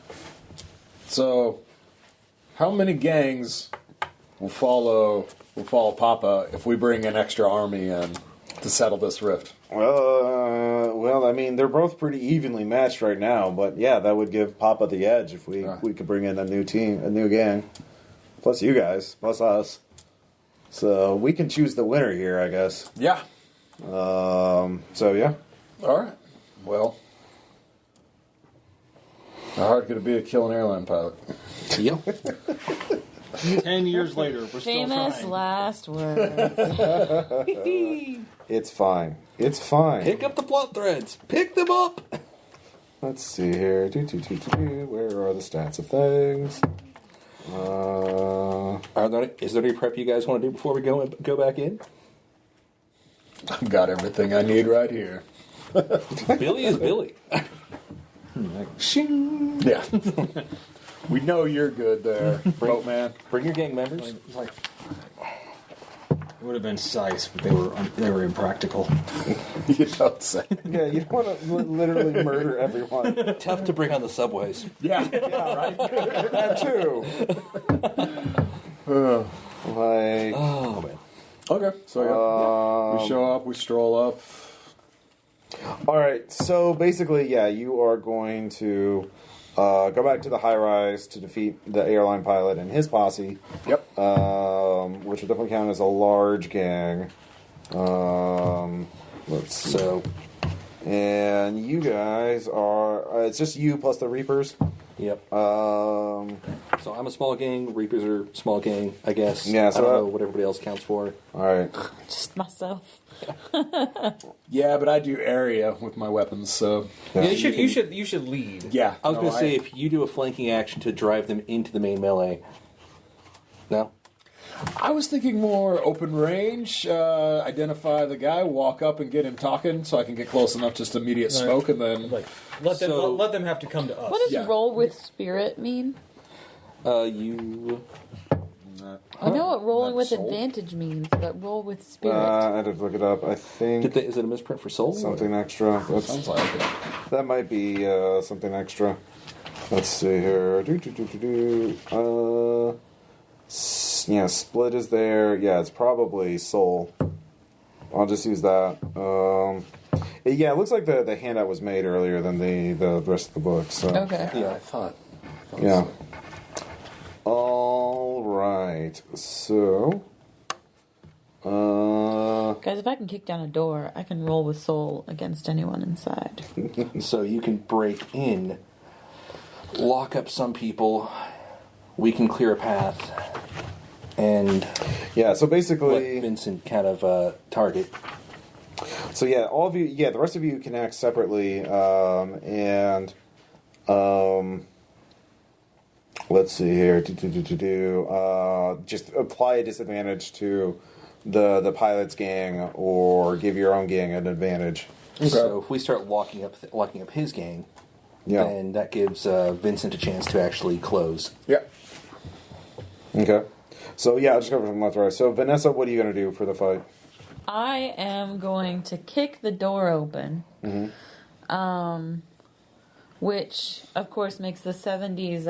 So, how many gangs will follow Papa if we bring an extra army in to settle this rift? Well, I mean, they're both pretty evenly matched right now, but yeah, that would give Papa the edge if we could bring in a new team, a new gang, plus you guys, plus us. So we can choose the winner here, I guess. Yeah. So yeah. All right. Well, how hard could it be to kill an airline pilot? Yep. 10 years later, we're Famous still trying. last words. It's fine. It's fine. Pick up the plot threads. Pick them up. Let's see here. Where are the stats of things? Is there any prep you guys want to do before we go back in? I've got everything I need right here. Billy is Billy. Yeah. We know you're good there, boatman. Bring your gang members. It's like, it would have been Cyrus, but they were impractical. You don't say. Yeah, you don't want to literally murder everyone. Tough to bring on the subways. Yeah. Right? That too. Like, Oh man. Okay. So yeah, we show up, we stroll up. all right. So basically, yeah, you are going to go back to the high rise to defeat the airline pilot and his posse. Yep. Which would definitely count as a large gang. Let's see. So, And you guys are. It's just you plus the Reapers. yep. Um, So I'm a small gang. Reapers are small gang, I guess. Yeah, so I don't that- know what everybody else counts for. all right. Just myself. Yeah, but I do area with my weapons, so Yeah. You should lead. yeah. I was going to say if you do a flanking action to drive them into the main melee. No. I was thinking more open range. Identify the guy, walk up and get him talking, so I can get close enough, just immediate smoke, and then Like, let them have to come to us. What does Yeah. roll with spirit mean? You. I know what rolling Not with soul? advantage means, but roll with spirit. I had to look it up. I think Is it a misprint for soul? something extra. sounds like it. That might be something extra. Let's see here. Yeah, split is there. Yeah, it's probably soul. I'll just use that. Yeah, it looks like the handout was made earlier than the rest of the book. So Okay. Yeah, I thought. yeah. All right. So. Guys, if I can kick down a door, I can roll with soul against anyone inside. So you can break in, lock up some people, we can clear a path, and Yeah. So let basically. Vincent kind of target. So yeah, all of you, yeah, the rest of you can act separately, and let's see here, just apply a disadvantage to the pilot's gang, or give your own gang an advantage. So if we start locking up his gang, Yeah. then that gives Vincent a chance to actually close. Yeah. Okay. So yeah, I'll just go from left to right. So Vanessa, what are you going to do for the fight? I am going to kick the door open, which of course makes the 70s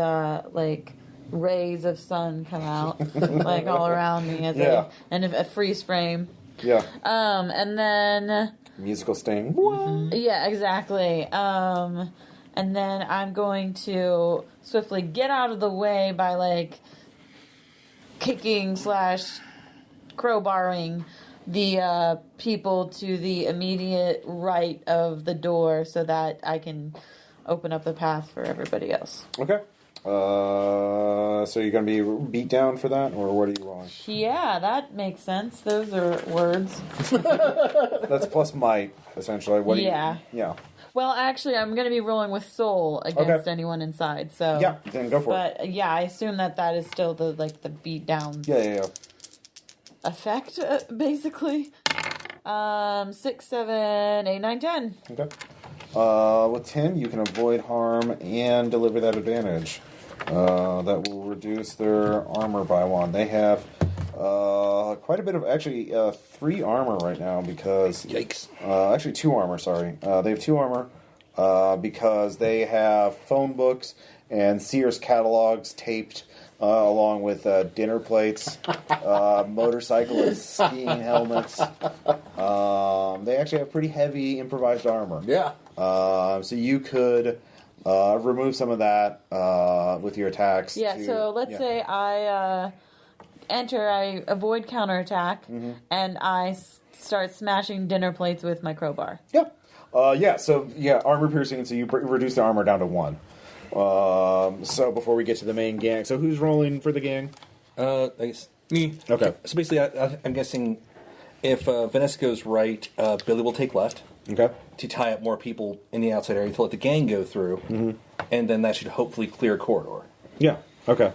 like rays of sun come out like all around me as Yeah. a freeze frame. Yeah. And then Musical sting. yeah, exactly. And then I'm going to swiftly get out of the way by like kicking / crowbarring the people to the immediate right of the door so that I can open up the path for everybody else. Okay. So you're going to be beat down for that, or what are you rolling? Yeah, that makes sense. Those are words. That's plus might, essentially. What do you? Yeah. Yeah. Well, actually, I'm going to be rolling with soul against anyone inside. So Yeah. Then go for it. But yeah, I assume that is still the beat down Yeah. effect, basically. 6, 7, 8, 9, 10. Okay. With 10, you can avoid harm and deliver that advantage. That will reduce their armor by 1. They have Quite a bit of, actually, 3 armor right now because... Yikes. Actually, 2 armor, sorry. They have 2 armor because they have phone books and Sears catalogs taped along with dinner plates, motorcycle and skiing helmets. They actually have pretty heavy improvised armor. Yeah. So you could remove some of that with your attacks. Yeah, so let's say I I avoid counterattack, and I start smashing dinner plates with my crowbar. Yeah. Armor piercing, so you reduce the armor down to 1. So before we get to the main gang, so who's rolling for the gang? I guess Me. Okay. So basically, I'm guessing if Vanessa goes right, Billy will take left Okay. to tie up more people in the outside area to let the gang go through, and then that should hopefully clear a corridor. Yeah. Okay.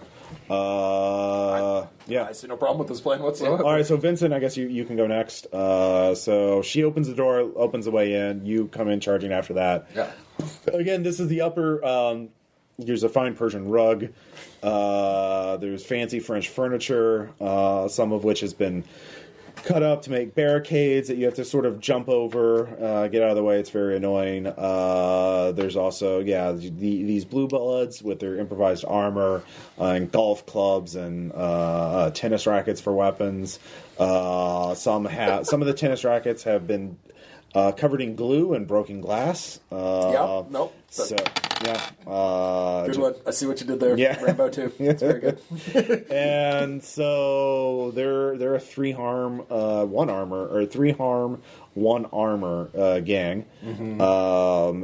I see no problem with this plan whatsoever. All right, so Vincent, I guess you can go next. So she opens the door, opens the way in. You come in charging after that. Yeah. Again, this is the upper. There's a fine Persian rug. There's fancy French furniture, some of which has been cut up to make barricades that you have to sort of jump over, get out of the way. It's very annoying. There's also, these blue bloods with their improvised armor and golf clubs and tennis rackets for weapons. Some of the tennis rackets have been covered in glue and broken glass. Nope. So, Good one. I see what you did there. Yeah. Rambo 2. It's very good. And so they're a 3 harm, 1 armor, or 3 harm, 1 armor gang.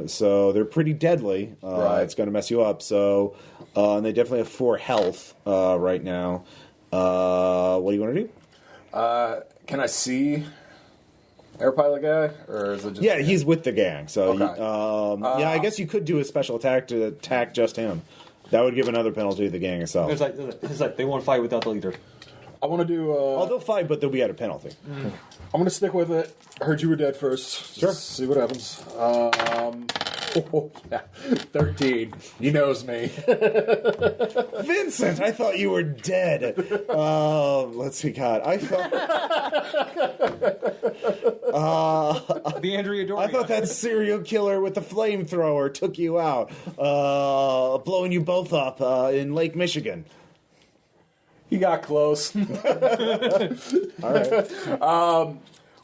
So they're pretty deadly. Right. It's going to mess you up. So and they definitely have 4 health right now. What do you want to do? Can I see air pilot guy, or is it just... Yeah, he's with the gang. So Okay. I guess you could do a special attack to attack just him. That would give another penalty to the gang itself. It's like they won't fight without the leader. I want to do... They'll fight, but they'll be at a penalty. I'm going to stick with it. Heard you were dead first. Sure. Just see what happens. 13. He knows me. Vincent, I thought you were dead. Let's see, God, I thought The Andrea Doria. I thought that serial killer with the flamethrower took you out, blowing you both up in Lake Michigan. He got close. All right.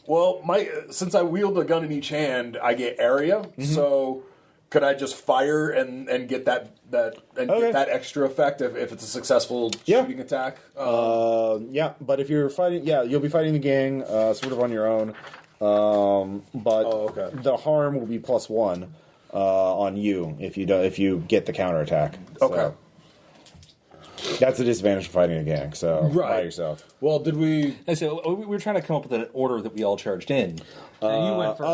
Well, since I wield a gun in each hand, I get area. So could I just fire and get that get that extra effect if it's a successful shooting attack? But if you're fighting, you'll be fighting the gang sort of on your own. But the harm will be +1 on you if you get the counterattack. Okay. That's a disadvantage of fighting a gang, so by yourself. Well, did we... And so we were trying to come up with an order that we all charged in. And you went first.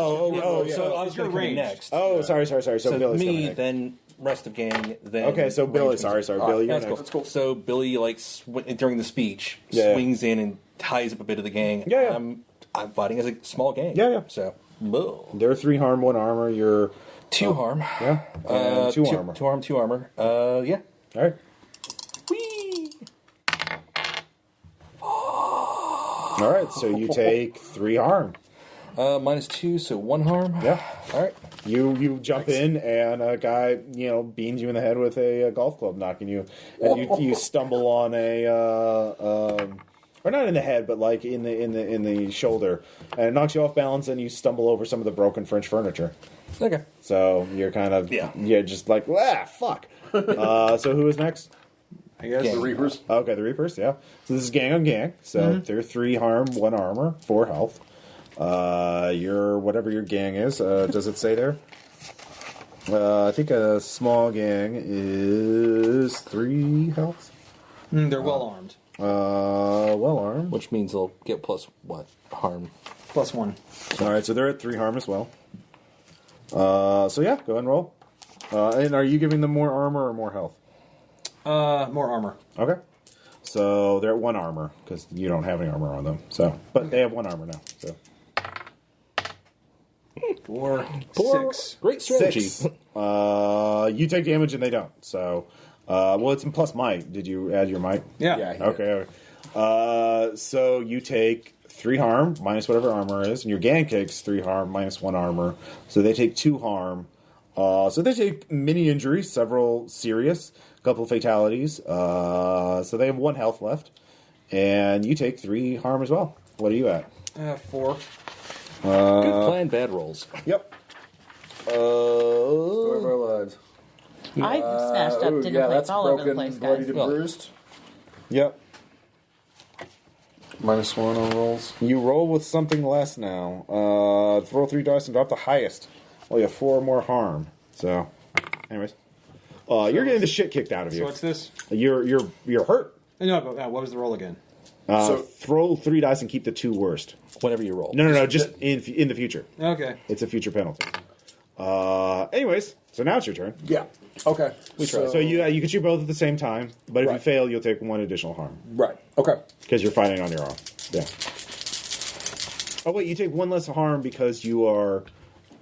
So I was going to come in next. Oh, sorry. So Billy's me, coming in. then rest of gang, then... Okay, so Billy, sorry. Billy, you're next. That's cool. So Billy, during the speech, swings in and ties up a bit of the gang. Yeah. I'm fighting as a small gang. Yeah. So, They're 3 harm, 1 armor. You're 2 harm. Yeah. And 2 armor. 2 harm, 2 armor. Yeah. All right. Whee! All right. So you take 3 harm. -2, so 1 harm. Yeah. All right. You jump in and a guy beans you in the head with a golf club, knocking you, and you stumble on or not in the head, but like in the shoulder, and it knocks you off balance, and you stumble over some of the broken French furniture. Okay. So you're kind of just like fuck. So who is next? I guess The Reapers. Okay, the Reapers. Yeah. So this is gang on gang. So they're 3 harm, 1 armor, 4 health. Whatever your gang is. Does it say there? I think a small gang is 3 health. they're well armed. Well armed. Which means they'll get plus what? Harm. +1. All right, so they're at 3 harm as well. Go ahead and roll. And are you giving them more armor or more health? More armor. Okay. So they're at 1 armor because you don't have any armor on them. So, but they have 1 armor now. So 4, 6. Great strategy. 6. You take damage and they don't. So, it's in plus might. Did you add your might? Yeah. Yeah. Okay. So you take 3 harm minus whatever armor is, and your gang takes 3 harm minus 1 armor. So they take 2 harm. So they take mini injuries, several serious, a couple fatalities. So they have 1 health left, and you take 3 harm as well. What are you at? 4. Good plan, bad rolls. Yep. Go over our lives. I smashed up dinner yeah, plates that's all over the place, broken, bloodied, guys. and bruised. Yep. -1 on rolls. You roll with something less now. Roll 3 dice and drop the highest. Well, you have 4 more harm. So, anyways, you're getting the shit kicked out of you. So what's this? You're hurt. No, but what was the roll again? Throw 3 dice and keep the 2 worst. Whenever you roll. No. Just in the future. Okay. It's a future penalty. Anyways, so now it's your turn. Yeah. Okay. So you can shoot both at the same time, but if you fail, you'll take 1 additional harm Right. Okay. because you're fighting on your own. Yeah. Oh wait, you take 1 less harm because you are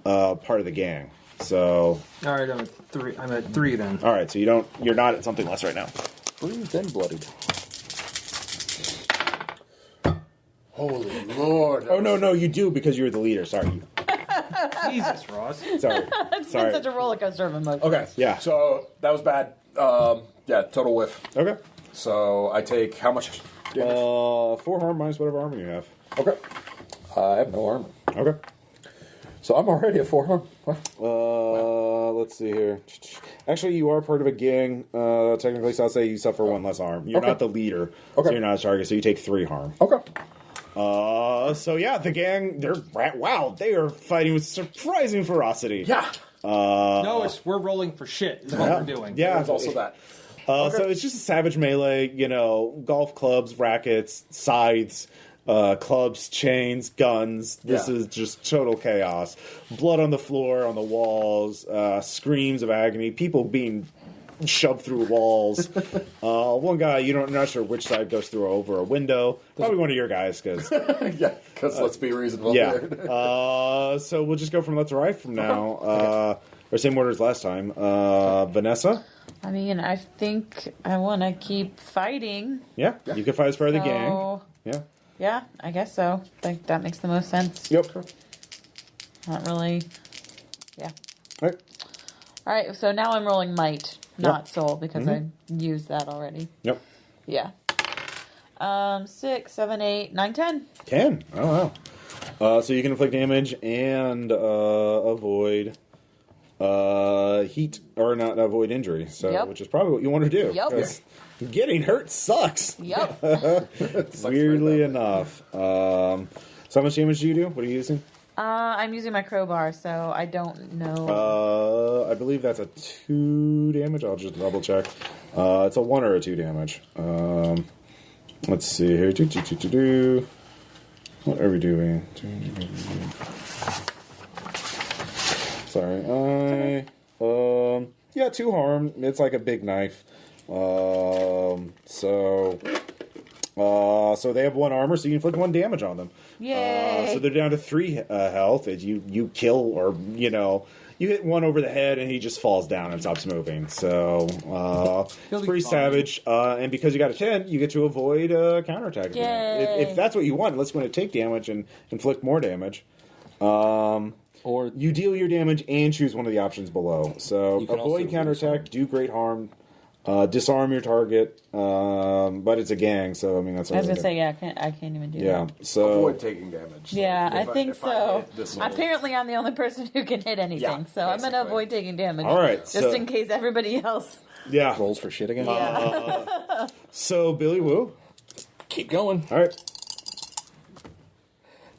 part of the gang. So All right, I'm at 3. I'm at 3 then. all right, so you're not at something less right now. Bruised and bloodied. Holy Lord. Oh no, you do because you're the leader. Sorry. Jesus, Ross. Sorry. It's been such a roller coaster of emotions. Okay. Yeah. So that was bad. Yeah, total whiff. Okay. So I take how much damage? 4 harm minus whatever armor you have. Okay. I have no armor. Okay. So I'm already at 4 harm. Let's see here. Actually, you are part of a gang, technically, so I'll say you suffer 1 less harm. You're not the leader, so you're not a target, so you take 3 harm. Okay. So yeah, the gang, they are fighting with surprising ferocity. Yeah. No, we're rolling for shit is what we're doing. Yeah. There's also that. So it's just a savage melee, golf clubs, rackets, scythes, clubs, chains, guns. This is just total chaos. Blood on the floor, on the walls, screams of agony, people being shoved through walls. One guy, you're not sure which side goes through over a window. Probably one of your guys, because... Yeah, because let's be reasonable. Yeah. Here. So we'll just go from left to right from now. Or same order as last time. Vanessa? I mean, I think I want to keep fighting. Yeah, you can fight as part of the gang. So, Yeah. yeah, I guess so. I think that makes the most sense. Yep. Not really. Yeah. All right. All right, so now I'm rolling might, not soul, because I used that already. Yep. Yeah. 6, 7, 8, 9, 10. 10. Oh, wow. So you can inflict damage and avoid heat, or not avoid injury. So, which is probably what you want to do. Yep. 'Cause getting hurt sucks. Yep. Weirdly enough. So how much damage do you do? What are you using? I'm using my crowbar, so I don't know. I believe that's a 2 damage. I'll just double check. It's a 1 or a 2 damage. Let's see here. What are we doing? Sorry. Yeah, 2 harm. It's like a big knife. So they have 1 armor, so you inflict 1 damage on them. Yay! So they're down to 3 health. As you kill, or you hit 1 over the head, and he just falls down and stops moving. So it's pretty savage. And because you got a 10, you get to avoid counterattack. Yay! If that's what you want, let's go and take damage and inflict more damage. Or You deal your damage and choose one of the options below. So You can avoid also counterattack, do great harm, disarm your target, but it's a gang, so I mean that's. I was gonna say, yeah, I can't even do yeah. that. So Avoid taking damage. Yeah, If I think if so. hit this level. Apparently, I'm the only person who can hit anything, Yeah, so I'm gonna basically. avoid taking damage. All right, just so- in case everybody else. yeah. rolls for shit again. So Billy Woo. Keep going. All right.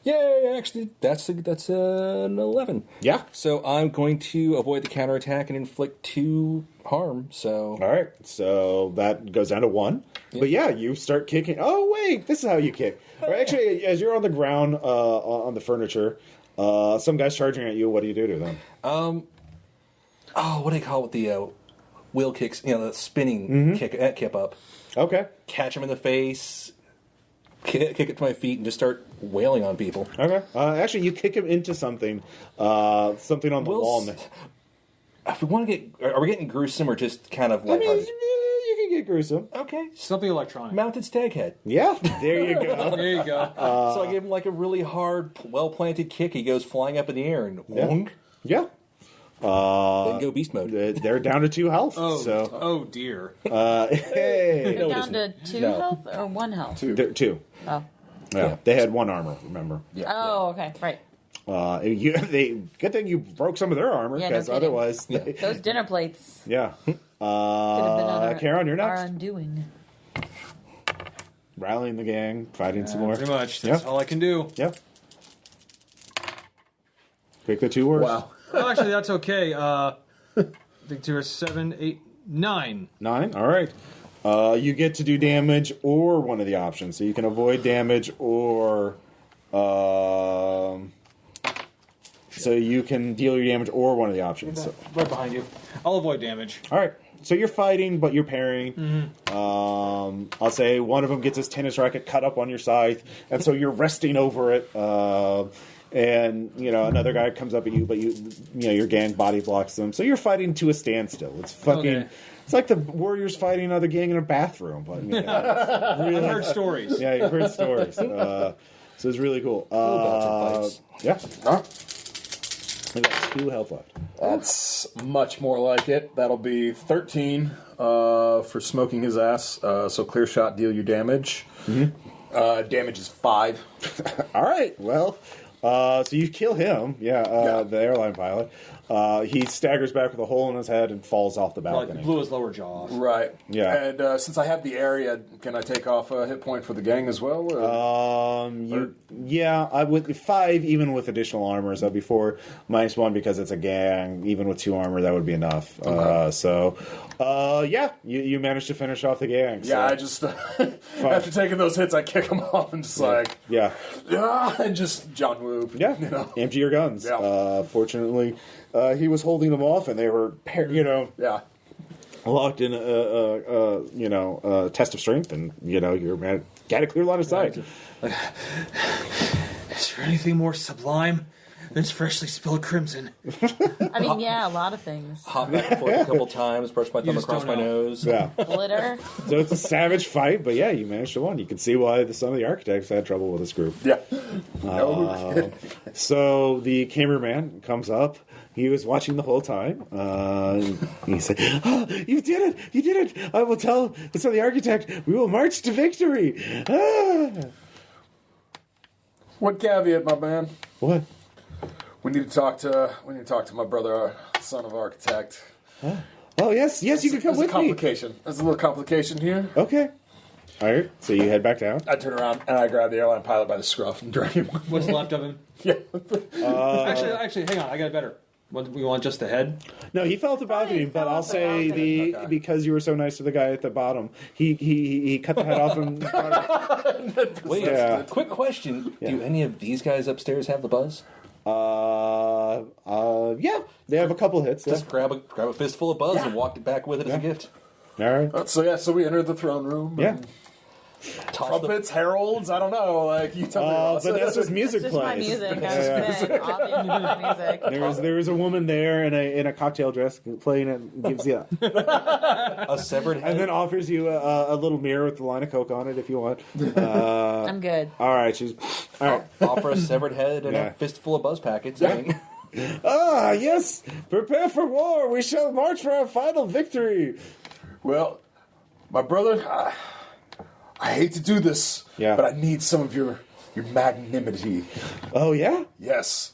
Yay! Actually, that's an 11. Yeah. So I'm going to avoid the counterattack and inflict 2 harm. So All right. So that goes down to 1. But yeah, you start kicking. Oh wait, this is how you kick. Or actually, as you're on the ground on the furniture, some guy's charging at you. What do you do to them? what do they call it? The wheel kicks. The spinning kick up. Okay. Catch him in the face. Kick it to my feet and just start wailing on people. Okay. Actually, you kick him into something. Something on the wall. If we want to are we getting gruesome or just kind of I mean, lighthearted? you can get gruesome. Okay. Something electronic. Mounted stag head. Yeah, there you go. There you go. So I gave him like a really hard, well-planted kick. He goes flying up in the air and whong, Yeah. then go beast mode. They're down to 2 health. Oh, So, oh dear. hey. They're it down to 2 No. health or 1 health? They're 2. Oh. Yeah, they had 1 armor, remember? Oh, okay, right. Good thing you broke some of their armor, Yeah, no because kidding. otherwise... Those dinner plates Yeah. could have been on Karen, you're our next. undoing. Rallying the gang, fighting some more. Pretty much. That's Yeah. all I can do. Yeah. Pick the 2 words. Wow. Well, actually, that's okay. I think 2 are 7, 8, 9. 9, all right. You get to do damage or one of the options. So you can avoid damage or... so you can deal your damage or one of the options. So, Right behind you. I'll avoid damage. all right. So you're fighting, but you're parrying. I'll say one of them gets his tennis racket cut up on your scythe, and so you're resting over it. And another guy comes up at you, but your gang body blocks them. So you're fighting to a standstill. It's fucking. Okay. It's like the Warriors fighting another gang in a bathroom. But really, I've heard stories. yeah, you've heard stories. So it's really cool. fights. Yeah. I got 2 health left. That's much more like it. That'll be 13 for smoking his ass. So clear shot, deal you damage. Damage is 5. All right. Well, so you kill him. Yeah, the airline pilot. He staggers back with a hole in his head and falls off the balcony. Like, blew his lower jaw off. Right. Yeah. And since I have the area, can I take off a hit point for the gang as well? I would 5 even with additional armor. So that'd be 4 -1 because it's a gang. Even with 2 armor, that would be enough. You managed to finish off the gang. So. Yeah, I just after taking those hits, I kick them off and just Yeah. and just John Woo. Yeah. Empty your guns. Yeah. Fortunately, he was holding them off, and they were Yeah. locked in a test of strength, and you're got a clear line of sight. Is there anything more sublime than freshly spilled crimson? I mean, yeah, a lot of things. Hop back and forth a couple times, brush my thumb just across don't my know. nose. Yeah. Glitter. So it's a savage fight, but yeah, you managed to win. You can see why the Son of the Architects had trouble with this group. Yeah. So the cameraman comes up. He was watching the whole time. He said, "Oh, you did it! You did it! I will tell the Son of the Architect. We will march to victory." What caveat, my man? What? We need to talk to my brother, Son of Architect. Oh yes, you can come with me. There's a little complication here. Okay. All right. So you head back down. I turn around and I grab the airline pilot by the scruff and drag him. What's left of him? Yeah. Actually, hang on. I got it better. What, we want just the head? No, he fell at the balcony, but I'll say because you were so nice to the guy at the bottom, he cut the head off and. Wait, Yeah. quick question. Do any of these guys upstairs have the buzz? Yeah, they have a couple hits. Yeah. Just grab a fistful of buzz and walk it back with it as a gift. All right. So we entered the throne room. Yeah. and Trumpets, heralds, I don't know. Like you tell me. Vanessa's music It's just my plays. music. I was saying, obviously my music. There was a woman there in a cocktail dress playing it, and gives you, A severed head. and then offers you a little mirror with a line of Coke on it if you want. I'm good. All right, all right. Offer a severed head and Yeah. a fistful of buzz packets. I mean, Yes, prepare for war. We shall march for our final victory. Well, my brother, I hate to do this, but I need some of your magnanimity. Oh yeah. Yes.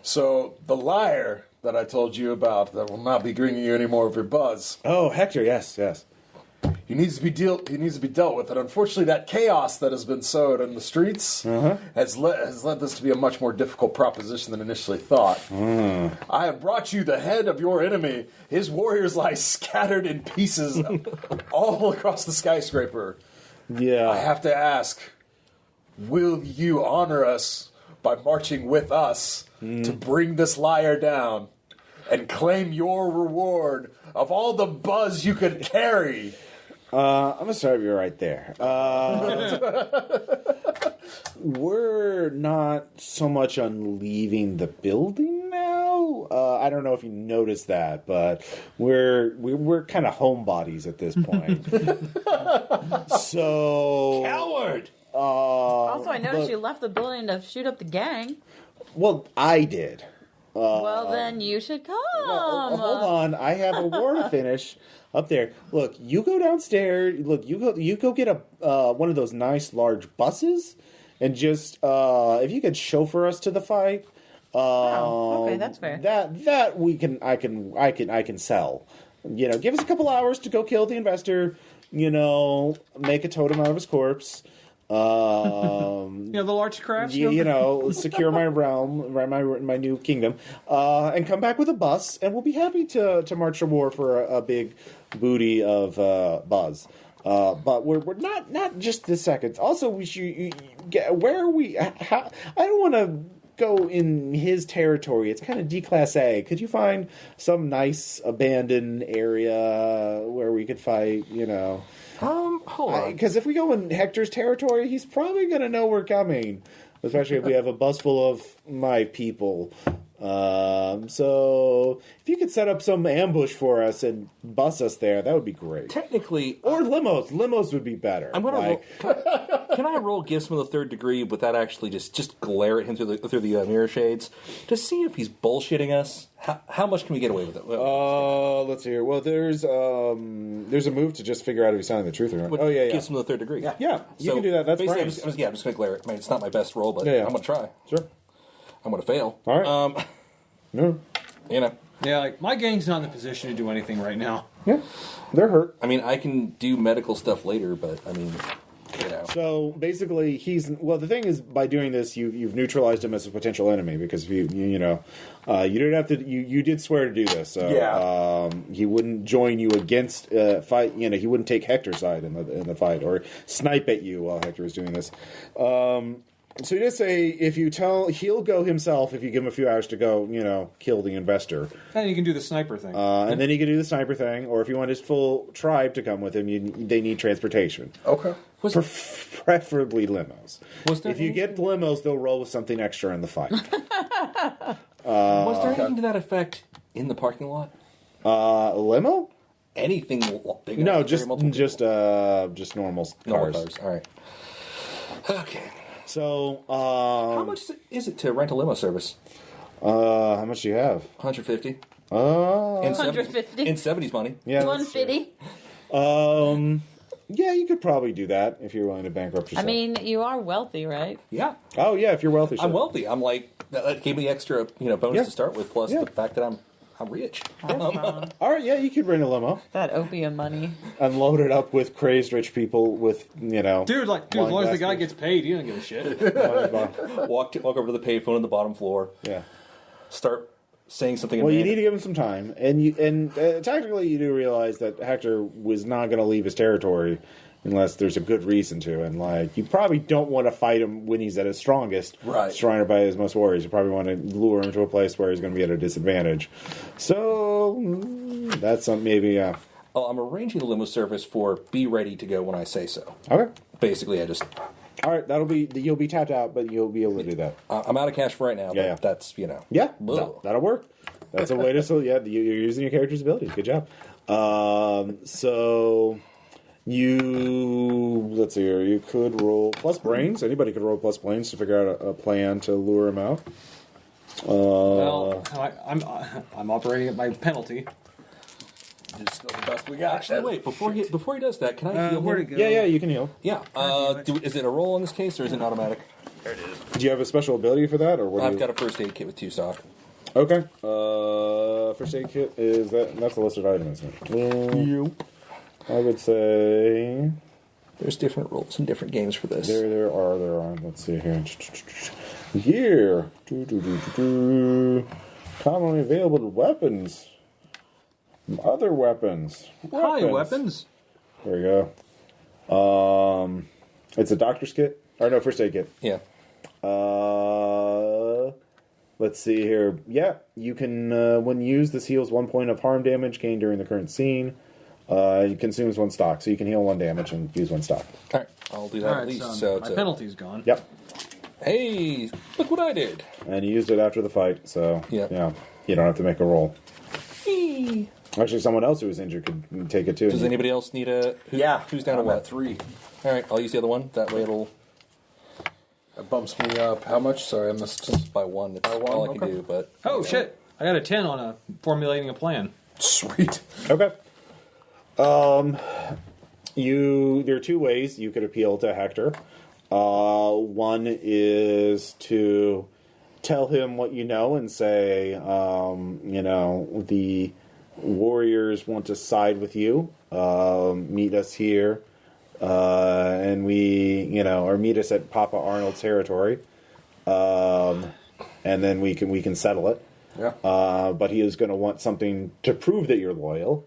So the liar that I told you about that will not be bringing you any more of your buzz. Oh, Hector. Yes. He needs to be dealt with, and unfortunately, that chaos that has been sowed in the streets has led this to be a much more difficult proposition than initially thought. I have brought you the head of your enemy. His warriors lie scattered in pieces all across the skyscraper. Yeah. I have to ask: will you honor us by marching with us to bring this liar down and claim your reward of all the buzz you could carry? I'm gonna stop you right there. We're not so much on leaving the building now. I don't know if you noticed that, but we're kind of homebodies at this point. So Coward! Also, I noticed you left the building to shoot up the gang. Well, I did. Well, then you should come. Hold on, I have a war to finish up there. Look, you go downstairs. Look, you go get a one of those nice large buses, and just if you could chauffeur us to the fight. Okay, that's fair. That I can sell. You know, give us a couple hours to go kill the investor. You know, make a totem out of his corpse. The large crafts. You know, secure my realm, my new kingdom, and come back with a bus, and we'll be happy to march to war for a big booty of buzz. But we're not just the seconds. Also, we should where are we? I don't want to go in his territory. It's kind of D Class A. Could you find some nice abandoned area where we could fight? You know. Hold on. Because if we go in Hector's territory, he's probably going to know we're coming. Especially if we have a bus full of my people. So if you could set up some ambush for us and bus us there, that would be great. Technically... Or limos. Limos would be better. I'm going to Can I roll Gifts from the third degree without actually just glare at him through the mirror shades to see if he's bullshitting us? How much can we get away with it? Let's see here. Well, there's a move to just figure out if he's telling the truth or not. Oh, yeah. Gifts from the third degree. Yeah, you can do that. That's basically, right. I'm just going to glare. I mean, it's not my best roll, but Yeah. I'm going to try. Sure. I'm going to fail. All right. No. You know. Yeah, like, my gang's not in the position to do anything right now. Yeah. They're hurt. I mean, I can do medical stuff later, but I mean, you know. So basically, the thing is, by doing this, you've neutralized him as a potential enemy because you didn't have to. You did swear to do this, so he wouldn't join you against fight. You know, he wouldn't take Hector's side in the fight or snipe at you while Hector is doing this. So he did say if you tell, he'll go himself if you give him a few hours to go, you know, kill the investor. And you can do the sniper thing. And then he can do the sniper thing, or if you want his full tribe to come with him, they need transportation. Okay. Preferably limos. If you get limos, they'll roll with something extra in the fight. Was there anything to that effect in the parking lot? Limo? Anything big enough No, to carry multiple people? just normal cars. Normal cars. All right. Okay. So, How much is it to rent a limo service? how much do you have? 150. In 150. In 70s money. Yeah, 150. yeah, you could probably do that if you're willing to bankrupt yourself. I mean, you are wealthy, right? Yeah. oh yeah, if you're wealthy. I'm sure. wealthy. I'm like that gave me extra, bonus Yeah. to start with, plus Yeah. the fact that I'm rich. All right, yeah, you could rent a limo, That opium money. unload it up with crazed rich people with Dude, as long as the guy gets paid, he doesn't give a shit. Walk over to the payphone on the bottom floor. Yeah. Start saying something. Well, you need to give him some time, and technically, you do realize that Hector was not going to leave his territory unless there's a good reason to, and you probably don't want to fight him when he's at his strongest, right? Surrounded by his most warriors. You probably want to lure him to a place where he's going to be at a disadvantage. So that's maybe. Oh, I'm arranging the limo service for be ready to go when I say so. Okay. Basically, All right, you'll be tapped out, but you'll be able to do that. I'm out of cash for right now, but Yeah. that's, Yeah, that'll work. That's a way to, you're using your character's abilities. Good job. So let's see here, you could roll plus brains. Anybody could roll plus brains to figure out a plan to lure him out. Well, I'm operating at my penalty. It's still the best we got. Actually, wait, before he does that, can I heal Where'd him? it go? Yeah, you can heal. Yeah. Is it a roll in this case, or is it automatic? There it is. Do you have a special ability for that, or what? I've got a first aid kit with 2 stock. Okay. First aid kit is that's a listed item, isn't it? I would say There's different rules and different games for this. there are. Let's see here. Gear. Commonly available weapons. Other weapons. Hi, weapons. There you go. It's a doctor's kit. Or no, first aid kit. Yeah. Let's see here. Yeah, you can, when used, this heals 1 point of harm damage gained during the current scene. It consumes 1 stock, so you can heal 1 damage and use 1 stock. All right. I'll do that All right, at least. so So my it's penalty's gone. Yep. Hey, look what I did. And you used it after the fight, so Yeah. you don't have to make a roll. Hey. Actually, someone else who was injured could take it too. Does anybody else need a... Who's down to I'm what? at 3. All right, I'll use the other one. That way it'll... That bumps me up. How much? Sorry, I missed. By 1. That's one? all I can Okay. do, but... Oh shit! I got a 10 on formulating a plan. Sweet. Okay. There are 2 ways you could appeal to Hector. One is to tell him what you know and say, the warriors want to side with you. Meet us here, and or meet us at Papa Arnold's territory, and then we can settle it. Yeah. But he is going to want something to prove that you're loyal.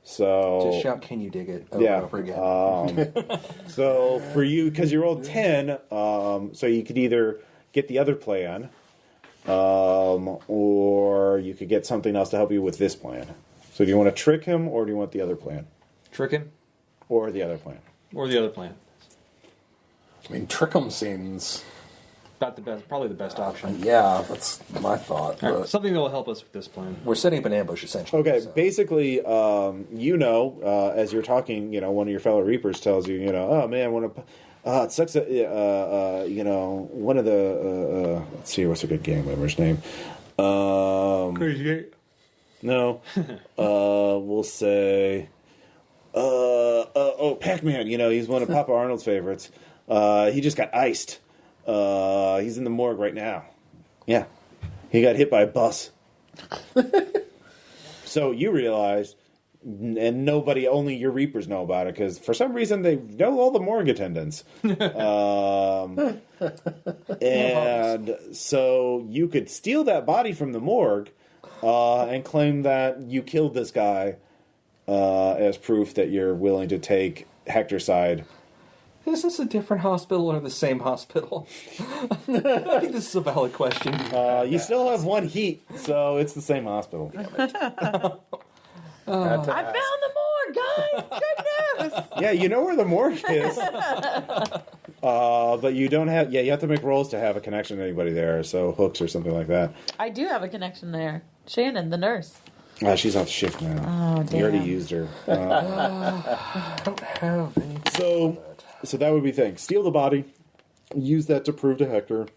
So Just shout, can you dig it? Over and over again. So for you, because you rolled 10, so you could either get the other plan, or you could get something else to help you with this plan. So do you want to trick him, or do you want the other plan? Trick him? Or the other plan? Or the other plan. I mean, Trickham seems... About the best, probably the best option. Yeah, that's my thought. All right, But something that will help us with this plan. We're setting up an ambush, essentially. Okay, so. basically, as you're talking, one of your fellow Reapers tells you, oh man, it sucks that, one of the, let's see, what's a good gang member's name? Crazy. No, we'll say, Pac-Man, he's one of Papa Arnold's favorites. He just got iced. He's in the morgue right now. Yeah. He got hit by a bus. So you realize, and only your Reapers know about it, because for some reason they know all the morgue attendants. And so you could steal that body from the morgue and claim that you killed this guy as proof that you're willing to take Hector's side. Is this a different hospital or the same hospital? I think this is a valid question. You still have 1 heat, so it's the same hospital. I found the morgue, guys. Good news. Yeah, you know where the morgue is. But you don't have... Yeah, you have to make rolls to have a connection to anybody there, so hooks or something like that. I do have a connection there. Shannon, the nurse. She's off shift now. Oh, damn. You already used her. I don't have any... So that would be thing. Steal the body. Use that to prove to Hector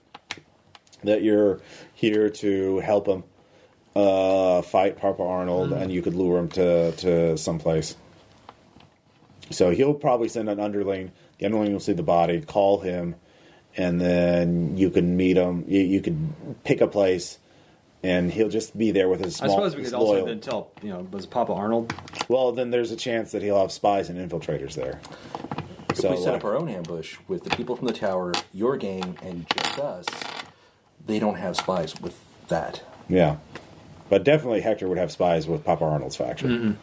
that you're here to help him fight Papa Arnold, and you could lure him to someplace. So he'll probably send an underling. The underling will see the body, call him, and then you can meet him. You can pick a place, and he'll just be there with his small... I suppose we could also then tell, was Papa Arnold? Well, then there's a chance that he'll have spies and infiltrators there. If we set up our own ambush with the people from the tower, your gang, and just us, they don't have spies with that. Yeah. But definitely Hector would have spies with Papa Arnold's faction.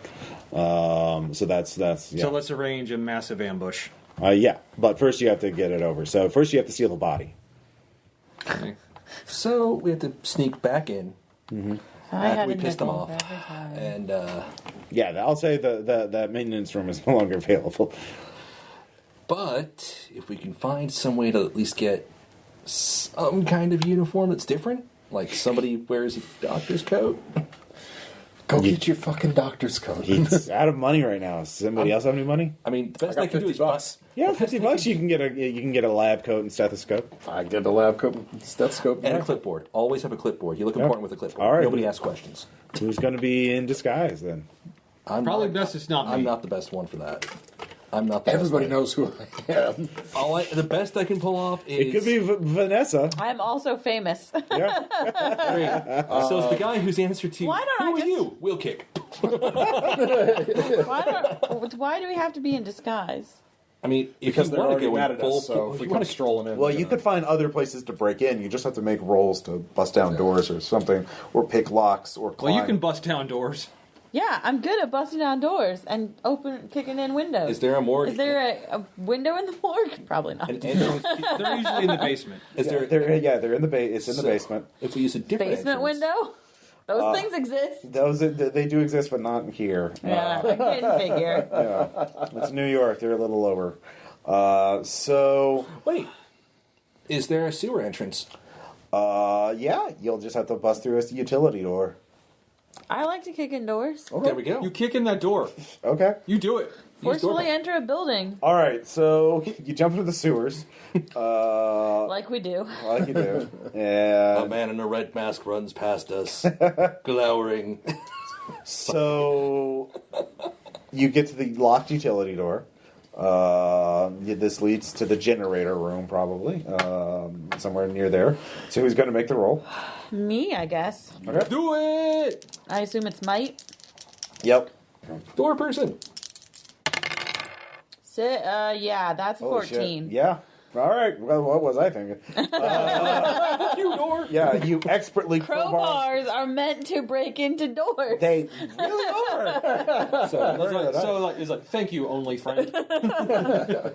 So that's yeah. So let's arrange a massive ambush. Yeah, but first you have to get it over. So first you have to steal the body. Okay. So we have to sneak back in I after had we a piss them nickel off. every time. And Yeah, I'll say that maintenance room is no longer available. but if we can find some way to at least get some kind of uniform that's different, like somebody wears a doctor's coat. go get your fucking doctor's coat. He's out of money right now. Does somebody else have any money? I mean, the best I I got can do is $50. Yeah, $50 you can get a lab coat and stethoscope. I get a lab coat, stethoscope, and a clipboard. Always have a clipboard. You look important with a clipboard. All right. Nobody asks questions. Who's going to be in disguise then? Probably best it's not me. I'm not the best one for that. I'm not the Everybody best one. knows who I am. The best I can pull off is... It could be Vanessa. I'm also famous. Yeah. so it's the guy whose answer to Why don't I who are just- you? Wheel kick. Why do we have to be in disguise? I mean, if Because you they're want to already go mad in at full... us, so if we you come want to strolling in... Well, you could find other places to break in. You just have to make rolls to bust down doors or something, or pick locks, or climb. Well, you can bust down doors. Yeah, I'm good at busting down doors and kicking in windows. Is there a morgue? Is there a window in the morgue? Probably not. an entrance? They're usually in the basement. Is there... They're in the it's in the basement. If we use a different Basement entrance, window? Those things exist. Those they do exist, but not here. Yeah, I couldn't figure. It's New York. They're a little lower. So Wait. Is there a sewer entrance? Yeah, you'll just have to bust through a utility door. I like to kick in doors. There we go. You kick in that door. Okay. You do it. Forcefully enter a building. All right, so you jump into the sewers. Like we do. Like you do. A And man in a red mask runs past us, glowering. so you get to the locked utility door. This leads to the generator room, probably. Somewhere near there. So who's going to make the roll? Me, I guess. Okay. Do it. I assume it's might. Yep. Door person. Yeah, that's Holy shit. 14. Yeah. All right. Well, what was I thinking? You door. Yeah, you expertly crowbar. Crowbars are meant to break into doors. They really are. So it's like, thank you, only friend.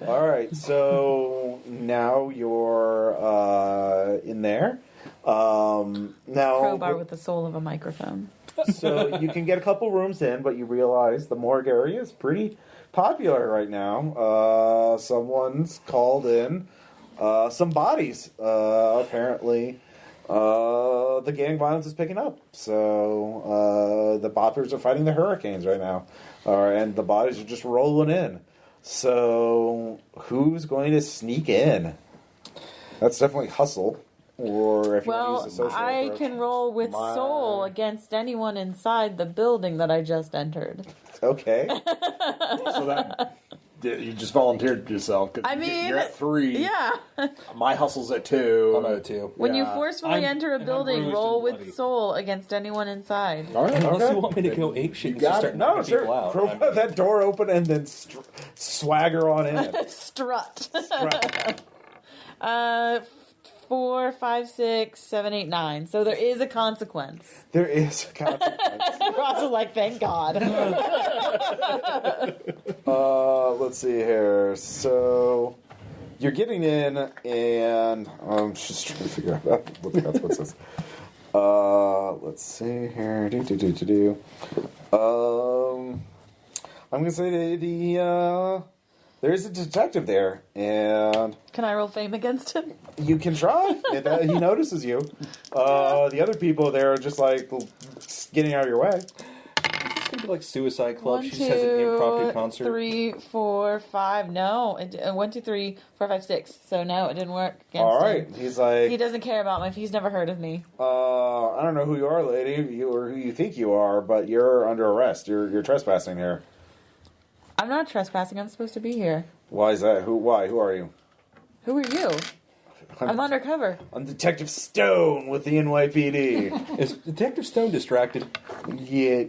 All right. So now you're in there. Now Crowbar with the soul of a microphone. so you can get a couple rooms in, but you realize the morgue area is pretty popular right now. Someone's called in some bodies. Apparently, the gang violence is picking up. So the boppers are fighting the hurricanes right now, and the bodies are just rolling in. So who's going to sneak in? That's definitely hustle. Or if you want to use the social I approach. can roll with soul against anyone inside the building that I just entered. Okay. So that you just volunteered yourself. 'Cause I mean, you're at 3. Yeah. My hustle's at 2. I'm at 2. When you Yeah. forcefully enter a and I'm building, bruised roll and with bloody. soul against anyone inside. All right. Unless Okay. you want me to go ape shit and got just it. start No, knocking sure. people out. Crowbar that door open and then swagger on in. Strut. Right. 4, 5, 6, 7, 8, 9. So there is a consequence. There is a consequence. Ross is like, thank God. Let's see here. So you're getting in, and I'm just trying to figure out what the consequence is. Let's see here. I'm gonna say there's a detective there, and Can I roll fame against him? you can try. He notices you. The other people there are just like getting out of your way. It's gonna be like Suicide Club. 1, She just has an 2, impromptu concert. 3, 4, 5. No. 1, 2, 3, 4, 5, 6. So no, it didn't work against All right. him. He's like, He doesn't care about me. He's never heard of me. I don't know who you are, lady, or who you think you are, but you're under arrest. You're trespassing here. I'm not trespassing. I'm supposed to be here. Why is that? Why? Who are you? Who are you? I'm undercover. I'm Detective Stone with the NYPD. Is Detective Stone distracted? Yeah,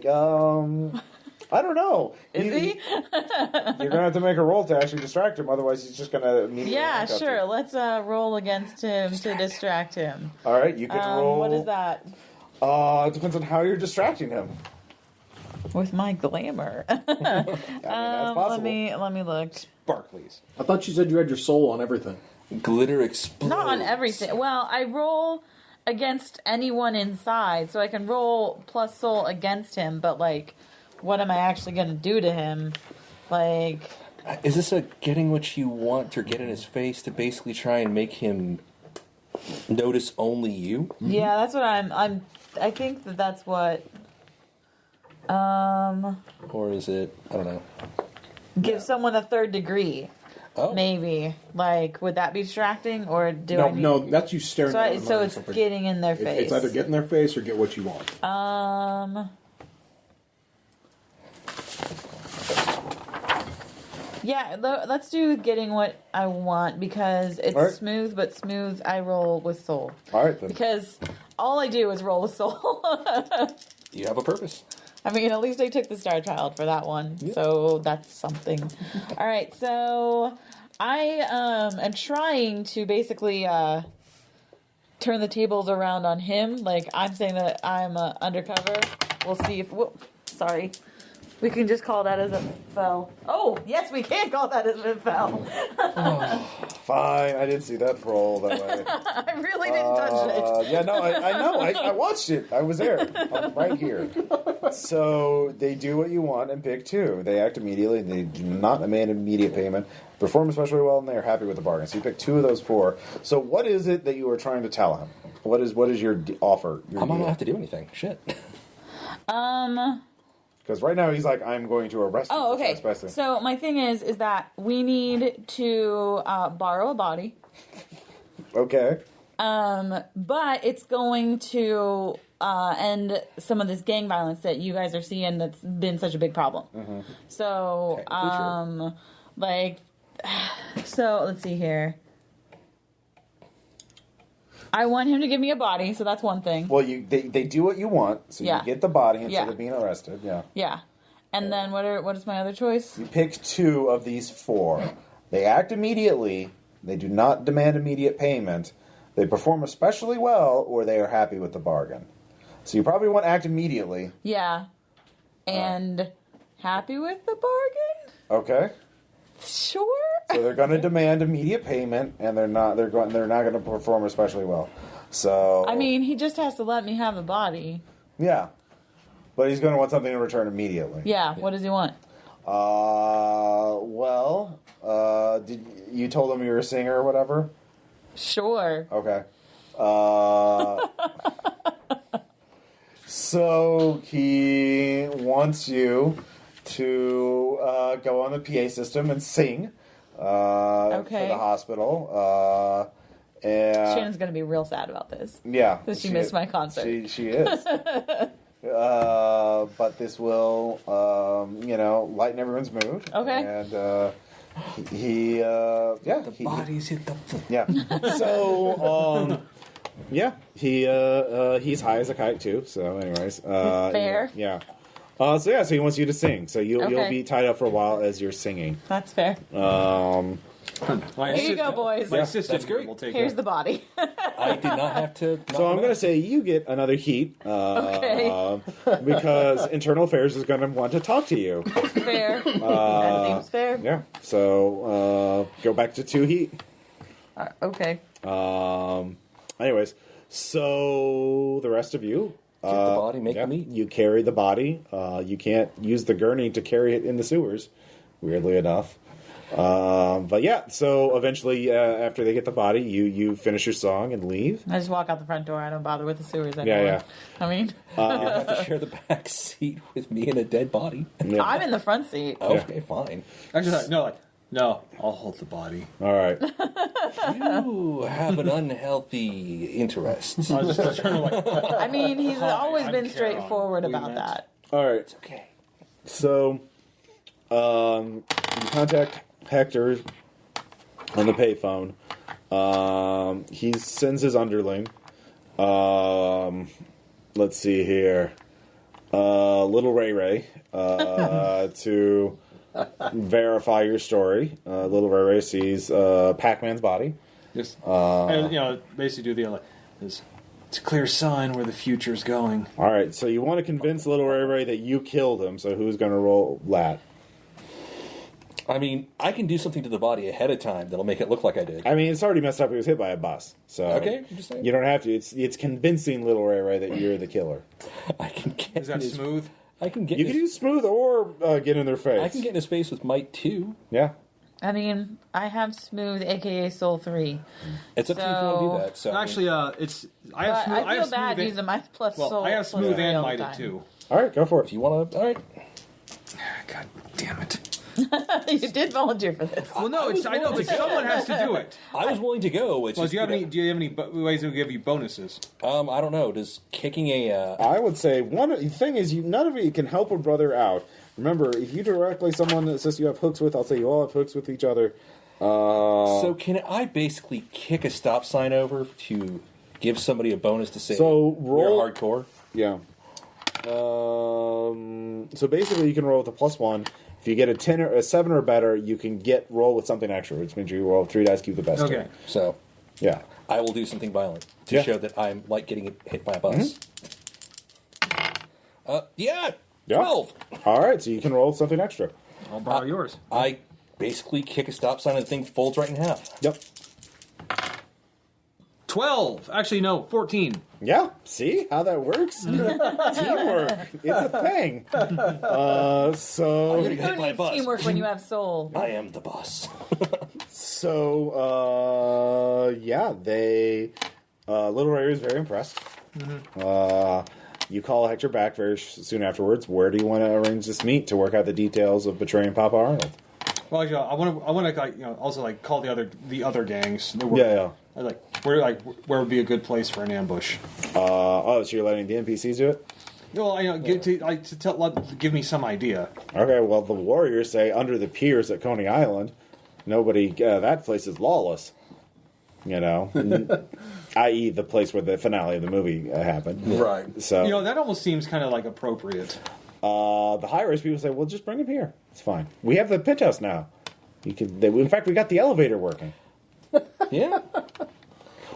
I don't know. Is he? You're gonna have to make a roll to actually distract him, otherwise he's just gonna immediately. Yeah, handcuff sure. you. Let's roll against him to distract him. All right, you can roll. What is that? It depends on how you're distracting him. With my glamour. I mean, that's possible. Let me look. Barclays. I thought you said you had your soul on everything. Glitter explodes. Not on everything. Well, I roll against anyone inside, so I can roll plus soul against him, but like, what am I actually going to do to him? Like, Is this a getting what you want or get in his face to basically try and make him notice only you? yeah, that's what I think that's what Or is it, I don't know. give someone a third degree. Oh. Maybe. Like, would that be distracting, or do I need... No, that's you staring at them. So it's getting in their face. It's either get in their face or get what you want. Yeah, let's do getting what I want, because it's All right. smooth, but smooth I roll with soul. All right then. Because all I do is roll with soul. You have a purpose. I mean, at least I took the Star Child for that one, so that's something. All right, so I am trying to basically turn the tables around on him. Like, I'm saying that I'm undercover. We'll see if... sorry. We can just call that as a fell. Oh, yes, we can call that as a fell. Fine, I didn't see that roll that way. I really didn't touch it. Yeah, no, I know. I watched it. I was there. I'm right here. So they do what you want and pick 2. They act immediately. They do not demand immediate payment. Perform especially well, and they are happy with the bargain. So you pick 2 of those 4. So what is it that you are trying to tell him? What is your offer? I'm not gonna have to do anything. Shit. Because right now he's like, I'm going to arrest you. Oh, for okay. trespassing. So my thing is that we need to borrow a body. Okay. But it's going to end some of this gang violence that you guys are seeing that's been such a big problem. Mm-hmm. So, so let's see here. I want him to give me a body, so that's one thing. Well, they do what you want, so you get the body instead of being arrested. Yeah. Yeah. And then what is my other choice? You pick 2 of these 4. They act immediately. They do not demand immediate payment. They perform especially well, or they are happy with the bargain. So you probably want to act immediately. Yeah. And happy with the bargain? Okay. Sure. So they're going to demand immediate payment, and they're not going to perform especially well. So I mean, he just has to let me have a body. yeah, but he's going to want something in return immediately. Yeah. What does he want? Did you told him you were a singer or whatever? Sure. Okay. So he wants you to go on the PA system and sing for the hospital. And Shannon's going to be real sad about this. yeah, Because she missed my concert. She is. But this will, lighten everyone's mood. Okay. And Bodies hit the floor. yeah. So, he's high as a kite too. So, anyways, Fair. Yeah. So he wants you to sing. So you'll Okay. be tied up for a while as you're singing. That's fair. My Here you go, boys. My sister That's great. will take Here's it. the body. I did not have to. So I'm going to say you get another heat. Okay. Because Internal Affairs is going to want to talk to you. Fair. That seems fair. Yeah. So go back to 2 heat. Okay. Anyways, so the rest of you. Get the body, make the meat. You carry the body. You can't use the gurney to carry it in the sewers, weirdly enough. But yeah, so eventually, after they get the body, you finish your song and leave. I just walk out the front door. I don't bother with the sewers anymore. Yeah. I mean, You have to share the back seat with me and a dead body. Yeah. I'm in the front seat. Okay, fine. Actually, no, I'll hold the body. All right. You have an unhealthy interest. I was just trying to I mean, he's always I'm been Karen. straightforward We about met. that. All right. Okay. So, you contact Hector on the payphone. He sends his underling. Let's see here. Little Ray to verify your story. Little Ray sees Pac-Man's body. Just and, basically do the it's a clear sign where the future's going. All right, so you want to convince Little Ray that you killed him. So who's going to roll that? I mean, I can do something to the body ahead of time that'll make it look like I did. I mean, it's already messed up. He was hit by a bus. So Okay, I'm just saying. you don't have to. It's convincing Little Ray that you're the killer. I can get Is that in his, smooth? I can get You in can his, use smooth or get in their face. I can get in his face with might 2. Yeah. I mean, I have Smooth, aka Soul 3. It's up to you if you want to do that. So Actually, it's I have But smooth. I feel bad smooth using my plus well, Soul. I have plus smooth 3 and all the mighty time. too. All right, go for it. if you want to, all right. God damn it! You did volunteer for this. Well, no, I know, but someone has to do it. I was willing to go. It's Well, just, do you have any ways to give you bonuses? I don't know. Does kicking a I would say the thing is, none of you can help a brother out. Remember, if you directly someone that says you have hooks with, I'll say you all have hooks with each other. so can I basically kick a stop sign over to give somebody a bonus to say So roll- we're hardcore? Yeah. So basically, you can roll with a +1. If you get a 10 or a 7 or better, you can roll with something extra, which means you roll 3 dice, keep the best. Okay. So Yeah. I will do something violent to Yeah. show that I'm like getting hit by a bus. Yeah. 12. All right, so you can roll something extra. I'll borrow yours. I basically kick a stop sign and the thing folds right in half. Yep. 12. Actually, no, 14. Yeah, see how that works? Teamwork. It's a thing. So I'm gonna hit my bus. Teamwork when you have soul. I am the boss. yeah, they Little Ray is very impressed. You call Hector back very soon afterwards. Where do you want to arrange this meet to work out the details of betraying Papa Arnold? Well, actually, I want to also call the other gangs. Yeah. Where would be a good place for an ambush? So you're letting the NPCs do it? Well, give me some idea. Okay, well, the Warriors say under the piers at Coney Island. Nobody, that place is lawless. I.e. the place where the finale of the movie happened. Right. So that almost seems kind of appropriate. The high-rise people say, well, just bring him here. It's fine. We have the penthouse now. In fact, we got the elevator working. Yeah.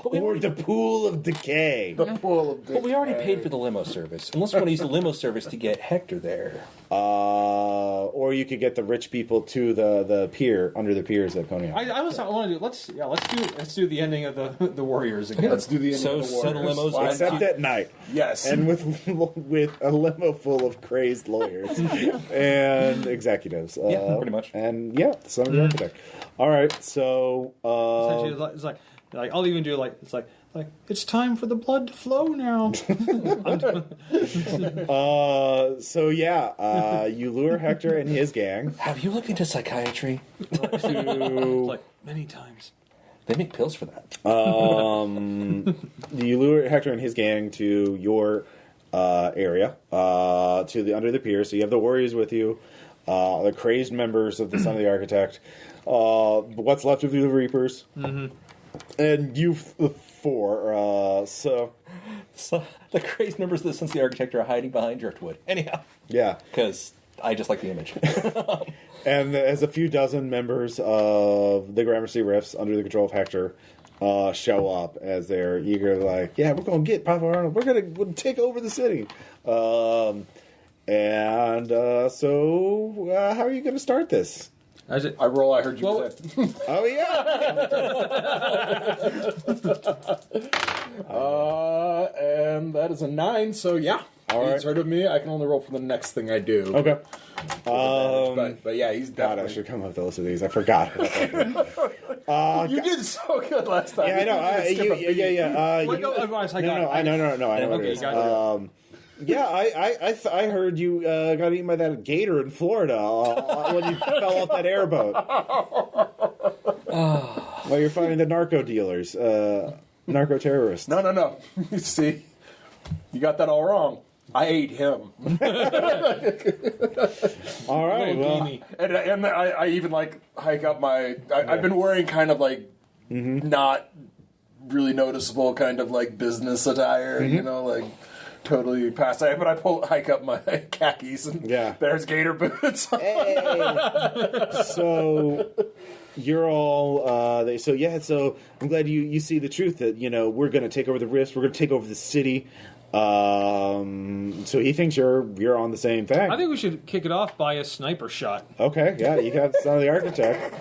Or the pool of decay. The pool of But we already paid for the limo service. Unless we want to use the limo service to get Hector there. Or you could get the rich people to the pier, under the piers at Coney Island. I want to do. Let's do the ending of the Warriors again. Let's do the ending of the send Warriors. limos. Except at night. Yes. And with a limo full of crazed lawyers and executives. Yeah, pretty much. And the son of the architect. All right, so Essentially, it's like I'll even do it's time for the blood to flow now. you lure Hector and his gang Have you looked into psychiatry? to Many times. They make pills for that. you lure Hector and his gang to your area, to the under the pier. So you have the Warriors with you, the crazed members of the Son of the Architect, what's left of the Reapers, and you four. So the crazed members of the Sons of the Architect are hiding behind Driftwood. Anyhow. yeah, Because I just like the image. and as a few dozen members of the Gramercy Riffs under the control of Hector show up as they're eager, we're going to get Papa Arnold. We'll take over the city. So how are you going to start this? I roll. I heard you say. Oh, yeah. And that is a 9. So yeah, All right. he's heard of me. I can only roll for the next thing I do. Okay. But yeah, he's God, I definitely. should come up with a list of these. I forgot. You did so good last time. Yeah, I know. I know. I know what it is. I heard you got eaten by that gator in Florida when you fell off that airboat. While you're fighting the narco dealers, narco terrorists. No. You see, you got that all wrong. I ate him. All right. Well, And I even hike up my. I've been wearing kind of not really noticeable kind of business attire, totally past. But I hike up my khakis and there's gator boots. hey. So you're all. So I'm glad you see the truth that we're going to take over the Riffs. We're going to take over the city. So he thinks you're on the same thing. think we should kick it off by a sniper shot. Okay, yeah, you got the Son of the Architect.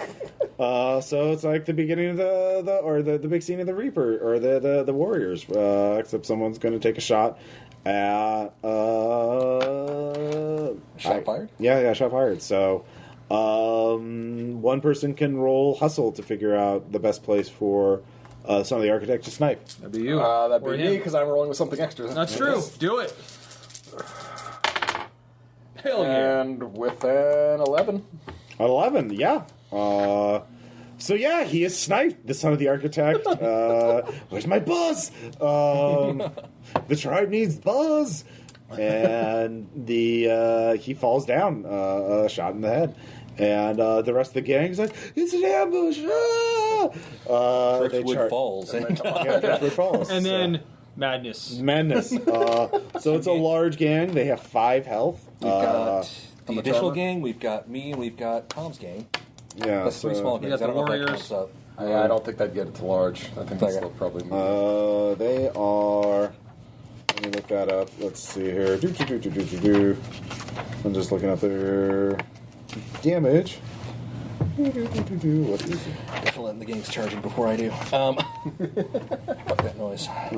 So it's like the beginning of the big scene of the Reaper or the Warriors, except someone's going to take a shot at Shot fired? Yeah, shot fired. So one person can roll hustle to figure out the best place for Son of the Architect to snipe. That'd be you. That'd Or be him. me because I'm rolling with something extra. That's true. Do it. Hell yeah. And with an 11. 11, yeah. He is sniped, the Son of the Architect. Where's my buzz? The tribe needs buzz. And he falls down, shot in the head. And the rest of the gang is like, it's an ambush! Driftwood falls. Driftwood falls. And then madness. Madness. So it's a large gang. They have 5 health. We've got the much additional armor? gang. We've got me, and we've got Tom's gang. Yeah, That's 3 small You gangs. got I the don't know if that Warriors. counts up. I don't think that'd get it to large. I think that's Okay. still probably. They are. Let me look that up. Let's see here. I'm just looking up their damage. What is it? Definitely letting the gang's charging before I do. Fuck that noise. I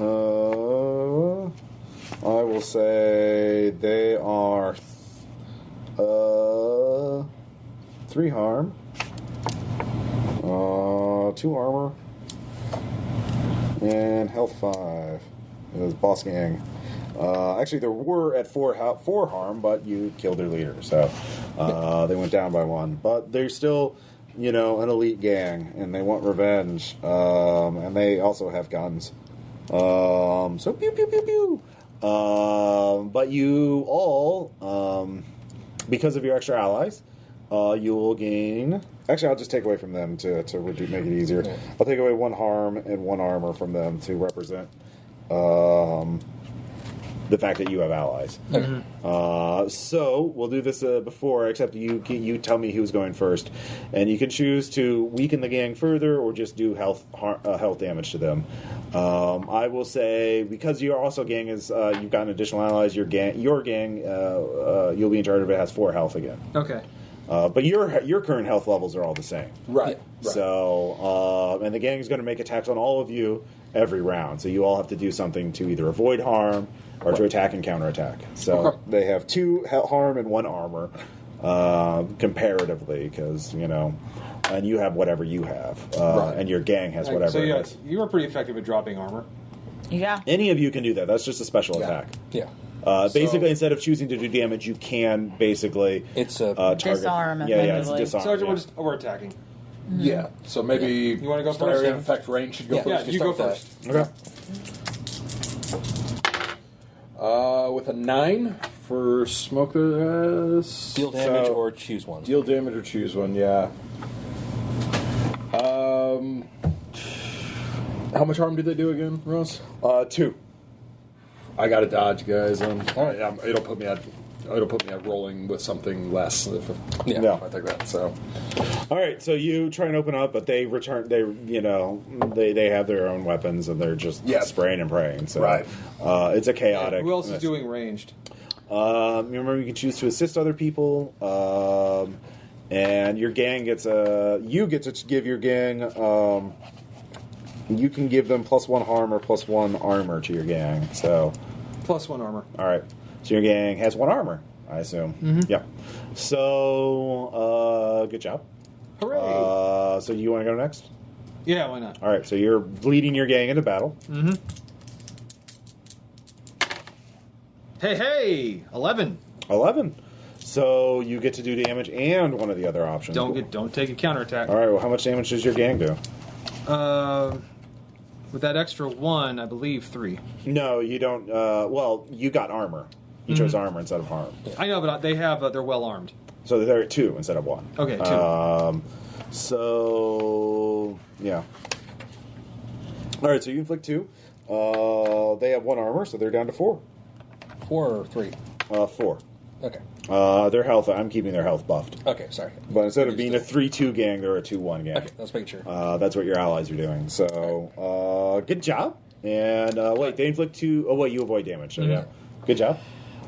will say they are 3 harm, 2 armor, and health 5. It was boss gang. Actually, they were at 4 harm, but you killed their leader, so they went down by 1. But they're still, an elite gang, and they want revenge, and they also have guns. So pew pew pew pew. But you all, because of your extra allies, you will gain. Actually, I'll just take away from them to make it easier. Yeah. I'll take away 1 harm and 1 armor from them to represent the fact that you have allies. So we'll do this before, except you tell me who's going first, and you can choose to weaken the gang further or just do health damage to them. I will say, because your also gang is you've gotten additional allies, your gang you'll be in charge of it, has 4 health again. Okay. But your current health levels are all the same. Right. So, and the gang is going to make attacks on all of you every round. So you all have to do something to either avoid harm or to attack and counterattack. So they have 2 harm and 1 armor, comparatively, because, and you have whatever you have. And your gang has whatever So it yeah, is. you were pretty effective at dropping armor. Yeah. Any of you can do that. That's just a special attack. Yeah. Basically, instead of choosing to do damage, you can basically It's a target. Disarm, Yeah, it's effectively. disarm. So we're attacking. Yeah. So maybe You wanna go Fire first? and Effect range should go Yeah. first. Yeah, you go start first. Okay. With a 9 for smoke. deal damage So- or choose one. Deal damage or choose one. Yeah. How much harm did they do again, Ross? 2. I got to dodge, guys. It'll put me at rolling with something less if Yeah. No. I take that. So All right, so you try and open up, but they return. They have their own weapons, and they're just spraying and praying. So Right. It's a chaotic. Who else is doing ranged? Remember, you can choose to assist other people, and your gang gets you get to give your gang. You can give them +1 harm or +1 armor to your gang. So, +1 armor. all right. So your gang has 1 armor, I assume. Mm-hmm. Yeah. So, good job. Hooray! So you want to go next? Yeah, why not? All right. So you're leading your gang into battle. Hey! 11. 11. So you get to do damage and one of the other options. Don't take a counterattack. All right. Well, how much damage does your gang do? With that extra 1, I believe 3. No, you don't. Well, you got armor. You chose armor instead of harm. I know, but they have they're well armed. So they're at 2 instead of 1. Okay, 2. So yeah. All right. So you inflict 2. They have 1 armor, so they're down to 4. 4 or 3? 4. Okay. Their health. I'm keeping their health buffed. Okay, sorry. But instead of being a 3-2 gang, they're a 2-1 gang. Okay, let's make sure. That's what your allies are doing. So, good job. And wait, they inflict 2. Oh, wait, you avoid damage. So, yeah. Good job.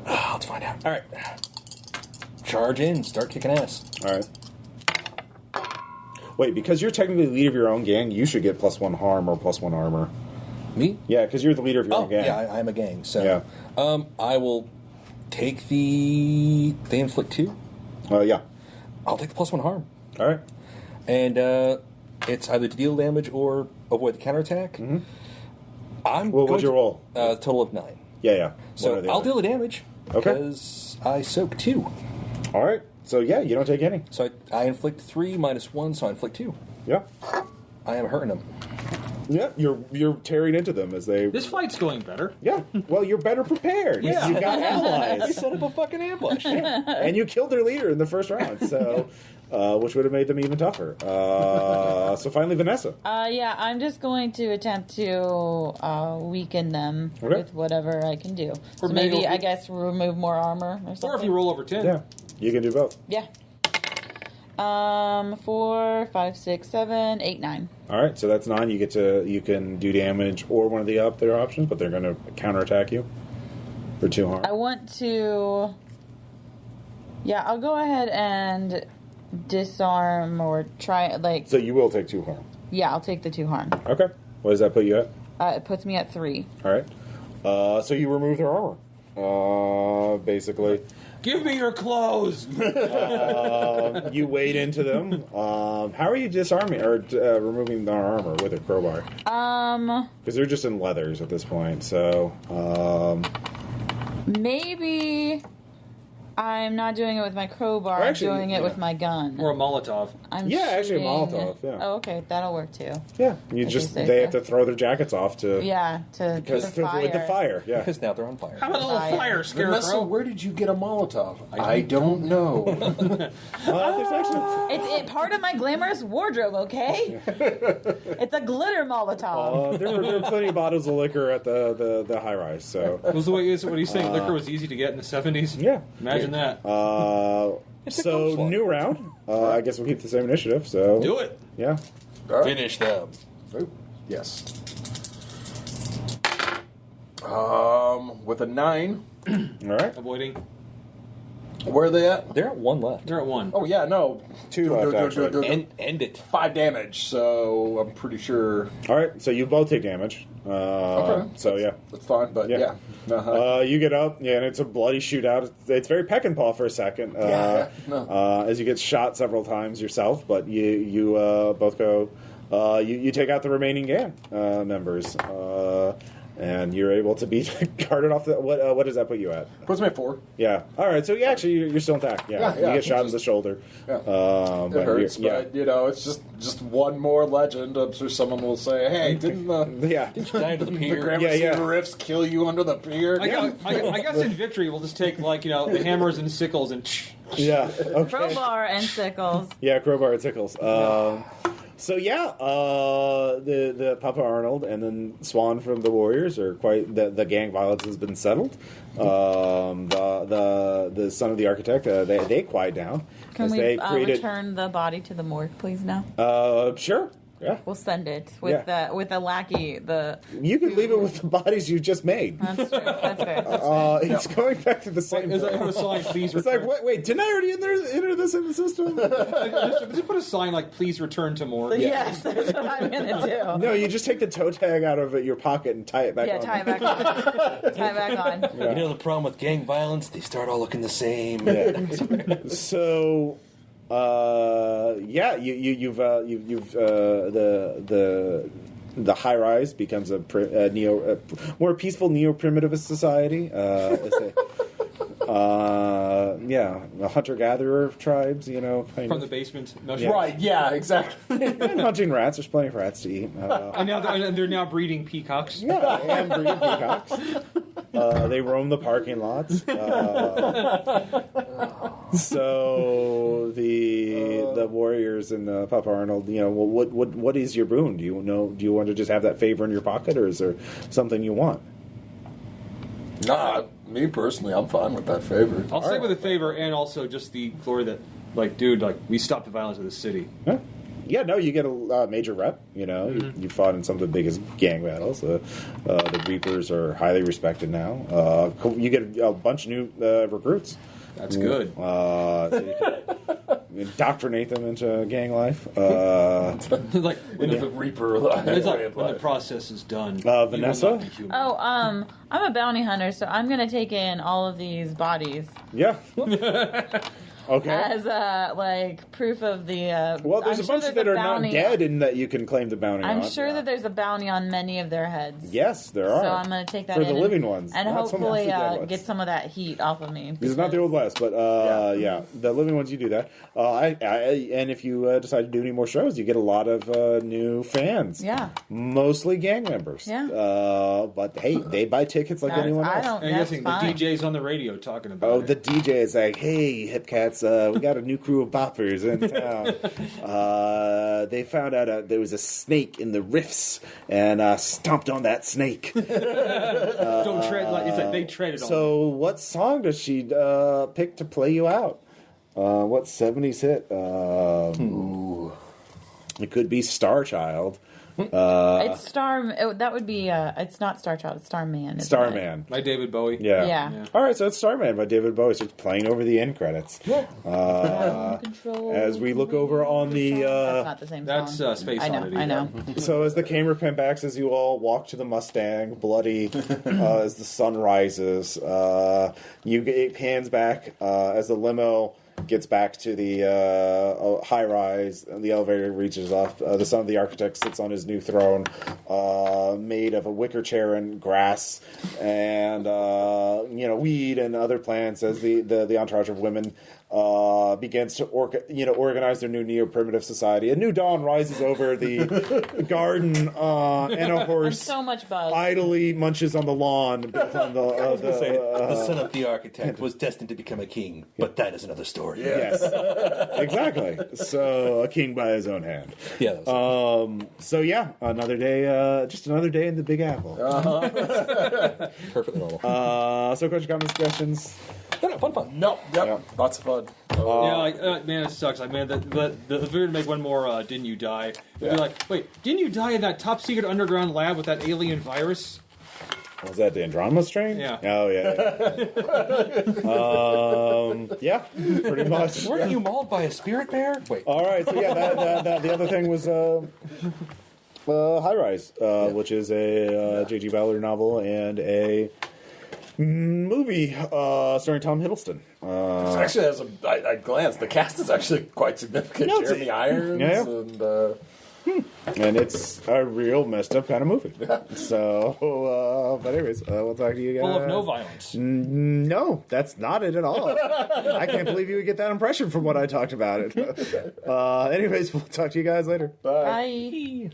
Let's find out. All right. Charge in. Start kicking ass. All right. Wait, because you're technically the leader of your own gang, you should get +1 harm or +1 armor. Me? Yeah, because you're the leader of your Oh, own gang. yeah, I'm a gang. So, Yeah. I will take the. They inflict 2. Yeah. I'll take the +1 harm. All right. And it's either to deal damage or avoid the counterattack. Mm-hmm. I'm Well, going what's your to- roll? Total of 9. Yeah. So One or the I'll other. deal the damage. Okay. Because I soak 2. All right. So, yeah, you don't take any. So I inflict 3 minus 1, so I inflict 2. Yeah. I am hurting them. Yeah, you're tearing into them as they. This fight's going better. Yeah. Well, you're better prepared. Yeah. You got You allies. set up a fucking ambush. And you killed their leader in the first round, so which would have made them even tougher. So finally, Vanessa. Yeah, I'm just going to attempt to weaken them Okay. with whatever I can do. So Or maybe maybe, if I you- guess, remove more armor or something. Or if you roll over 10. Yeah, you can do both. Yeah. 4, 5, 6, 7, 8, 9. All right, so that's 9. You can do damage or one of the their options, but they're going to counterattack you for 2 harm. I want to. Yeah, I'll go ahead and disarm or try So you will take 2 harm. Yeah, I'll take the 2 harm. Okay. What does that put you at? It puts me at 3. All right. So you remove their armor. Basically, Give me your clothes. you wade into them. How are you disarming or removing their armor with a crowbar? Because they're just in leathers at this point. So maybe I'm not doing it with my crowbar. I'm doing it with my gun. Or a Molotov. I'm actually a shooting- Molotov. Yeah. Oh, okay, that'll work too. Yeah. You If just you say they so. have to throw their jackets off to To avoid the fire. Yeah. Because now they're on fire. How about a little fire, Vanessa, Scarecrow? where did you get a Molotov? I don't know. There's actually. It's part of my glamorous wardrobe, okay? It's a glitter Molotov. There were plenty of bottles of liquor at the high rise. So Was the way what he's saying? Liquor was easy to get in the 70s. yeah. Imagine that. It's a So cum new round. I guess we'll keep the same initiative. So Do it. Yeah. All right. Finish them. Oh, yes. With a 9, All right. Avoiding. where are they at? They're at 1 left. They're at 1. Oh yeah, no, 2 left actually. End it. 5 damage. So I'm pretty sure All right. So you both take damage. Okay. So yeah. that's fine. But Yeah. yeah, uh-huh. You get up, and it's a bloody shootout. It's very peck and paw for a second. As you get shot several times yourself, but you both go. You take out the remaining gang members, and you're able to be carted off. What does that put you at? Puts me at 4. Yeah. All right. So you're still intact. Yeah. Yeah, You get shot in the shoulder. Yeah. But It hurts, yeah. but it's just one more legend. I'm sure someone will say, "Hey, didn't the Yeah. Die to the the pier. Gramercy yeah. Riffs kill you under the pier?" I guess in victory we'll just take the hammers and sickles and. Yeah. Okay. Crowbar and sickles. Yeah, crowbar and sickles. So yeah, the Papa Arnold and then Swan from the Warriors are quite. The gang violence has been settled. The son of the architect, they quiet down. Can as we they created, return the body to the morgue, please? Now Sure. Yeah. we'll send it with the lackey. You could leave it with the bodies you just made. That's true. That's fair. It's going back to the same. Is that a sign? Please It's return. like wait, didn't I already enter this in the system? Just put a sign like "Please return to morgue." Yes, that's what I'm gonna do. No, you just take the toe tag out of your pocket and tie it back on. Tie it back on. Tie it back on. You know the problem with gang violence? They start all looking the same. Yeah. So, you've the high rise becomes a more peaceful neo-primitivist society. The hunter-gatherer tribes, kind From of. the basement. No, Yeah. Right? Yeah, exactly. And hunting rats. There's plenty of rats to eat. And now they're now breeding peacocks. Yeah, and breeding peacocks. They roam the parking lots. So the Warriors and Papa Arnold, what is your boon? Do you want to just have that favor in your pocket, or is there something you want? Nah, me personally, I'm fine with that favor. I'll stay with a favor and also just the glory that, we stopped the violence of the city. Huh? Yeah, no, you get a major rep. You fought in some of the biggest gang battles. The Reapers are highly respected now. You get a bunch of new recruits. That's good. So you can indoctrinate them into gang life. Like when The Reaper. it's like when the process is done. Vanessa? you will not be human. Oh, I'm a bounty hunter, so I'm gonna take in all of these bodies Yeah. Okay. as proof of the. Well, there's I'm a sure bunch there's that a are bounty. not dead and that you can claim the bounty on. I'm sure that there's a bounty on many of their heads. Yes, there are. So I'm going to take that For in the living ones, and not some of hopefully the dead ones. get some of that heat off of me. These are not the old west, but the living ones you do that. And if you decide to do any more shows, you get a lot of new fans. Yeah. Mostly gang members. Yeah. But hey, they buy tickets like anyone else. I'm That's guessing fine. the DJ's on the radio talking about Oh, it. the DJ is like, hey, hip cats, we got a new crew of boppers in town. They found out there was a snake in the Riffs and stomped on that snake. Don't tread it's like they treaded on So what song does she pick to play you out? What 70s hit? It could be Star Child. It's Star. That would be. It's not Star Child. It's Starman. isn't it? Starman. By David Bowie. Yeah. Yeah. All right, so it's Starman by David Bowie. So it's playing over the end credits. Control. As we look over on the... That's not the same That's song. Space I know. Oddity. I know. So as the camera pan backs, as you all walk to the Mustang, bloody, as the sun rises, it pans back as the limo gets back to the high rise. The elevator reaches off. The son of the architect sits on his new throne, made of a wicker chair and grass, and weed and other plants. As the entourage of women begins to organize their new neo-primitive society. A new dawn rises over the garden, and a horse So much buzz. idly munches on the lawn. The son of the architect was destined to become a king, but that is another story. Yes, exactly. So a king by his own hand. Yeah. That was So yeah, another day, just another day in the Big Apple. perfectly normal. So question, comments, suggestions. No, fun. No, yep, lots of fun. Man, it sucks. Like, man, if we were to make one more Didn't You Die, it'd be like, wait, didn't you die in that top secret underground lab with that alien virus? Was that the Andromeda strain? Yeah. Oh yeah. Yeah, pretty much. Weren't you mauled by a spirit bear? Wait. All right. So yeah, that the other thing was High Rise, which is a J.G. Ballard novel and a movie starring Tom Hiddleston. Actually, as I glanced, the cast is actually quite significant. No, it's- Jeremy Irons Yeah. and And it's a real messed up kind of movie. So, but anyways, we'll talk to you guys. Full of no violence. No, that's not it at all. I can't believe you would get that impression from what I talked about it. Anyways, we'll talk to you guys later. Bye.